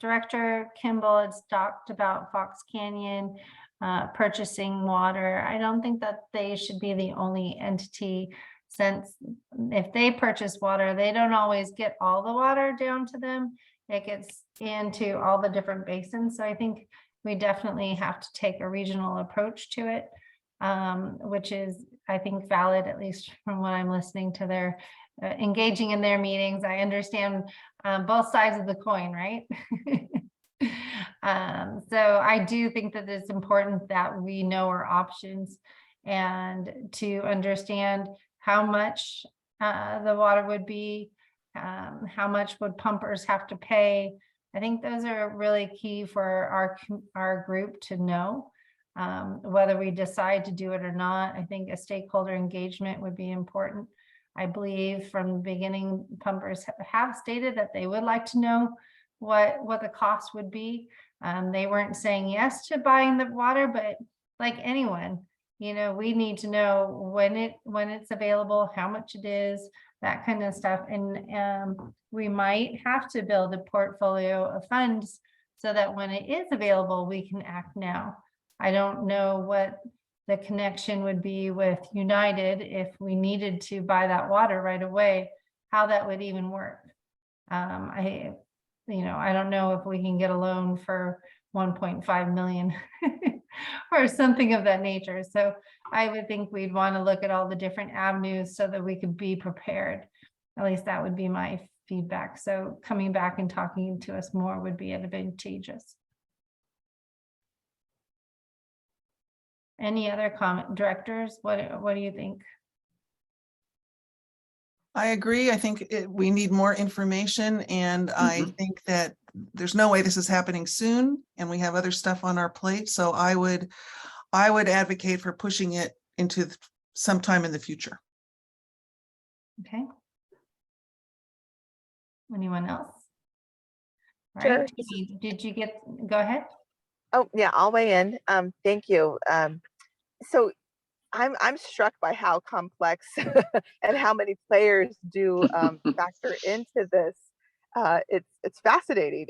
Director Kimball has talked about Fox Canyon purchasing water. I don't think that they should be the only entity, since if they purchase water, they don't always get all the water down to them. It gets into all the different basins. So I think we definitely have to take a regional approach to it, which is, I think, valid, at least from what I'm listening to their engaging in their meetings. I understand both sides of the coin, right? So I do think that it's important that we know our options and to understand how much the water would be, how much would pumpers have to pay. I think those are really key for our group to know, whether we decide to do it or not. I think a stakeholder engagement would be important. I believe from the beginning, pumpers have stated that they would like to know what the cost would be. They weren't saying yes to buying the water, but like anyone, we need to know when it's available, how much it is, that kind of stuff. And we might have to build a portfolio of funds so that when it is available, we can act now. I don't know what the connection would be with United if we needed to buy that water right away, how that would even work. I don't know if we can get a loan for 1.5 million or something of that nature. So I would think we'd want to look at all the different avenues so that we could be prepared. At least that would be my feedback. So coming back and talking to us more would be advantageous. Any other comment, directors? What do you think? I agree. I think we need more information, and I think that there's no way this is happening soon, and we have other stuff on our plate. So I would advocate for pushing it into sometime in the future. Okay. Anyone else? All Sure. right. Did you go ahead? Oh, yeah, I'll weigh in. Thank you. So I'm struck by how complex and how many players do factor into this. It's fascinating.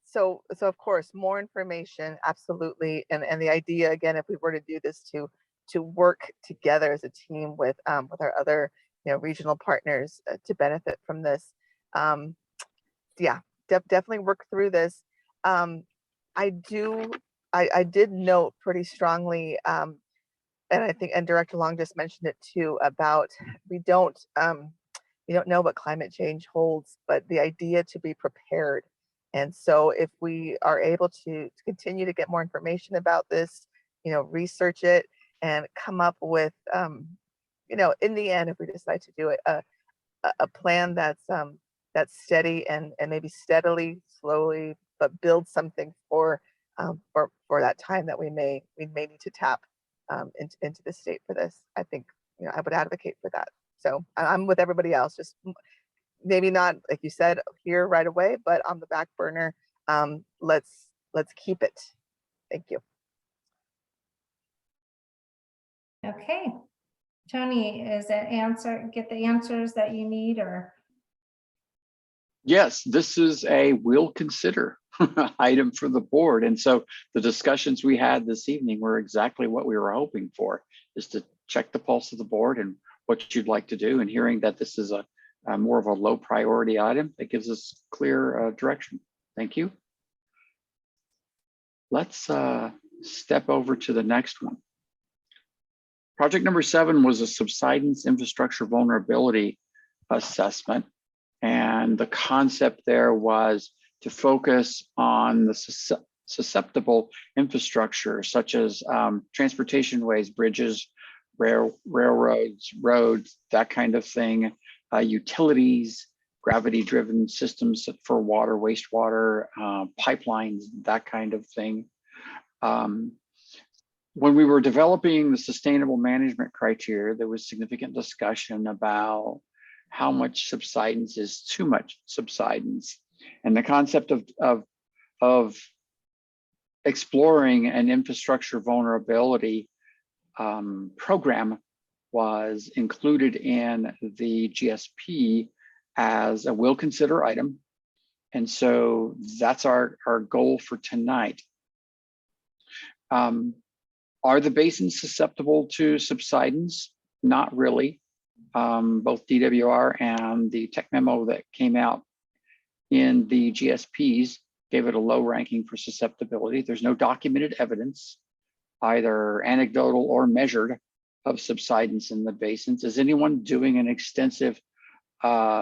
So of course, more information, absolutely. And the idea, again, if we were to do this, to work together as a team with our other regional partners to benefit from this. Yeah, definitely work through this. I did note pretty strongly, and I think, and Director Long just mentioned it too, about we don't know what climate change holds, but the idea to be prepared. And so if we are able to continue to get more information about this, research it and come up with, in the end, if we decide to do it, a plan that's steady and maybe steadily, slowly, but build something for that time that we may need to tap into the state for this. I think I would advocate for that. So I'm with everybody else, just maybe not like you said here right away, but on the back burner. Let's keep it. Thank you. Okay. Tony, is that get the answers that you need, or? Yes, this is a will consider item for the board. And so the discussions we had this evening were exactly what we were hoping for, is to check the pulse of the board and what you'd like to do. And hearing that this is a more of a low priority item, that gives us clear direction. Thank you. Let's step over to the next one. Project number 7 was a subsidence infrastructure vulnerability assessment. And the concept there was to focus on the susceptible infrastructure, such as transportation ways, bridges, railroads, roads, that kind of thing, utilities, gravity-driven systems for water, wastewater, pipelines, that kind of thing. When we were developing the sustainable management criteria, there was significant discussion about how much subsidence is too much subsidence. And the concept of exploring an infrastructure vulnerability program was included in the GSP as a will consider item. And so that's our goal for tonight. Are the basins susceptible to subsidence? Not really. Both DWR and the tech memo that came out in the GSPs gave it a low ranking for susceptibility. There's no documented evidence, either anecdotal or measured, of subsidence in the basins. Is anyone doing an extensive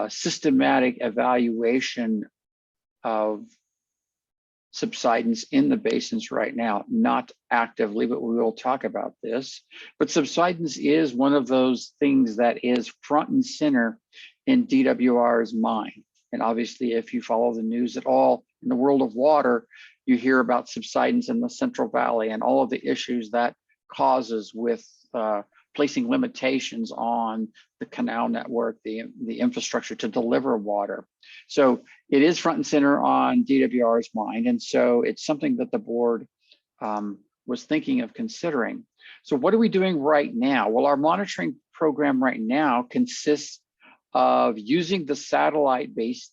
systematic evaluation of subsidence in the basins right now, not actively, but we will talk about this. But subsidence is one of those things that is front and center in DWR's mind. And obviously, if you follow the news at all in the world of water, you hear about subsidence in the Central Valley and all of the issues that causes with placing limitations on the canal network, the infrastructure to deliver water. So it is front and center on DWR's mind. And so it's something that the board was thinking of considering. So what are we doing right now? Well, our monitoring program right now consists of using the satellite-based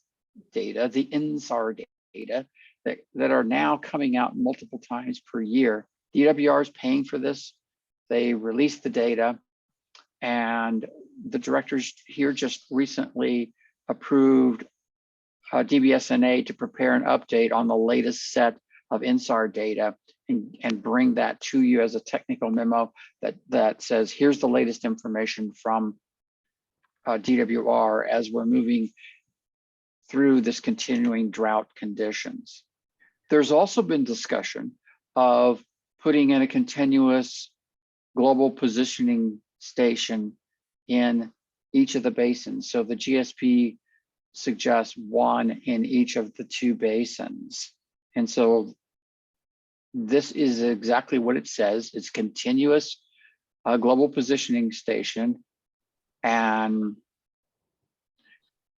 data, the INSAR data that are now coming out multiple times per year. DWR is paying for this. They released the data, and the directors here just recently approved DBSNA to prepare an update on the latest set of INSAR data and bring that to you as a technical memo that says, here's the latest information from DWR as we're moving through this continuing drought conditions. There's also been discussion of putting in a continuous global positioning station in each of the basins. So the GSP suggests one in each of the 2 basins. And so this is exactly what it says. It's continuous global positioning station, and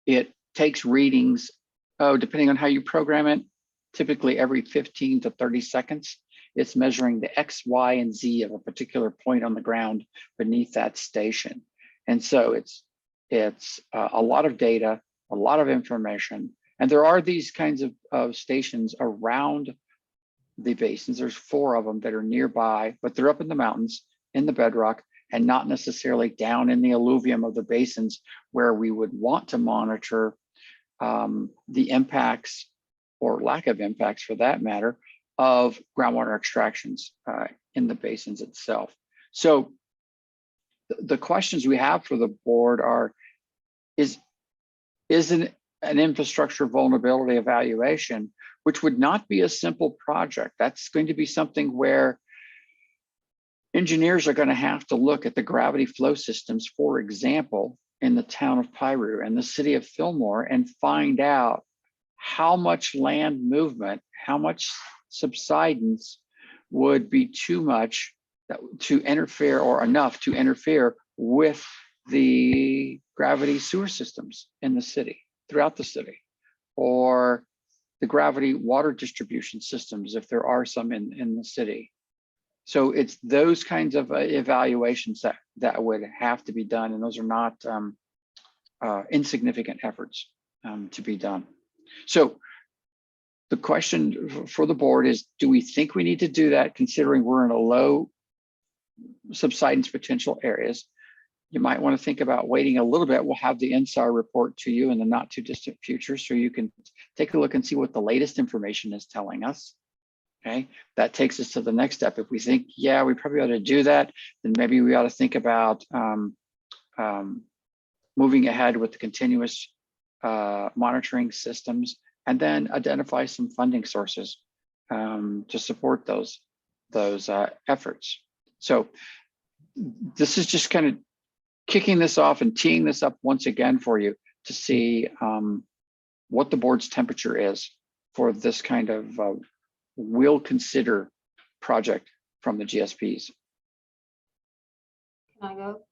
it takes readings, depending on how you program it, typically every 15 to 30 seconds. It's measuring the X, Y, and Z of a particular point on the ground beneath that station. And so it's a lot of data, a lot of information. And there are these kinds of stations around the basins. There's 4 of them that are nearby, but they're up in the mountains, in the bedrock, and not necessarily down in the alluvium of the basins where we would want to monitor the impacts, or lack of impacts for that matter, of groundwater extractions in the basins itself. So the questions we have for the board are, is an infrastructure vulnerability evaluation, which would not be a simple project. That's going to be something where engineers are going to have to look at the gravity flow systems, for example, in the town of Piru and the city of Fillmore, and find out how much land movement, how much subsidence would be too much to interfere, or enough to interfere with the gravity sewer systems in the city, throughout the city, or the gravity water distribution systems, if there are some in the city. So it's those kinds of evaluations that would have to be done, and those are not insignificant efforts to be done. So the question for the board is, do we think we need to do that, considering we're in a low subsidence potential areas? You might want to think about waiting a little bit. We'll have the INSAR report to you in the not too distant future, so you can take a look and see what the latest information is telling us. Okay, that takes us to the next step. If we think, yeah, we probably ought to do that, then maybe we ought to think about moving ahead with the continuous monitoring systems, and then identify some funding sources to support those efforts. So this is just kind of kicking this off and teeing this up once again for you to see what the board's temperature is for this kind of will consider project from the GSPs. Can I go?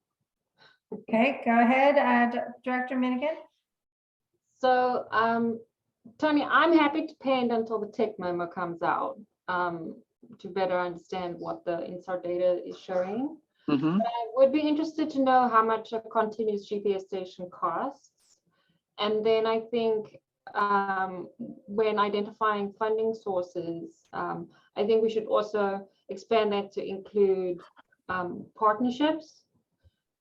Okay, go ahead, Director Minigan. So, Tony, I'm happy to pend until the tech memo comes out to better understand what the INSAR data is showing. Mm-hmm. But I would be interested to know how much a continuous GPS station costs. And then I think when identifying funding sources, I think we should also expand that to include partnerships,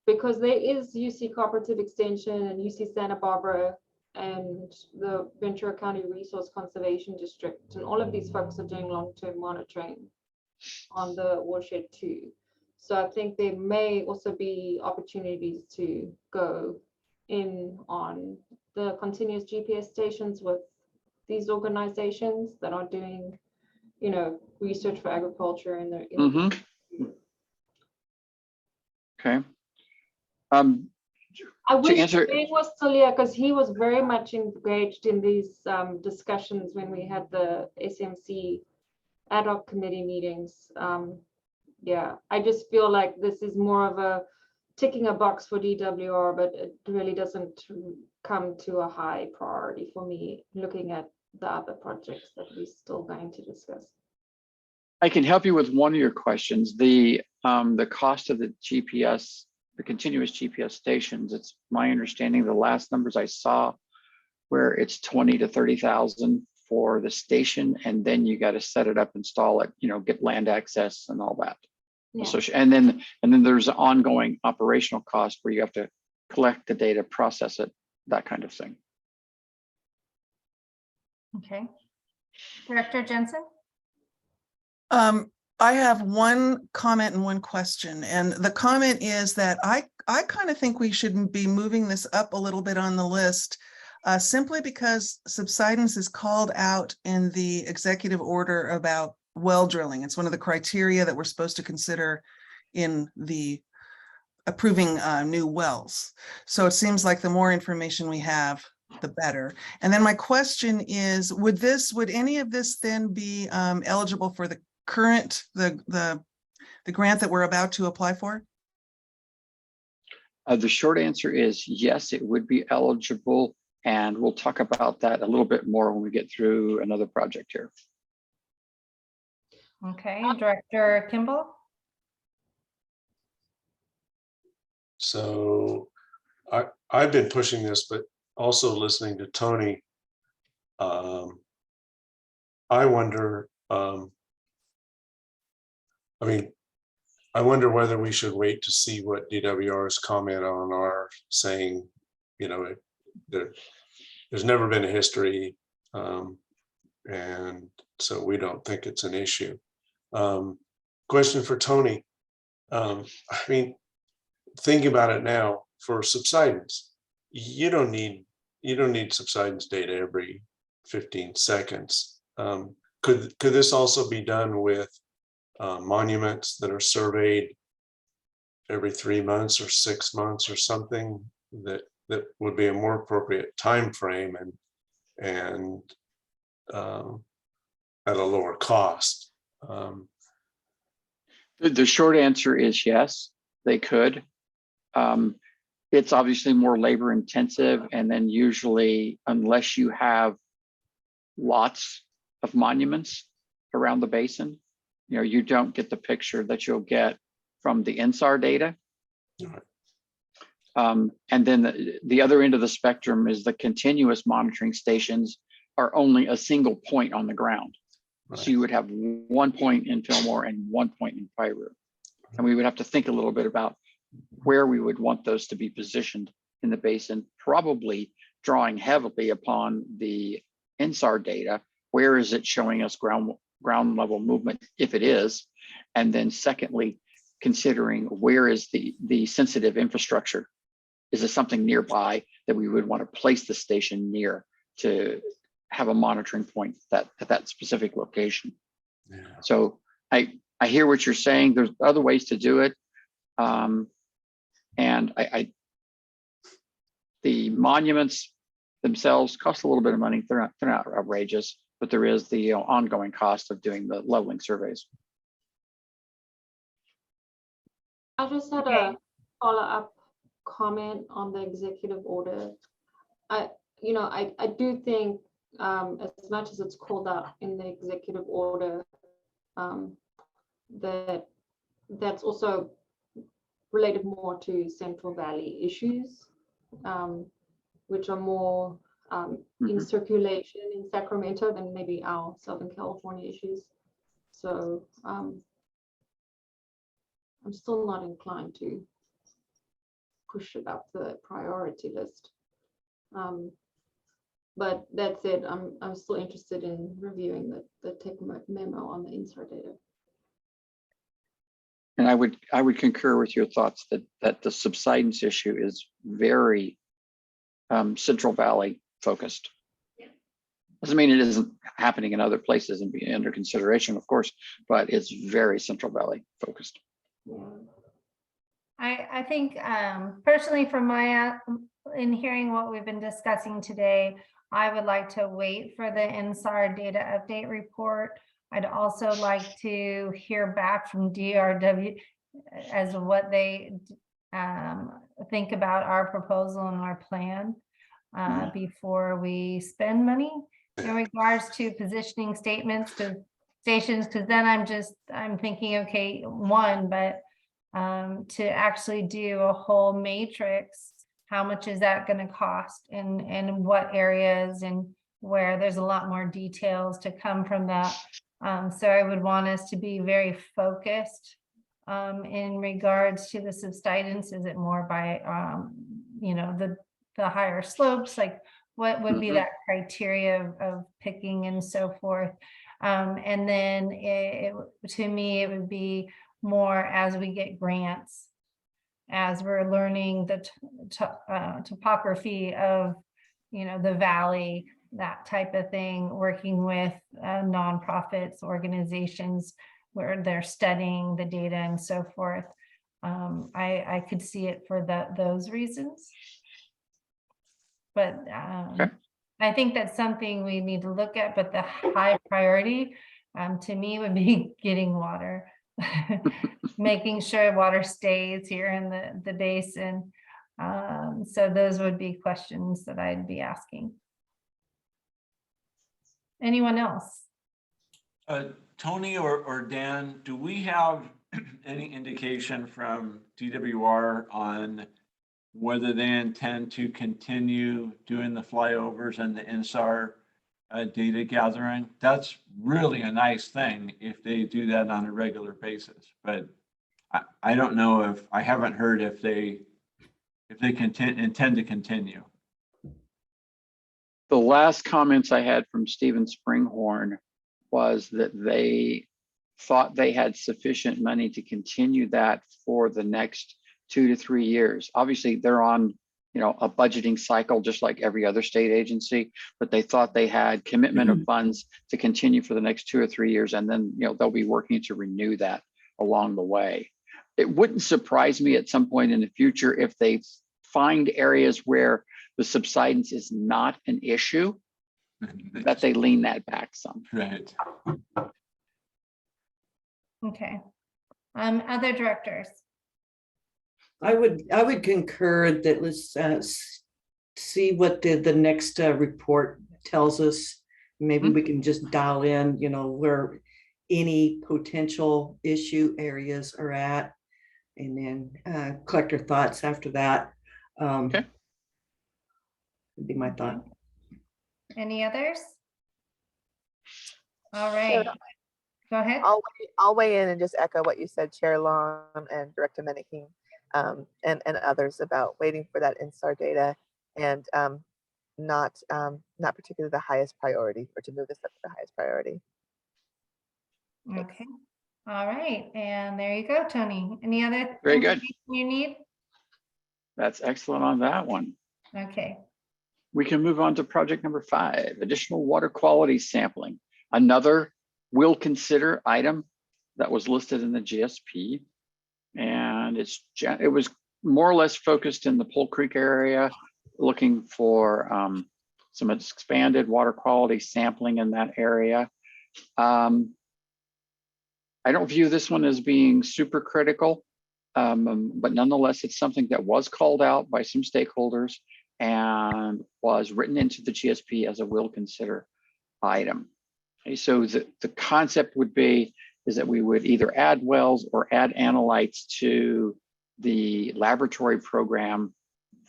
because there is UC Cooperative Extension and UC Santa Barbara and the Ventura County Resource Conservation District, and all of these folks are doing long-term monitoring on the watershed too. So I think there may also be opportunities to go in on the continuous GPS stations with these organizations that are doing, you know, research for agriculture in the. Okay. I wish answer- Ben was still here because he was very much engaged in these discussions when we had the SMC ad hoc committee meetings. Yeah, I just feel like this is more of a ticking a box for DWR, but it really doesn't come to a high priority for me looking at the other projects that we're still going to discuss. I can help you with one of your questions. The cost of the GPS, the continuous GPS stations, it's my understanding the last numbers I saw where it's 20 to 30,000 for the station, and then you got to set it up, install it, you know, get land access and all that. Yeah. So, and then there's an ongoing operational cost where you have to collect the data, process it, that kind of thing. Okay. Director Jensen? I have one comment and one question, and the comment is that I kind of think we should be moving this up a little bit on the list, simply because subsidence is called out in the executive order about well drilling. It's one of the criteria that we're supposed to consider in the approving new wells. So it seems like the more information we have, the better. And then my question is, would any of this then be eligible for the current, the grant that we're about to apply for? The short answer is yes, it would be eligible. And we'll talk about that a little bit more when we get through another project here. Okay, Director Kimball? So I've been pushing this, but also listening to Tony. I wonder, I wonder whether we should wait to see what DWR's comment on our saying, you know, there's never been a history, and so we don't think it's an issue. Question for Tony. I mean, thinking about it now, for subsidence, you don't need subsidence data every 15 seconds. Could this also be done with monuments that are surveyed every 3 months or 6 months or something that would be a more appropriate time frame and at a lower cost? The short answer is yes, they could. It's obviously more labor intensive, and then usually, unless you have lots of monuments around the basin, you know, you don't get the picture that you'll get from the INSAR data. And then the other end of the spectrum is the continuous monitoring stations are only a single point on the ground. Right. So you would have 1 point in Fillmore and 1 point in Piru. And we would have to think a little bit about where we would want those to be positioned in the basin, probably drawing heavily upon the INSAR data. Where is it showing us ground level movement, if it is? And then secondly, considering where is the sensitive infrastructure? Is it something nearby that we would want to place the station near to have a monitoring point at that specific location? Yeah. So I hear what you're saying. There's other ways to do it. And the monuments themselves cost a little bit of money. They're not outrageous, but there is the ongoing cost of doing the leveling surveys. I just had a follow-up comment on the executive order. I do think as much as it's called out in the executive order, that's also related more to Central Valley issues, which are more in circulation in Sacramento than maybe our Southern California issues. So I'm still not inclined to push it up the priority list. But that said, I'm still interested in reviewing the tech memo on the INSAR data. And I would concur with your thoughts that the subsidence issue is very Central Valley focused. Doesn't mean it isn't happening in other places and being under consideration, of course, but it's very Central Valley focused. I think personally from my, in hearing what we've been discussing today, I would like to wait for the NSAR data update report. I'd also like to hear back from DRW as to what they think about our proposal and our plan before we spend money in regards to positioning statements to stations, because then I'm thinking, okay, but to actually do a whole matrix, how much is that going to cost, and what areas, and where there's a lot more details to come from that. So I would want us to be very focused in regards to the subsidence. Is it more by the higher slopes, like what would be that criteria of picking and so forth. And then to me, it would be more as we get grants, as we're learning the topography of, the valley, that type of thing, working with nonprofits, organizations where they're studying the data and so forth. I could see it for those reasons. But I think that's something we need to look at, but the high priority to me would be getting water, making sure water stays here in the basin. So those would be questions that I'd be asking. Anyone else? Tony or Dan, do we have any indication from DWR on whether they intend to continue doing the flyovers and the INSAR data gathering? That's really a nice thing if they do that on a regular basis, but I don't know if I haven't heard if they intend to continue. The last comments I had from Stephen Springhorn was that they thought they had sufficient money to continue that for the next 2 to 3 years. Obviously, they're on, a budgeting cycle just like every other state agency, but they thought they had commitment of funds to continue for the next 2 or 3 years, and then they'll be working to renew that along the way. It wouldn't surprise me at some point in the future if they find areas where the subsidence is not an issue, that they lean that back some. Right. Okay. Other directors? I would concur that let's see what the next report tells us. Maybe we can just dial in, where any potential issue areas are at, and then collect our thoughts after that. Okay. Would be my thought. Any others? All right. Go ahead. I'll weigh in and just echo what you said, Chair Long and Director Menaching, and others about waiting for that INSAR data, and not particularly the highest priority, or to move this up to the highest priority. Okay. All right. And there you go, Tony. Any other Very good. You need? That's excellent on that one. Okay. We can move on to project number 5, additional water quality sampling. Another will consider item that was listed in the GSP. And it was more or less focused in the Pole Creek area, looking for some expanded water quality sampling in that area. I don't view this one as being super critical, but nonetheless, it's something that was called out by some stakeholders and was written into the GSP as a will consider item. Okay, so the concept would be is that we would either add wells or add analytes to the laboratory program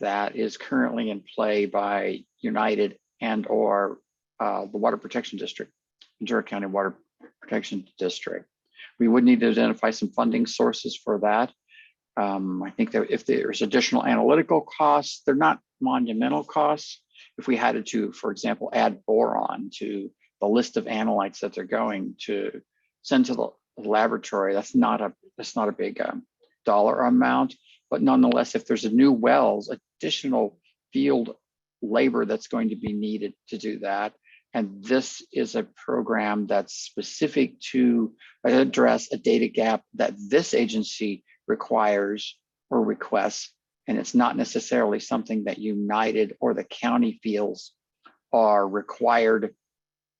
that is currently in play by United and or the Water Protection District, Ventura County Water Protection District. We would need to identify some funding sources for that. I think that if there's additional analytical costs, they're not monumental costs. If we had to, for example, add boron to the list of analytes that they're going to send to the laboratory, that's not a big dollar amount. But nonetheless, if there's a new wells, additional field labor that's going to be needed to do that, And this is a program that's specific to address a data gap that this agency requires or requests. And it's not necessarily something that United or the county feels are required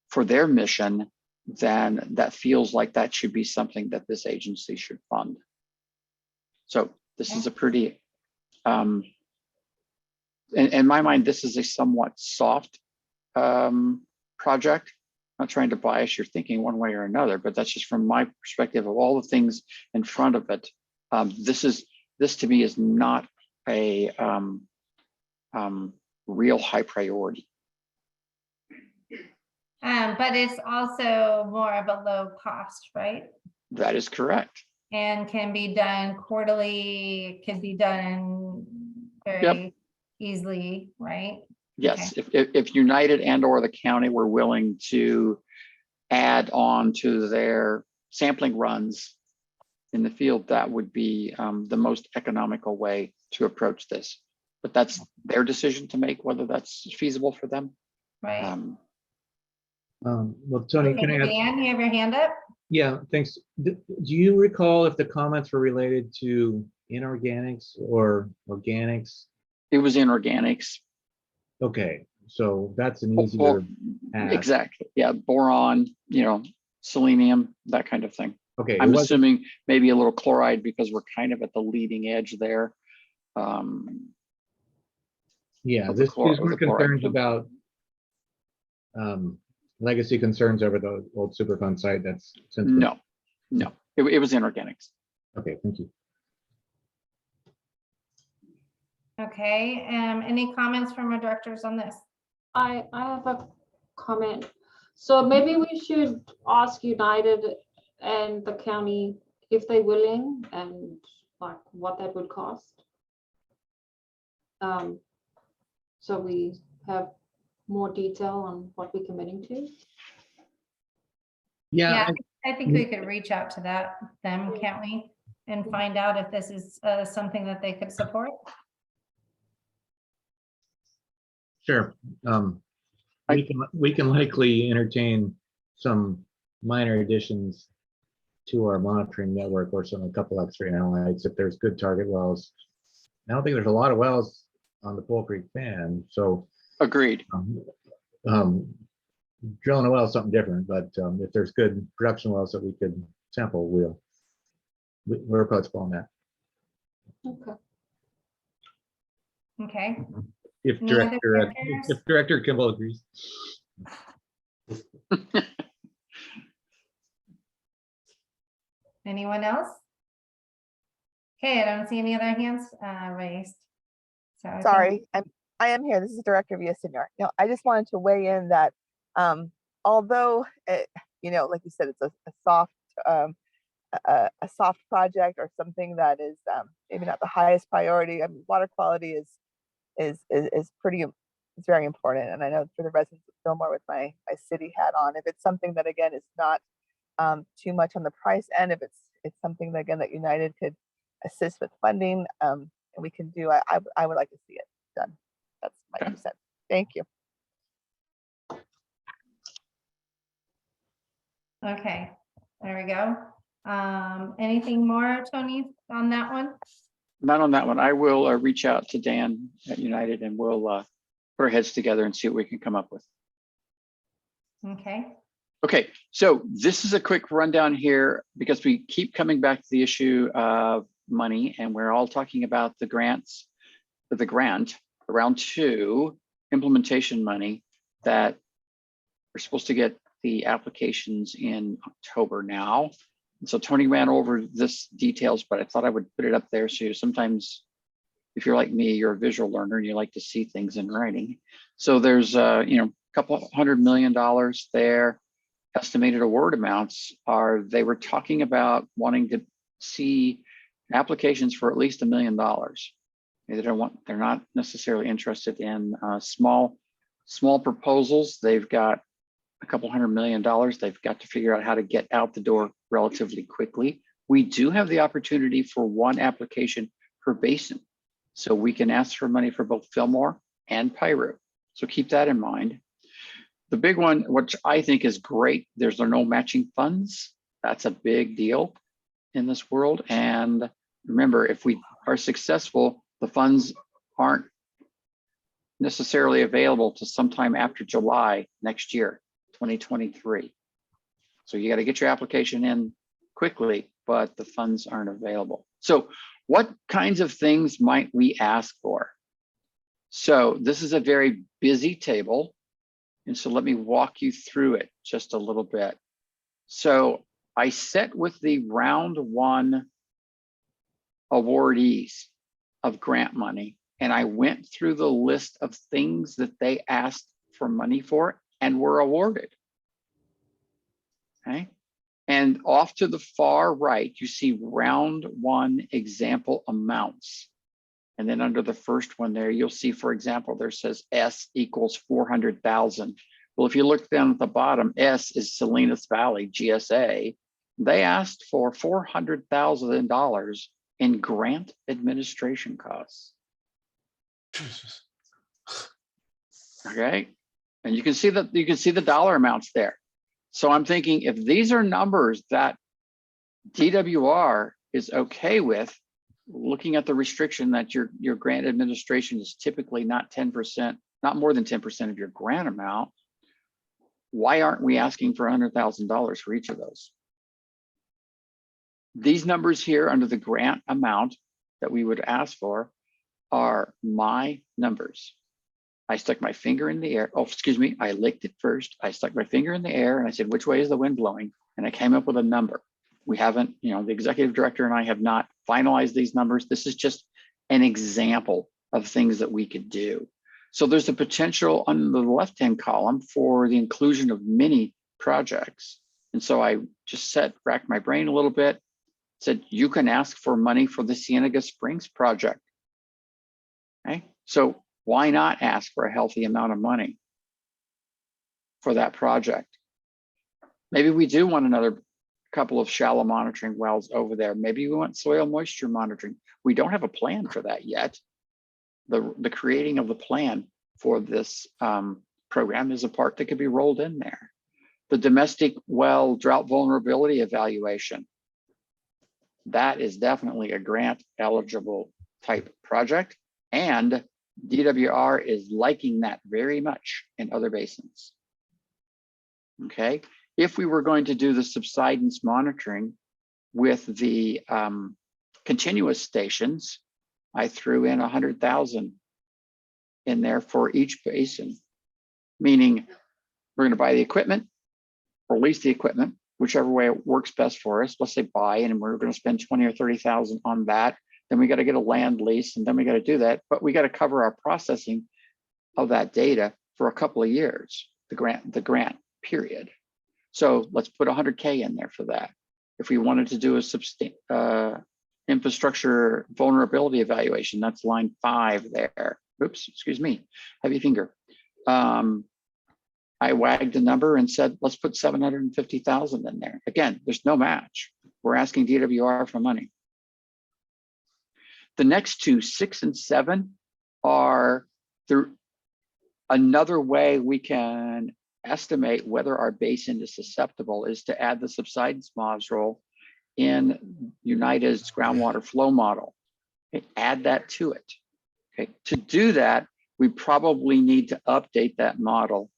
for their mission. Then that feels like that should be something that this agency should fund. So this is a pretty, in my mind, this is a somewhat soft project. I'm not trying to bias your thinking one way or another, but that's just from my perspective of all the things in front of it. This to me is not a real high priority. But it's also more of a low cost, right? That is correct. And can be done quarterly, can be done very easily, right? Yes, if United and or the county were willing to add on to their sampling runs in the field, that would be the most economical way to approach this. But that's their decision to make, whether that's feasible for them. Right. Well, Tony, can I ask? Dan, you have your hand up? Yeah, thanks. Do you recall if the comments were related to inorganics or organics? It was inorganics. Okay, so that's an easier path. Exactly. Yeah, boron, selenium, that kind of thing. Okay, I'm assuming maybe a little chloride because we're kind of at the leading edge there. Yeah, these were concerns about legacy concerns over the old Superfund site. That's no, it was inorganics. Okay, thank you. Okay, any comments from our directors on this? I have a comment. So maybe we should ask United and the county if they're willing and like what that would cost. So we have more detail on what we're committing to. Yeah, I think we could reach out to them, can't we? And find out if this is something that they could support. Sure. We can likely entertain some minor additions to our monitoring network or a couple extra analytes if there's good target wells. I don't think there's a lot of wells on the Pole Creek fan, so agreed. Drilling a well is something different, but if there's good production wells that we could sample, we're approachable on that. Okay. Okay. If Director Kimball agrees. Anyone else? Okay, I don't see any other hands raised. So Sorry, I am here. This is Director Villaseñor. I just wanted to weigh in that although like you said, it's a soft project or something that is maybe not the highest priority. I mean, water quality is very important, and I know for the residents of Fillmore, with my city hat on, if it's something that again is not too much on the price end, if it's something that again that United could assist with funding, and we can do, I would like to see it done. That's my 2 cents. Thank you. okay, there we go. Anything more, Tony, on that one? Not on that one. I will reach out to Dan at United and we'll put our heads together and see what we can come up with. Okay. Okay, so this is a quick rundown here because we keep coming back to the issue of money, and we're all talking about the grants, the grant, round 2 implementation money that we're supposed to get the applications in October now. And so Tony ran over this details, but I thought I would put it up there. So sometimes if you're like me, you're a visual learner and you like to see things in writing. So there's a couple $100 million there. Estimated award amounts are, they were talking about wanting to see applications for at least $1 million. They're not necessarily interested in small proposals. They've got a couple $100 million. They've got to figure out how to get out the door relatively quickly. We do have the opportunity for 1 application per basin. So we can ask for money for both Fillmore and Piru. So keep that in mind. The big one, which I think is great, there's no matching funds. That's a big deal in this world. And remember, if we are successful, the funds aren't necessarily available to sometime after July next year, 2023. So you got to get your application in quickly, but the funds aren't available. So what kinds of things might we ask for? So this is a very busy table. And so let me walk you through it just a little bit. So I set with the round one awardees of grant money, and I went through the list of things that they asked for money for and were awarded. Okay. And off to the far right, you see round one example amounts. And then under the first one there, you'll see, for example, there says S equals 400,000. Well, if you look down at the bottom, S is Salinas Valley GSA. They asked for $400,000 in grant administration costs. Okay. And you can see that the dollar amounts there. So I'm thinking, if these are numbers that DWR is okay with, looking at the restriction that your grant administration is typically not 10%, not more than 10% of your grant amount, why aren't we asking for $100,000 for each of those? These numbers here under the grant amount that we would ask for are my numbers. I stuck my finger in the air. Oh, excuse me. I licked it first. I stuck my finger in the air and I said, which way is the wind blowing? And I came up with a number. We haven't, the executive director and I have not finalized these numbers. This is just an example of things that we could do. So there's a potential on the left-hand column for the inclusion of many projects. And so I just racked my brain a little bit, said, you can ask for money for the Cienega Springs project. Okay, so why not ask for a healthy amount of money for that project? Maybe we do want another couple of shallow monitoring wells over there. Maybe we want soil moisture monitoring. We don't have a plan for that yet. The creating of the plan for this program is a part that could be rolled in there. The domestic well drought vulnerability evaluation. That is definitely a grant eligible type project, and DWR is liking that very much in other basins. Okay, if we were going to do the subsidence monitoring with the continuous stations, I threw in 100,000 in there for each basin, meaning we're going to buy the equipment or lease the equipment, whichever way it works best for us. Let's say buy, and we're going to spend 20 or 30,000 on that. Then we got to get a land lease, and then we got to do that. But we got to cover our processing of that data for a couple of years, the grant period. So let's put 100K in there for that. If we wanted to do a infrastructure vulnerability evaluation, that's line 5 there. Oops, excuse me, heavy finger. I wagged a number and said, let's put 750,000 in there. Again, there's no match. We're asking DWR for money. The next two, 6 and 7, are another way we can estimate whether our basin is susceptible is to add the subsidence module in United's groundwater flow model. Okay, add that to it. Okay, to do that, we probably need to update that model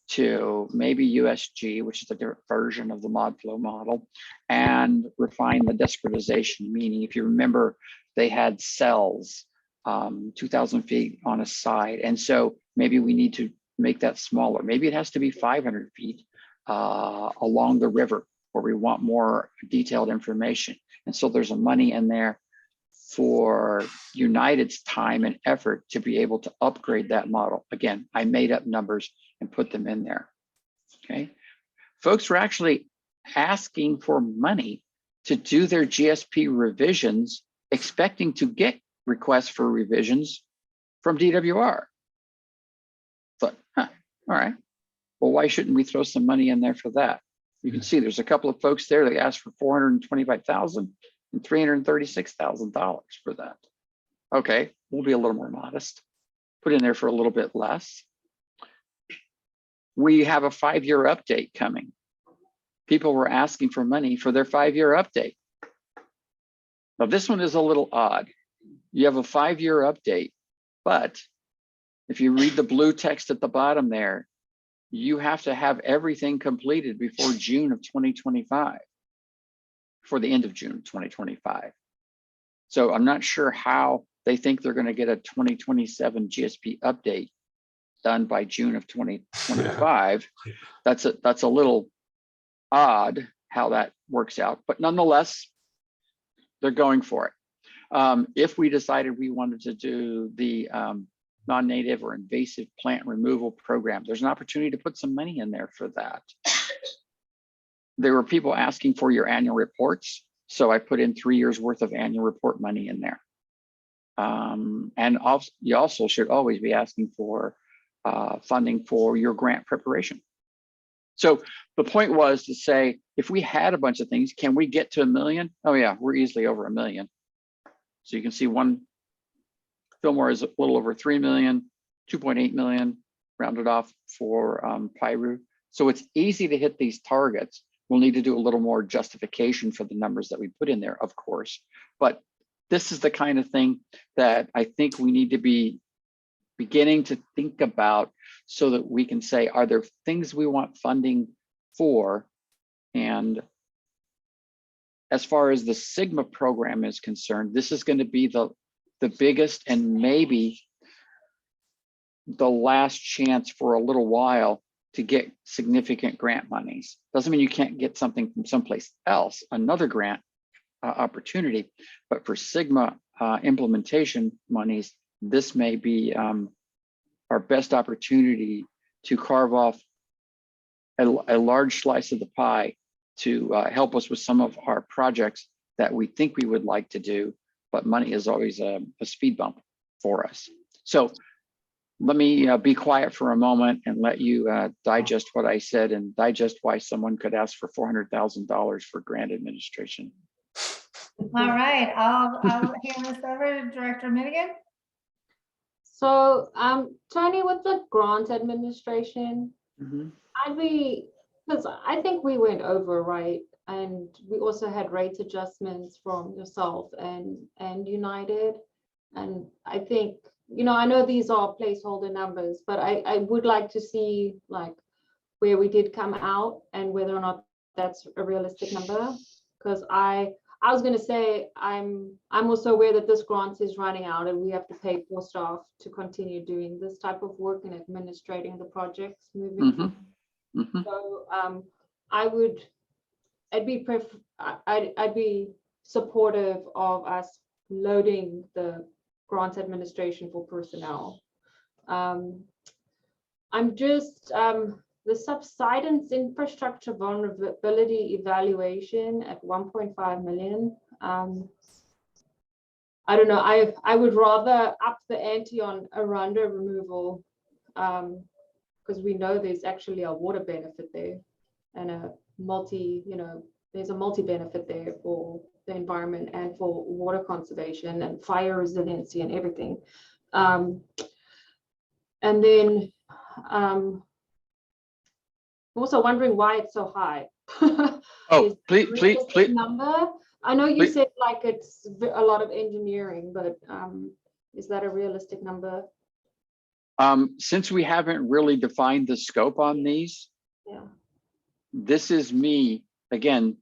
to maybe USG, which is a different version of the mod flow model, and refine the discretization, meaning if you remember, they had cells 2,000 feet on a side. And so maybe we need to make that smaller. Maybe it has to be 500 feet along the river where we want more detailed information. And so there's a money in there for United's time and effort to be able to upgrade that model. Again, I made up numbers and put them in there, okay? Folks were actually asking for money to do their GSP revisions, expecting to get requests for revisions from DWR. Thought, all right, well, why shouldn't we throw some money in there for that? You can see there's a couple of folks there that asked for $425,000 and $336,000 for that. Okay, we'll be a little more modest. Put in there for a little bit less. we have a 5-year update coming. People were asking for money for their 5-year update. Now, this one is a little odd. You have a 5-year update, but if you read the blue text at the bottom there, you have to have everything completed before June of 2025, for the end of June 2025. So I'm not sure how they think they're going to get a 2027 GSP update done by June of 2025. That's a little odd how that works out, but nonetheless, they're going for it. If we decided we wanted to do the non-native or invasive plant removal program, there's an opportunity to put some money in there for that. There were people asking for your annual reports, so I put in 3 years worth of annual report money in there. And also, you also should always be asking for funding for your grant preparation. So the point was to say, if we had a bunch of things, can we get to 1 million? Oh yeah, we're easily over 1 million. So you can see one Fillmore is a little over 3 million, 2.8 million rounded off for PIRU. So it's easy to hit these targets. We'll need to do a little more justification for the numbers that we put in there, of course. But this is the kind of thing that I think we need to be beginning to think about so that we can say, are there things we want funding for? And as far as the Sigma program is concerned, this is going to be the biggest and maybe the last chance for a little while to get significant grant monies. Doesn't mean you can't get something from someplace else, another grant opportunity, but for Sigma implementation monies, this may be our best opportunity to carve off a large slice of the pie to help us with some of our projects that we think we would like to do, but money is always a speed bump for us. So let me be quiet for a moment and let you digest what I said and digest why someone could ask for $400,000 for grant administration. All right, I'll hand this over to Director Milligan. So Tony, with the grant administration, because I think we went over, right? And we also had rate adjustments from yourself and United. And I think, you know, I know these are placeholder numbers, but I would like to see like where we did come out and whether or not that's a realistic number. Because I was going to say, I'm also aware that this grant is running out and we have to pay for staff to continue doing this type of work and administrating the projects moving forward. So I'd be supportive of us loading the grant administration for personnel. I'm just the subsidence infrastructure vulnerability evaluation at 1.5 million. I don't know. I would rather up the ante on Aranda removal because we know there's actually a water benefit there and there's a multi-benefit there for the environment and for water conservation and fire resiliency and everything. And then I'm also wondering why it's so high. Oh, please. Number. I know you said like it's a lot of engineering, but is that a realistic number? Since we haven't really defined the scope on these, this is me, again,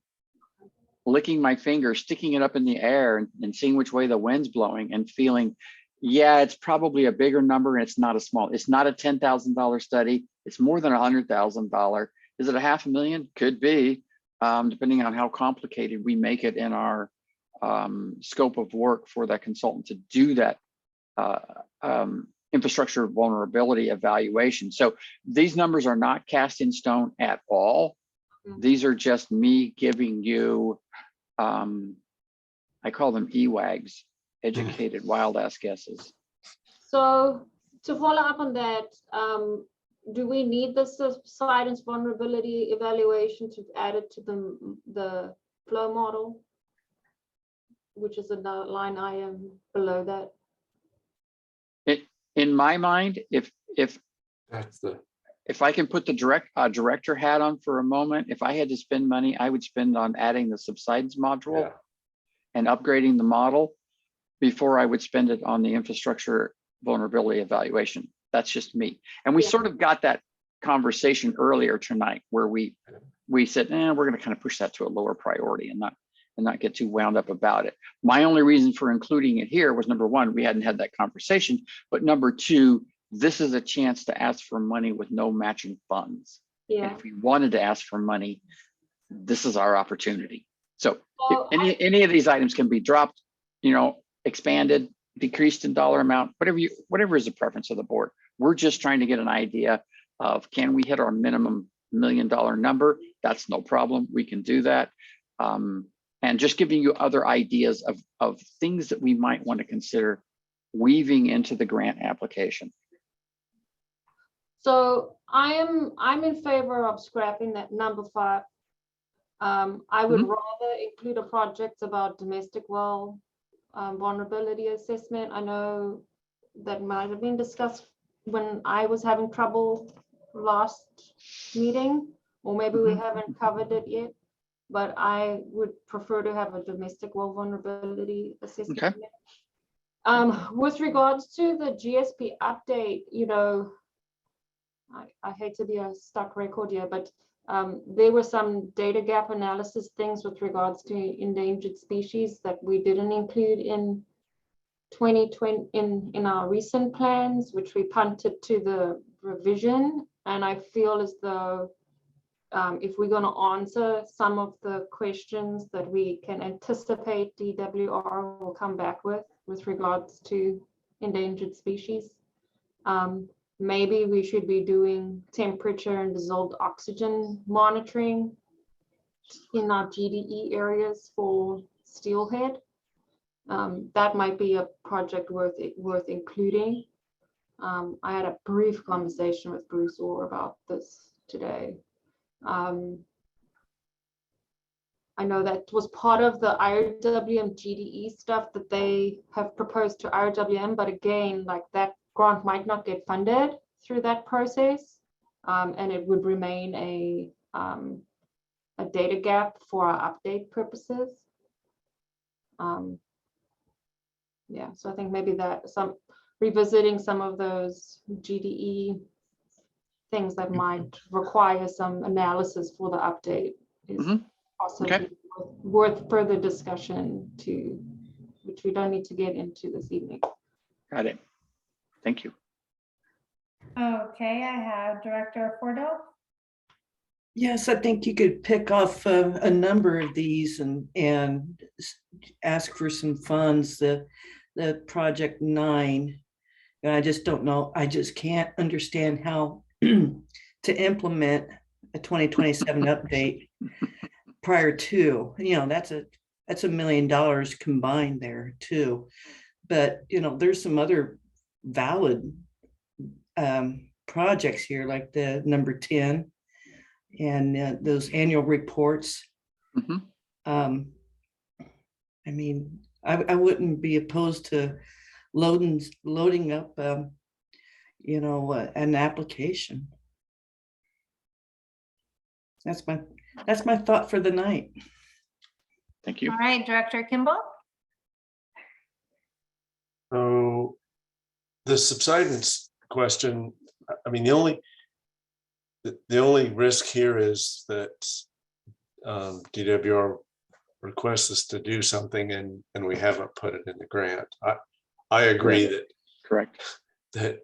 licking my finger, sticking it up in the air and seeing which way the wind's blowing and feeling, yeah, it's probably a bigger number and it's not a small, it's not a $10,000 study. It's more than $100,000. Is it $500,000? Could be, depending on how complicated we make it in our scope of work for that consultant to do that infrastructure vulnerability evaluation. So these numbers are not cast in stone at all. These are just me giving you, I call them EWAGs, educated wild ass guesses. So to follow up on that, do we need the subsidence vulnerability evaluation to add it to the flow model, which is another line item below that? In my mind, if if I can put the director hat on for a moment, if I had to spend money, I would spend on adding the subsidence module and upgrading the model before I would spend it on the infrastructure vulnerability evaluation. That's just me. And we sort of got that conversation earlier tonight where we said, we're going to kind of push that to a lower priority and not get too wound up about it. My only reason for including it here was, number one, we hadn't had that conversation, but number two, this is a chance to ask for money with no matching funds. Yeah. And if we wanted to ask for money, this is our opportunity. So Well, any of these items can be dropped, expanded, decreased in dollar amount, whatever is the preference of the board. We're just trying to get an idea of, can we hit our minimum $1 million number? That's no problem. We can do that. And just giving you other ideas of things that we might want to consider weaving into the grant application. So I'm in favor of scrapping that number 5. I would rather include a project about domestic well vulnerability assessment. I know that might have been discussed when I was having trouble last meeting, or maybe we haven't covered it yet, but I would prefer to have a domestic well vulnerability assessment. Okay. With regards to the GSP update, I hate to be a stuck record here, but there were some data gap analysis things with regards to endangered species that we didn't include in 2020 in our recent plans, which we punted to the revision. And I feel as though if we're going to answer some of the questions that we can anticipate DWR will come back with regards to endangered species, maybe we should be doing temperature and dissolved oxygen monitoring in our GDE areas for steelhead. That might be a project worth including. I had a brief conversation with Bruce Orr about this today. I know that was part of the IRWM GDE stuff that they have proposed to IRWM, but again, like that grant might not get funded through that process, and it would remain a data gap for our update purposes. Yeah, so I think maybe that revisiting some of those GDE things that might require some analysis for the update is possibly worth further discussion which we don't need to get into this evening. Got it. Thank you. Okay, I have Director Fordo. Yes, I think you could pick off a number of these and ask for some funds. The project 9, and I just don't know. I just can't understand how to implement a 2027 update prior to, that's $1 million combined there too. But there's some other valid projects here, like the number 10 and those annual reports. I mean, I wouldn't be opposed to loading up an application. That's my thought for the night. Thank you. All right, Director Kimball. So the subsidence question, I mean, the only risk here is that DWR requests us to do something and we haven't put it in the grant. I agree that correct that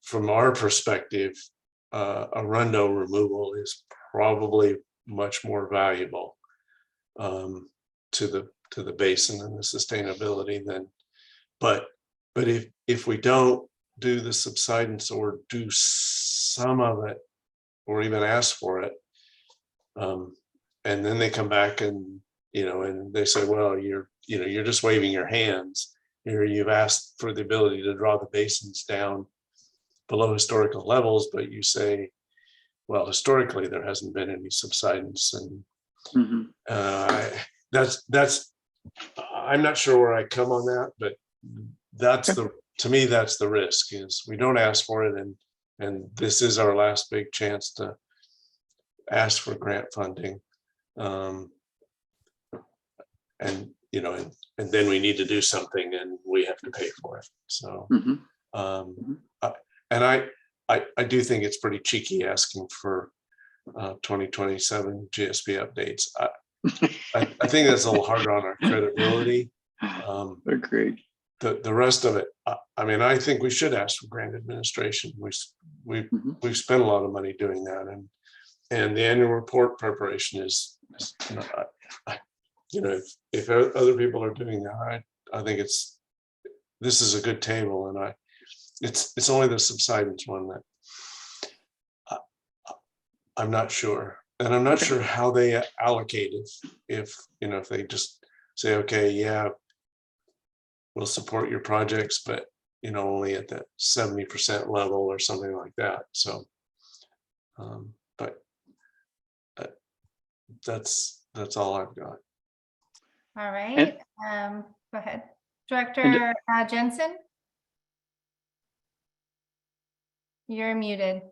from our perspective, a rundo removal is probably much more valuable to the basin and the sustainability than, but if we don't do the subsidence or do some of it or even ask for it, and then they come back and and they say, well, you're just waving your hands here. You've asked for the ability to draw the basins down below historical levels, but you say, well, historically there hasn't been any subsidence, and that's I'm not sure where I come on that, but that's to me that's the risk, is we don't ask for it, and And this is our last big chance to ask for grant funding. And, you know, and then we need to do something and we have to pay for it. So, and I do think it's pretty cheeky asking for 2027 GSP updates. I think that's a little harder on our credibility. Agreed. The rest of it, I mean, I think we should ask for grant administration. We've spent a lot of money doing that, and the annual report preparation is you know, if other people are doing that, I think this is a good table, and it's only the subsidence one that I'm not sure, and I'm not sure how they allocate it. If you know, if they just say, okay, yeah, we'll support your projects, but you know, only at that 70% level or something like that. So, but that's all I've got. All right, go ahead. Director Jensen? You're muted.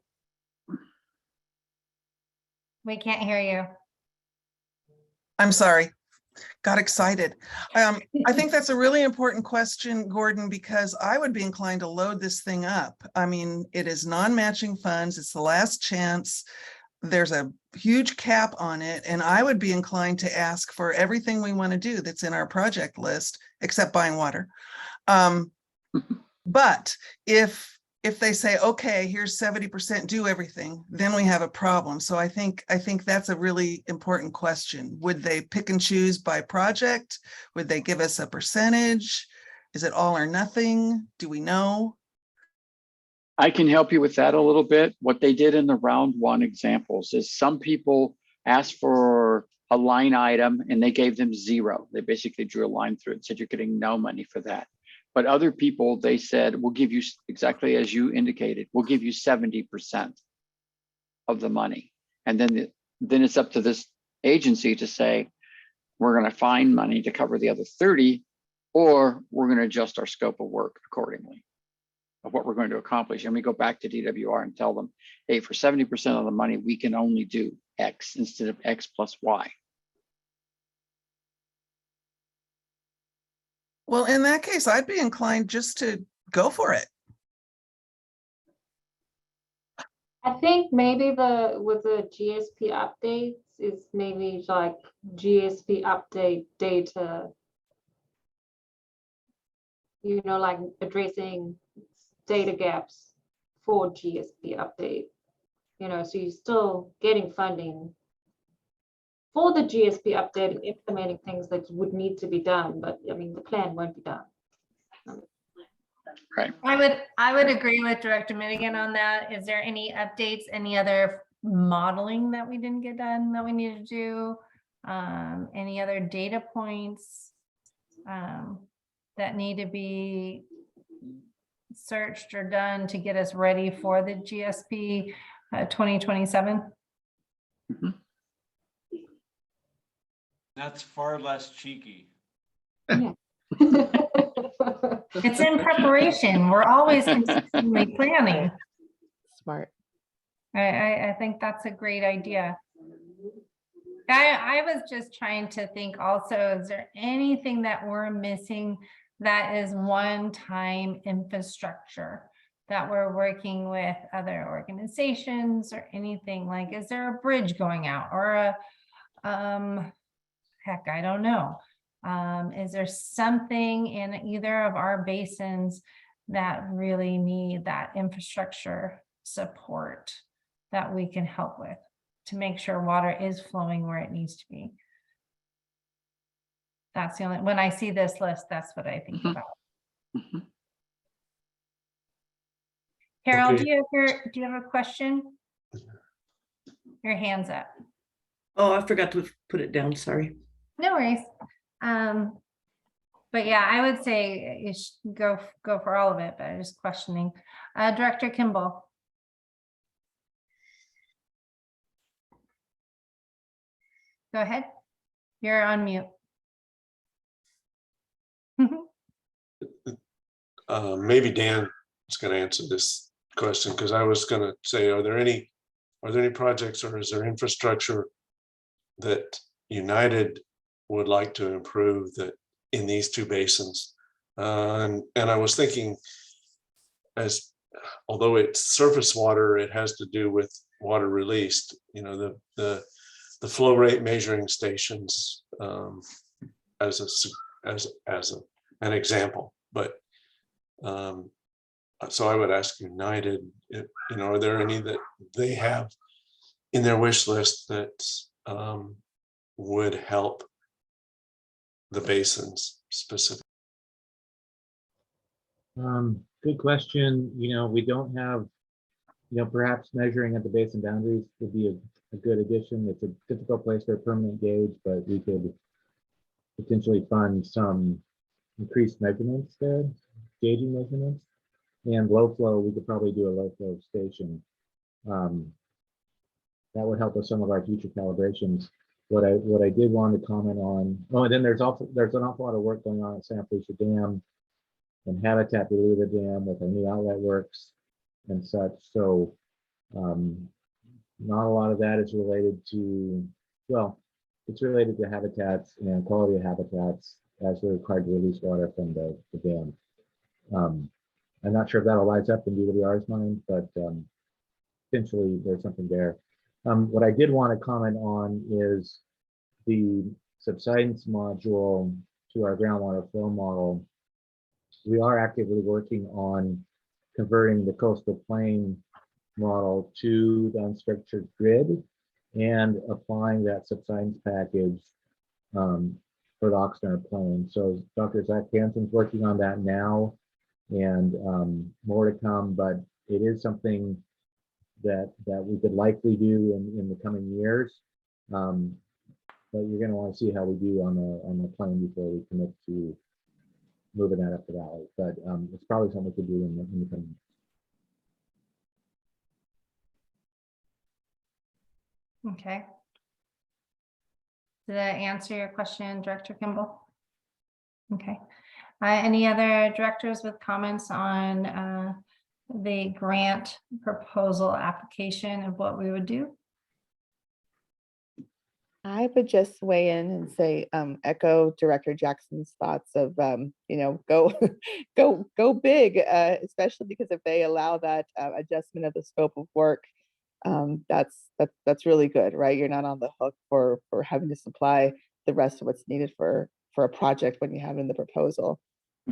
We can't hear you. I'm sorry, got excited. I think that's a really important question, Gordon, because I would be inclined to load this thing up. I mean, it is non-matching funds. It's the last chance. There's a huge cap on it, and I would be inclined to ask for everything we want to do that's in our project list, except buying water. But if they say, okay, here's 70%, do everything, then we have a problem. So I think that's a really important question. Would they pick and choose by project? Would they give us a percentage? Is it all or nothing? Do we know? I can help you with that a little bit. What they did in the round one examples is some people asked for a line item and they gave them 0. They basically drew a line through it and said, you're getting no money for that. But other people, they said, we'll give you exactly as you indicated, we'll give you 70% of the money. And then it's up to this agency to say, we're going to find money to cover the other 30, or we're going to adjust our scope of work accordingly of what we're going to accomplish. And we go back to DWR and tell them, hey, for 70% of the money, we can only do X instead of X plus Y. Well, in that case, I'd be inclined just to go for it. I think maybe with the GSP updates is maybe like GSP update data, you know, like addressing data gaps for GSP update, you know, so you're still getting funding for the GSP update and implementing things that would need to be done, but I mean, the plan won't be done. Right. I would agree with Director Minigan on that. Is there any updates, any other modeling that we didn't get done that we need to do? Any other data points that need to be searched or done to get us ready for the GSP 2027? That's far less cheeky. Yeah. It's in preparation. We're always consistently planning. Smart. I think that's a great idea. I was just trying to think also, is there anything that we're missing that is one-time infrastructure that we're working with other organizations or anything? Like, is there a bridge going out or a, heck, I don't know. Is there something in either of our basins that really need that infrastructure support that we can help with to make sure water is flowing where it needs to be? That's the only, when I see this list, that's what I think about. Carol, Okay. do you have a question? Your hand's up. Oh, I forgot to put it down, sorry. No worries. But yeah, I would say you should go for all of it, but I'm just questioning. Director Kimball. Go ahead. You're on mute. Maybe Dan is going to answer this question, because I was gonna say, are there any projects or is there infrastructure that United would like to improve that in these two basins? And I was thinking, as although it's surface water, it has to do with water released, you know, the flow rate measuring stations, as an example. But so I would ask United, you know, are there any that they have in their wish list that would help the basins specifically? Good question. You know, we don't have, you know, perhaps measuring at the basin boundaries would be a good addition. It's a difficult place for a permanent gauge, but we could potentially fund some increased measurements there, gauging measurements. And low flow, we could probably do a low flow station. That would help with some of our future calibrations. What I did want to comment on, oh, and then there's an awful lot of work going on at San Felicia Dam and habitat below the dam with our new outlet works and such. So not a lot of that is related to, well, it's related to habitats and quality of habitats as we're required to release water from the dam. I'm not sure if that lines up in DWR's mind, but potentially there's something there. What I did want to comment on is the subsidence module to our groundwater flow model. We are actively working on converting the coastal plain model to the unstructured grid and applying that subsidence package for the Oxnard plain. So Dr. Zach Hansen's working on that now, and more to come, but it is something that we could likely do in the coming years. But you're going to want to see how we do on the plane before we commit to moving that up the valley. But it's probably something we could do in the coming years. Okay. Did that answer your question, Director Kimball? Okay. Any other directors with comments on the grant proposal application of what we would do? I would just weigh in and say, echo Director Jackson's thoughts of, you know, go big, especially because if they allow that adjustment of the scope of work, that's really good, right? You're not on the hook for having to supply the rest of what's needed for a project when you have in the proposal.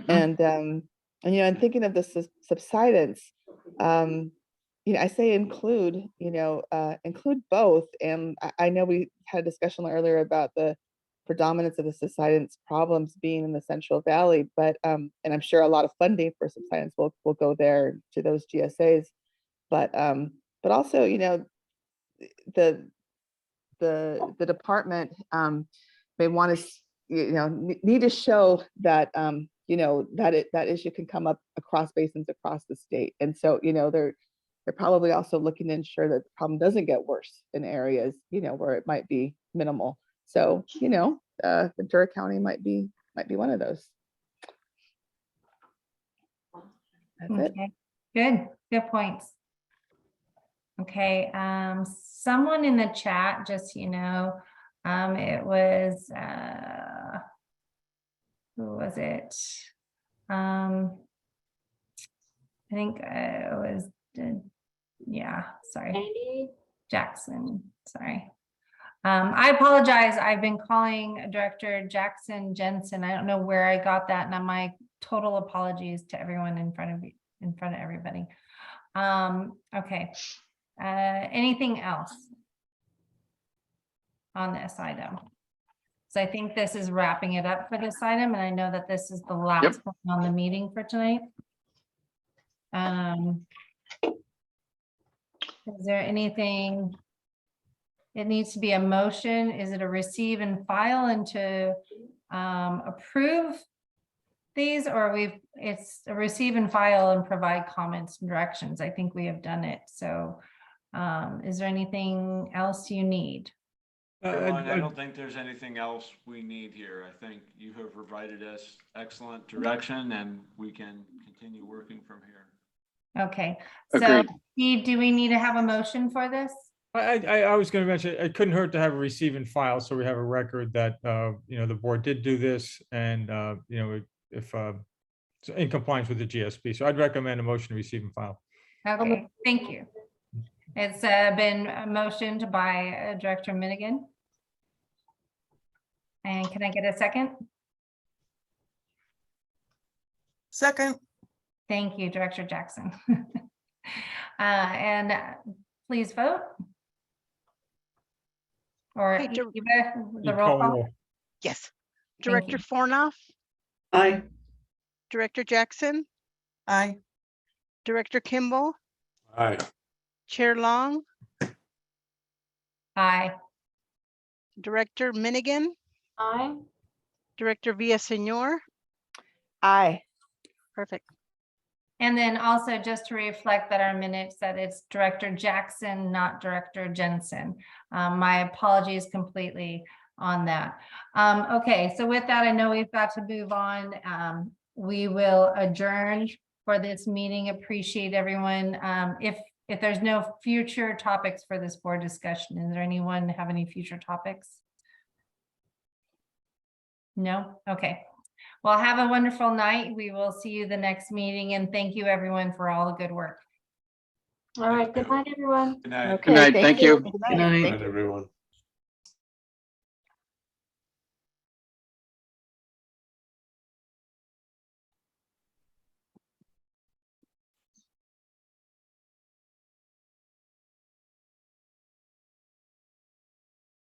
And you know, and thinking of the subsidence, you know, I say include, you know, include both. And I know we had a discussion earlier about the predominance of the subsidence problems being in the Central Valley, but and I'm sure a lot of funding for subsidence will go there to those GSAs, but also, you know, the department may want to, you know, need to show that you know, that issue can come up across basins across the state, and so, you know, they're probably also looking to ensure that the problem doesn't get worse in areas, you know, where it might be minimal. So, you know, Ventura County might be one of those. That's okay. It. Good points. Okay, someone in the chat, just, you know, it was, who was it? I think it was, yeah, sorry. Andy? Jackson, sorry. I apologize. I've been calling Director Jackson Jensen. I don't know where I got that, and my total apologies to everyone in front of everybody. Okay. Anything else on this item? So I think this is wrapping it up for this item, and I know that this is the last one on the meeting for tonight. Is there anything? It needs to be a motion. Is it a receive and file and to approve these, or it's a receive and file and provide comments and directions? I think we have done it. So is there anything else you need? I don't think there's anything else we need here. I think you have provided us excellent direction, and we can continue working from here. Okay, so Agreed. Steve, do we need to have a motion for this? I was going to mention, it couldn't hurt to have a receive and file, so we have a record that, the board did do this and, if, it's in compliance with the GSP. So I'd recommend a motion to receive and file. Okay, thank you. It's been motioned by Director Minigan. And can I get a second? Second. Thank you, Director Jackson. And please vote. Or Hey, Eva, You the roll call call. roll. Yes. Thank Director you. Fornoff, Aye. Director Jackson, Aye. Director Kimball, Aye. Chair Long, Aye. Director Minigan, Aye. Director Villaseñor. Aye. Perfect. And then also just to reflect that our minutes that it's Director Jackson, not Director Jensen. My apologies completely on that. Okay, so with that, I know we've got to move on. We will adjourn for this meeting. Appreciate everyone. If there's no future topics for this board discussion, is there anyone have any future topics? No? Okay. Well, have a wonderful night. We will see you the next meeting, and thank you everyone for all the good work. All right. Good night, everyone. Good night. Okay. Good night. Thank you. Good night. Good night, everyone.